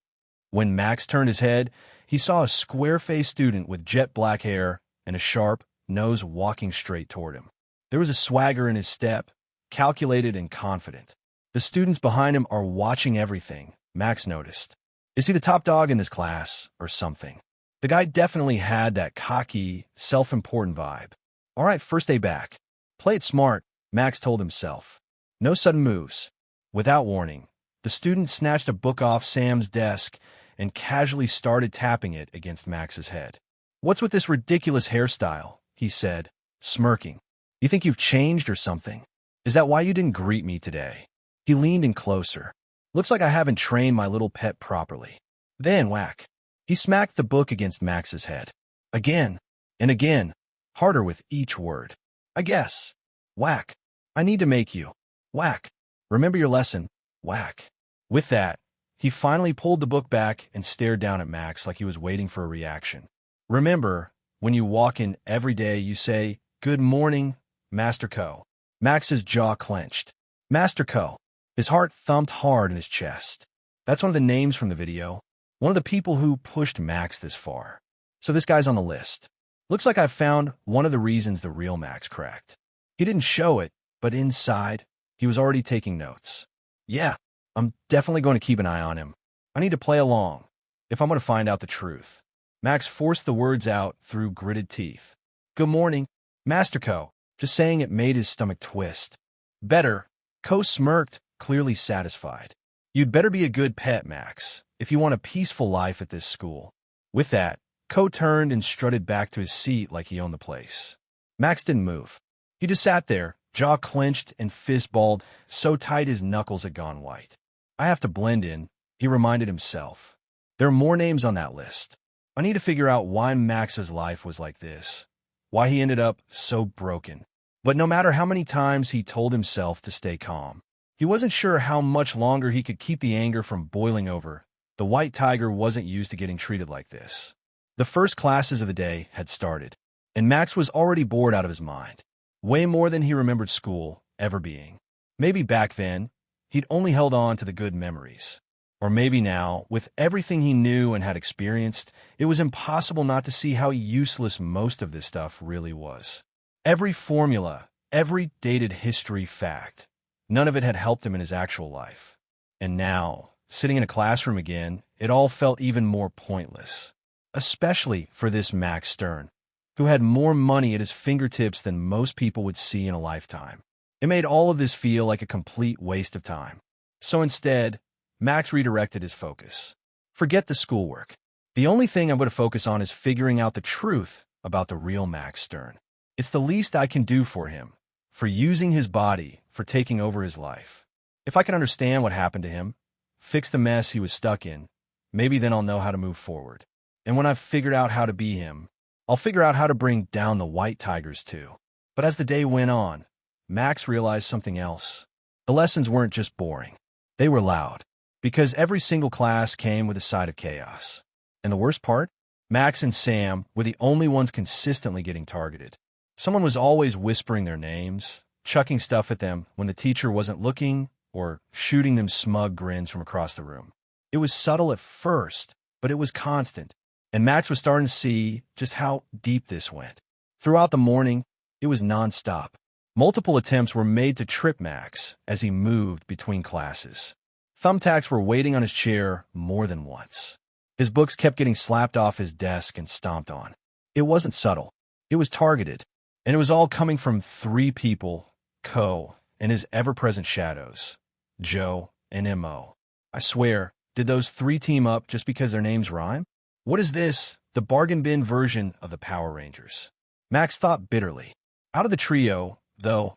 When Max turned his head, he saw a square-faced student with jet black hair and a sharp nose walking straight toward him. There was a swagger in his step, calculated and confident. The students behind him are watching everything, Max noticed. Is he the top dog in this class, or something? The guy definitely had that cocky, self-important vibe. All right, first day back. Play it smart, Max told himself. No sudden moves. Without warning, the student snatched a book off Sam's desk and casually started tapping it against Max's head. What's with this ridiculous hairstyle? He said, smirking. You think you've changed or something? Is that why you didn't greet me today? He leaned in closer. Looks like I haven't trained my little pet properly. Then whack. He smacked the book against Max's head. Again and again, harder with each word. I guess. Whack. I need to make you. Whack. Remember your lesson. Whack. With that, he finally pulled the book back and stared down at Max like he was waiting for a reaction. Remember, When you walk in every day, you say, "Good morning, Master Co." Max's jaw clenched. Master Co. His heart thumped hard in his chest. That's one of the names from the video. One of the people who pushed Max this far. So this guy's on the list. Looks like I've found one of the reasons the real Max cracked. He didn't show it, but inside, he was already taking notes. Yeah, I'm definitely going to keep an eye on him. I need to play along, if I'm going to find out the truth. Max forced the words out through gritted teeth. Good morning, Master Co. Just saying it made his stomach twist. Better. Co smirked, clearly satisfied. You'd better be a good pet, Max, if you want a peaceful life at this school. With that, Co turned and strutted back to his seat like he owned the place. Max didn't move. He just sat there, jaw clenched and fist-balled, so tight his knuckles had gone white. I have to blend in, he reminded himself. There are more names on that list. I need to figure out why Max's life was like this, why he ended up so broken. But no matter how many times he told himself to stay calm, he wasn't sure how much longer he could keep the anger from boiling over. The white tiger wasn't used to getting treated like this. The first classes of the day had started, and Max was already bored out of his mind. Way more than he remembered school ever being. Maybe back then, he'd only held on to the good memories. Or maybe now, with everything he knew and had experienced, it was impossible not to see how useless most of this stuff really was. Every formula, every dated history fact, none of it had helped him in his actual life. And now, sitting in a classroom again, it all felt even more pointless. Especially for this Max Stern, who had more money at his fingertips than most people would see in a lifetime. It made all of this feel like a complete waste of time. So instead, Max redirected his focus. Forget the schoolwork. The only thing I'm going to focus on is figuring out the truth about the real Max Stern. It's the least I can do for him, for using his body, for taking over his life. If I can understand what happened to him, fix the mess he was stuck in, maybe then I'll know how to move forward. And when I've figured out how to be him, I'll figure out how to bring down the white tigers too. But as the day went on, Max realized something else. The lessons weren't just boring. They were loud, because every single class came with a side of chaos. And the worst part? Max and Sam were the only ones consistently getting targeted. Someone was always whispering their names, chucking stuff at them when the teacher wasn't looking, or shooting them smug grins from across the room. It was subtle at first, but it was constant. And Max was starting to see just how deep this went. Throughout the morning, it was nonstop. Multiple attempts were made to trip Max as he moved between classes. Thumbtacks were waiting on his chair more than once. His books kept getting slapped off his desk and stomped on. It wasn't subtle. It was targeted. And it was all coming from three people, Co, and his ever-present shadows, Joe and M.O. I swear, did those three team up just because their names rhyme? What is this, the bargain bin version of the Power Rangers? Max thought bitterly. Out of the trio, though,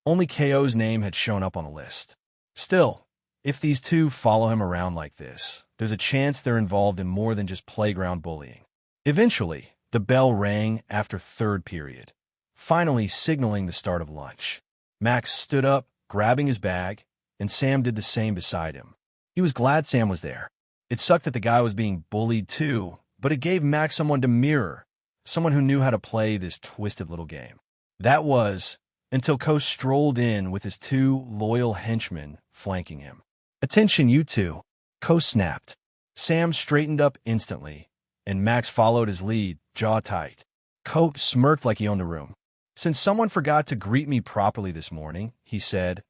only KO's name had shown up on the list. Still, if these two follow him around like this, there's a chance they're involved in more than just playground bullying. Eventually, the bell rang after third period, finally signaling the start of lunch. Max stood up, grabbing his bag, and Sam did the same beside him. He was glad Sam was there. It sucked that the guy was being bullied too, but it gave Max someone to mirror, someone who knew how to play this twisted little game. That was, until Co strolled in with his two loyal henchmen flanking him. Attention, you two, Co snapped. Sam straightened up instantly, and Max followed his lead, jaw tight. Co smirked like he owned the room. Since someone forgot to greet me properly this morning, he said,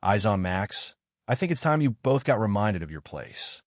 eyes on Max, I think it's time you both got reminded of your place.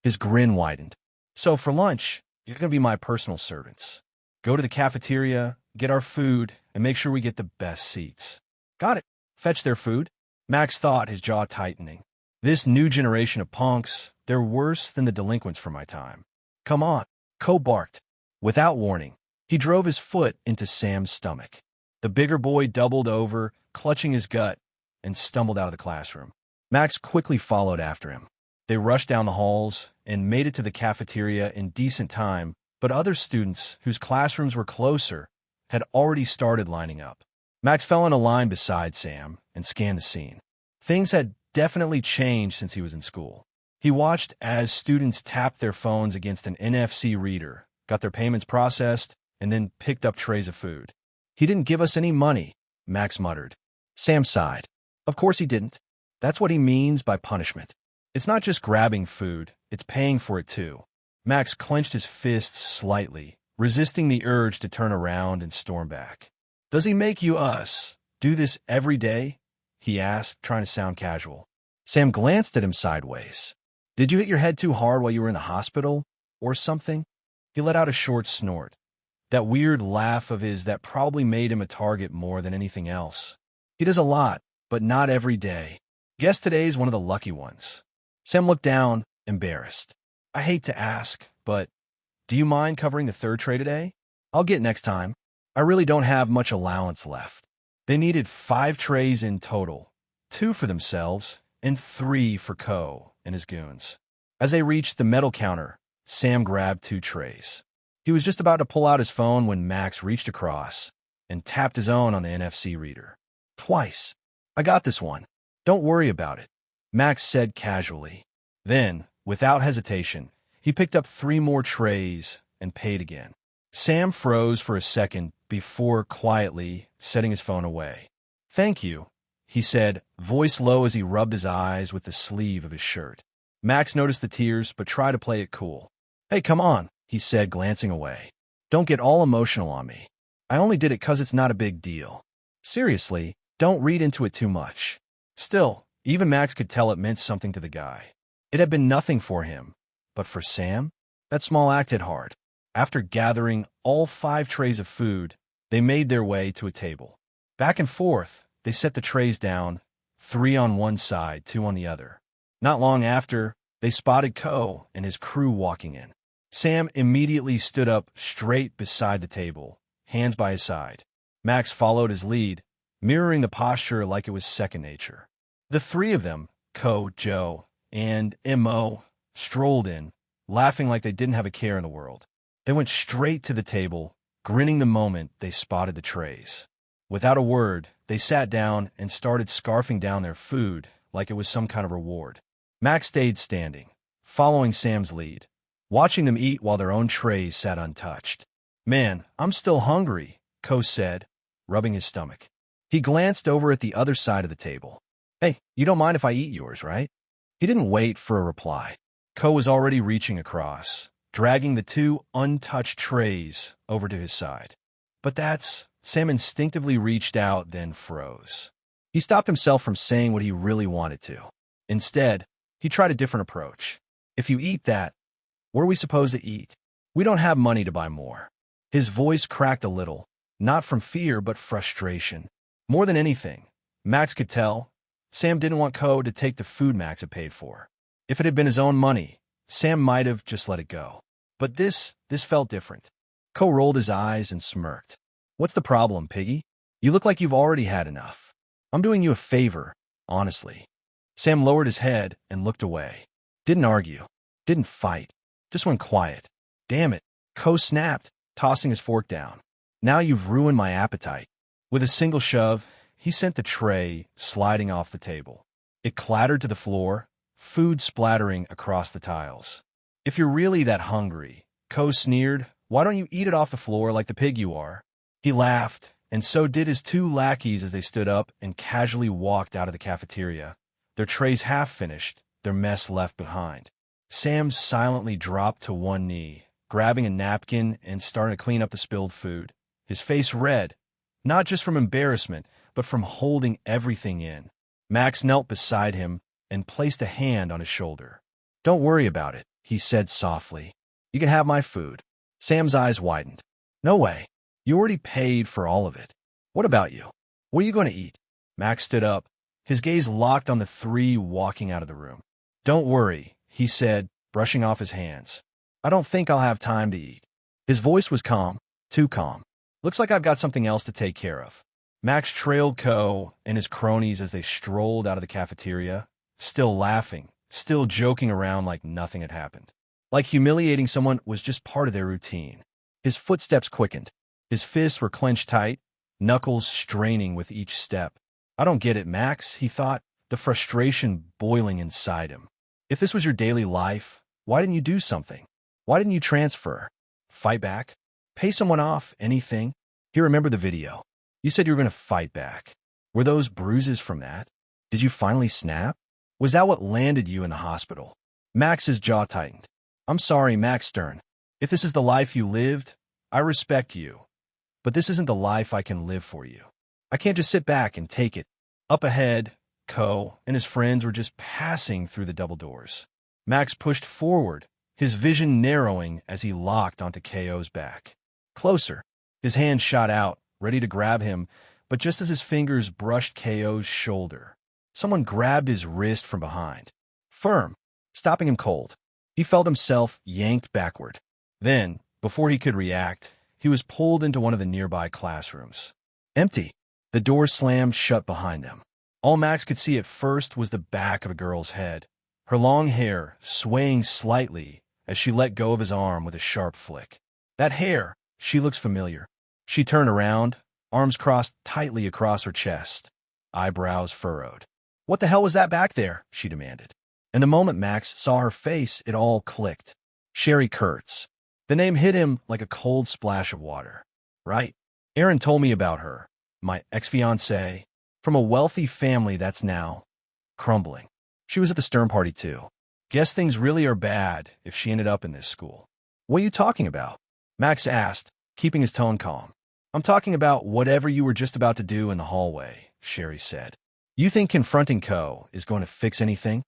His grin widened. So for lunch, you're going to be my personal servants. Go to the cafeteria, get our food, and make sure we get the best seats. Got it. Fetch their food? Max thought, his jaw tightening. This new generation of punks, they're worse than the delinquents from my time. Come on, Co barked. Without warning, he drove his foot into Sam's stomach. The bigger boy doubled over, clutching his gut, and stumbled out of the classroom. Max quickly followed after him. They rushed down the halls and made it to the cafeteria in decent time, but other students, whose classrooms were closer, had already started lining up. Max fell in a line beside Sam and scanned the scene. Things had definitely changed since he was in school. He watched as students tapped their phones against an NFC reader, got their payments processed, and then picked up trays of food. "He didn't give us any money," Max muttered. Sam sighed. "Of course he didn't. That's what he means by punishment. It's not just grabbing food, it's paying for it too." Max clenched his fists slightly, resisting the urge to turn around and storm back. "Does he make you do this every day?" he asked, trying to sound casual. Sam glanced at him sideways. "Did you hit your head too hard while you were in the hospital? Or something?" He let out a short snort. That weird laugh of his that probably made him a target more than anything else. "He does a lot, but not every day. Guess today's one of the lucky ones." Sam looked down, embarrassed. "I hate to ask, but do you mind covering the third tray today? I'll get next time. I really don't have much allowance left." They needed 5 trays in total, 2 for themselves and 3 for Ko and his goons. As they reached the metal counter, Sam grabbed 2 trays. He was just about to pull out his phone when Max reached across and tapped his own on the NFC reader. "Twice. I got this one. Don't worry about it," Max said casually. Then, without hesitation, he picked up 3 more trays and paid again. Sam froze for a second before quietly setting his phone away. "Thank you," he said, voice low as he rubbed his eyes with the sleeve of his shirt. Max noticed the tears but tried to play it cool. "Hey, come on," he said, glancing away. "Don't get all emotional on me. I only did it 'cause it's not a big deal. Seriously, don't read into it too much." Still, even Max could tell it meant something to the guy. It had been nothing for him, but for Sam, that small act hit hard. After gathering all 5 trays of food, they made their way to a table. Back and forth, they set the trays down, 3 on one side, 2 on the other. Not long after, they spotted Ko and his crew walking in. Sam immediately stood up straight beside the table, hands by his side. Max followed his lead, mirroring the posture like it was second nature. The 3 of them, Ko, Joe, and Mo, strolled in, laughing like they didn't have a care in the world. They went straight to the table, grinning the moment they spotted the trays. Without a word, they sat down and started scarfing down their food like it was some kind of reward. Max stayed standing, following Sam's lead, watching them eat while their own trays sat untouched. "Man, I'm still hungry," Ko said, rubbing his stomach. He glanced over at the other side of the table. "Hey, you don't mind if I eat yours, right?" He didn't wait for a reply. Ko was already reaching across, dragging the 2 untouched trays over to his side. "But Sam instinctively reached out, then froze. He stopped himself from saying what he really wanted to. Instead, he tried a different approach. "If you eat that, what are we supposed to eat? We don't have money to buy more." His voice cracked a little, not from fear but frustration. More than anything, Max could tell, Sam didn't want Ko to take the food Max had paid for. If it had been his own money, Sam might have just let it go. But this felt different. Ko rolled his eyes and smirked. "What's the problem, Piggy? You look like you've already had enough. I'm doing you a favor, honestly." Sam lowered his head and looked away. Didn't argue. Didn't fight. Just went quiet. "Damn it," Ko snapped, tossing his fork down. "Now you've ruined my appetite." With a single shove, he sent the tray sliding off the table. It clattered to the floor, food splattering across the tiles. "If you're really that hungry," Ko sneered, "why don't you eat it off the floor like the pig you are?" He laughed, and so did his 2 lackeys as they stood up and casually walked out of the cafeteria, their trays half finished, their mess left behind. Sam silently dropped to one knee, grabbing a napkin and starting to clean up the spilled food, his face red, not just from embarrassment, but from holding everything in. Max knelt beside him and placed a hand on his shoulder. "Don't worry about it," he said softly. "You can have my food." Sam's eyes widened. "No way. You already paid for all of it. What about you? What are you going to eat?" Max stood up, his gaze locked on the 3 walking out of the room. "Don't worry," he said, brushing off his hands. "I don't think I'll have time to eat." His voice was calm, too calm. "Looks like I've got something else to take care of." Max trailed Ko and his cronies as they strolled out of the cafeteria, still laughing, still joking around like nothing had happened. Like humiliating someone was just part of their routine. His footsteps quickened. His fists were clenched tight, knuckles straining with each step. "I don't get it, Max," he thought, the frustration boiling inside him. "If this was your daily life, why didn't you do something? Why didn't you transfer? Fight back?" Pay someone off, anything? He remembered the video. You said you were going to fight back. Were those bruises from that? Did you finally snap? Was that what landed you in the hospital? Max's jaw tightened. I'm sorry, Max Stern. If this is the life you lived, I respect you. But this isn't the life I can live for you. I can't just sit back and take it. Up ahead, Ko and his friends were just passing through the double doors. Max pushed forward, his vision narrowing as he locked onto Ko's back. Closer. His hand shot out, ready to grab him, but just as his fingers brushed Ko's shoulder, someone grabbed his wrist from behind. Firm, stopping him cold. He felt himself yanked backward. Then, before he could react, he was pulled into one of the nearby classrooms. Empty. The door slammed shut behind them. All Max could see at first was the back of a girl's head, her long hair swaying slightly as she let go of his arm with a sharp flick. That hair, she looks familiar. She turned around, arms crossed tightly across her chest, eyebrows furrowed. What the hell was that back there? She demanded. And the moment Max saw her face, it all clicked. Sherry Kurtz. The name hit him like a cold splash of water. Right. Aaron told me about her, my ex-fiancée, from a wealthy family that's now crumbling. She was at the Stern party too. Guess things really are bad if she ended up in this school. What are you talking about? Max asked, keeping his tone calm. I'm talking about whatever you were just about to do in the hallway, Sherry said. You think confronting Ko is going to fix anything?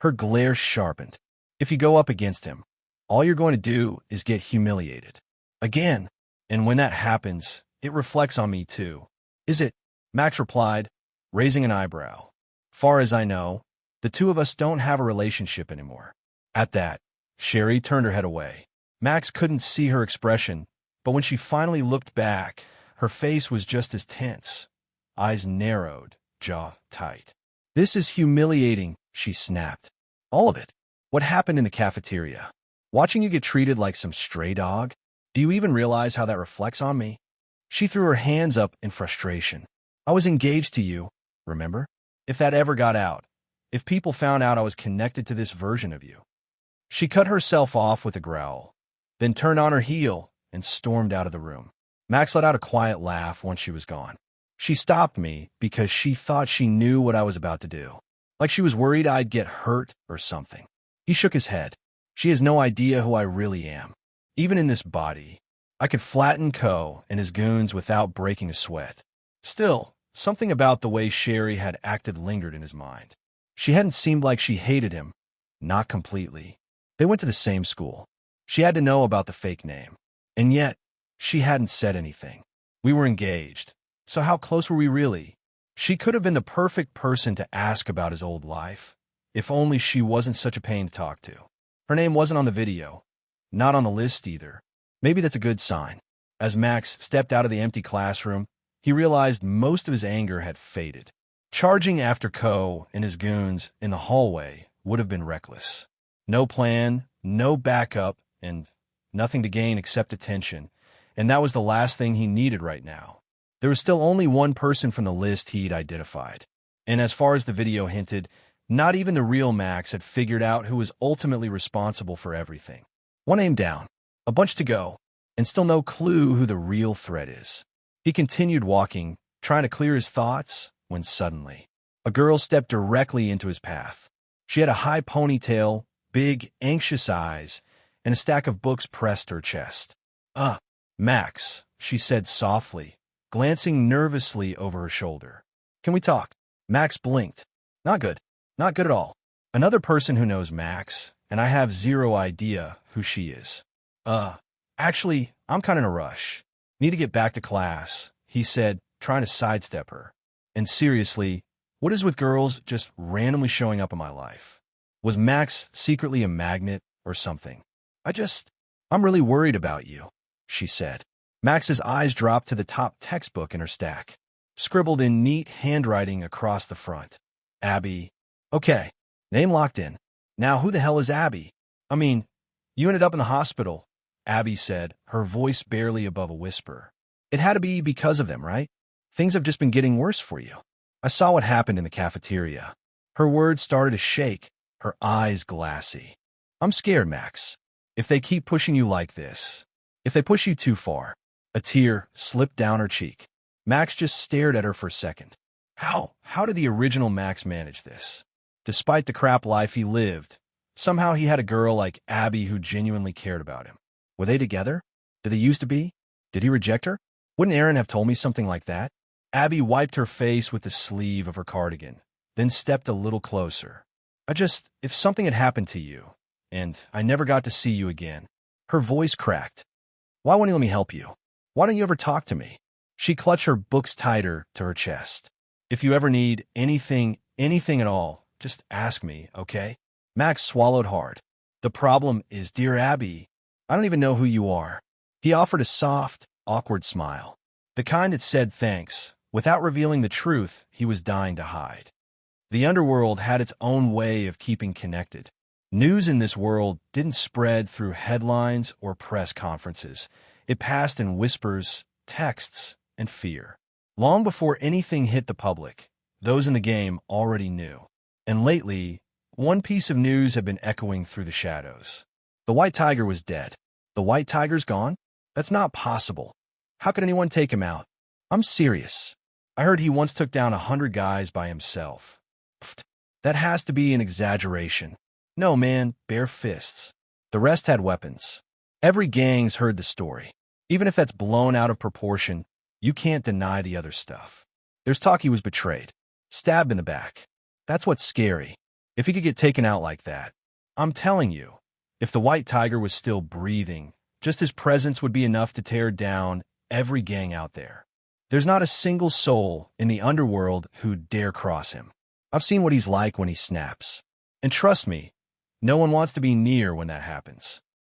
Her glare sharpened. If you go up against him, all you're going to do is get humiliated. Again. And when that happens, it reflects on me too. Is it? Max replied, raising an eyebrow. Far as I know, the two of us don't have a relationship anymore. At that, Sherry turned her head away. Max couldn't see her expression, but when she finally looked back, her face was just as tense. Eyes narrowed, jaw tight. This is humiliating, she snapped. All of it. What happened in the cafeteria? Watching you get treated like some stray dog? Do you even realize how that reflects on me? She threw her hands up in frustration. I was engaged to you, remember? If that ever got out, if people found out I was connected to this version of you. She cut herself off with a growl, then turned on her heel and stormed out of the room. Max let out a quiet laugh once she was gone. She stopped me because she thought she knew what I was about to do, like she was worried I'd get hurt or something. He shook his head. She has no idea who I really am. Even in this body, I could flatten Ko and his goons without breaking a sweat. Still, something about the way Sherry had acted lingered in his mind. She hadn't seemed like she hated him. Not completely. They went to the same school. She had to know about the fake name. And yet, she hadn't said anything. We were engaged. So how close were we really? She could have been the perfect person to ask about his old life, if only she wasn't such a pain to talk to. Her name wasn't on the video. Not on the list either. Maybe that's a good sign. As Max stepped out of the empty classroom, he realized most of his anger had faded. Charging after Ko and his goons in the hallway would have been reckless. No plan, no backup, and nothing to gain except attention, and that was the last thing he needed right now. There was still only one person from the list he'd identified, and as far as the video hinted, not even the real Max had figured out who was ultimately responsible for everything. One aim down, a bunch to go, and still no clue who the real threat is. He continued walking, trying to clear his thoughts, when suddenly, a girl stepped directly into his path. She had a high ponytail, big, anxious eyes, and a stack of books pressed to her chest. Max, she said softly, glancing nervously over her shoulder. Can we talk? Max blinked. Not good. Not good at all. Another person who knows Max, and I have zero idea who she is. Actually, I'm kind of in a rush. Need to get back to class, he said, trying to sidestep her. And seriously, what is with girls just randomly showing up in my life? Was Max secretly a magnet or something? I'm really worried about you, she said. Max's eyes dropped to the top textbook in her stack, scribbled in neat handwriting across the front. Abby. Okay, name locked in. Now who the hell is Abby? I mean, you ended up in the hospital, Abby said, her voice barely above a whisper. It had to be because of them, right? Things have just been getting worse for you. I saw what happened in the cafeteria. Her words started to shake, her eyes glassy. I'm scared, Max. If they keep pushing you like this, if they push you too far, A tear slipped down her cheek. Max just stared at her for a second. How did the original Max manage this? Despite the crap life he lived, somehow he had a girl like Abby who genuinely cared about him. Were they together? Did they used to be? Did he reject her? Wouldn't Aaron have told me something like that? Abby wiped her face with the sleeve of her cardigan, then stepped a little closer. If something had happened to you, and I never got to see you again. Her voice cracked. Why won't you let me help you? Why don't you ever talk to me? She clutched her books tighter to her chest. If you ever need anything at all, just ask me, okay? Max swallowed hard. The problem is, dear Abby, I don't even know who you are. He offered a soft, awkward smile. The kind that said thanks, without revealing the truth he was dying to hide. The underworld had its own way of keeping connected. News in this world didn't spread through headlines or press conferences. It passed in whispers, texts, and fear. Long before anything hit the public, those in the game already knew. And lately, one piece of news had been echoing through the shadows. The white tiger was dead. The white tiger's gone? That's not possible. How could anyone take him out? I'm serious. I heard he once took down 100 guys by himself. Pfft, that has to be an exaggeration. No, man, bare fists. The rest had weapons. Every gang's heard the story. Even if that's blown out of proportion, you can't deny the other stuff. There's talk he was betrayed, stabbed in the back. That's what's scary. If he could get taken out like that, I'm telling you, if the white tiger was still breathing, just his presence would be enough to tear down every gang out there. There's not a single soul in the underworld who'd dare cross him. I've seen what he's like when he snaps. And trust me, no one wants to be near when that happens.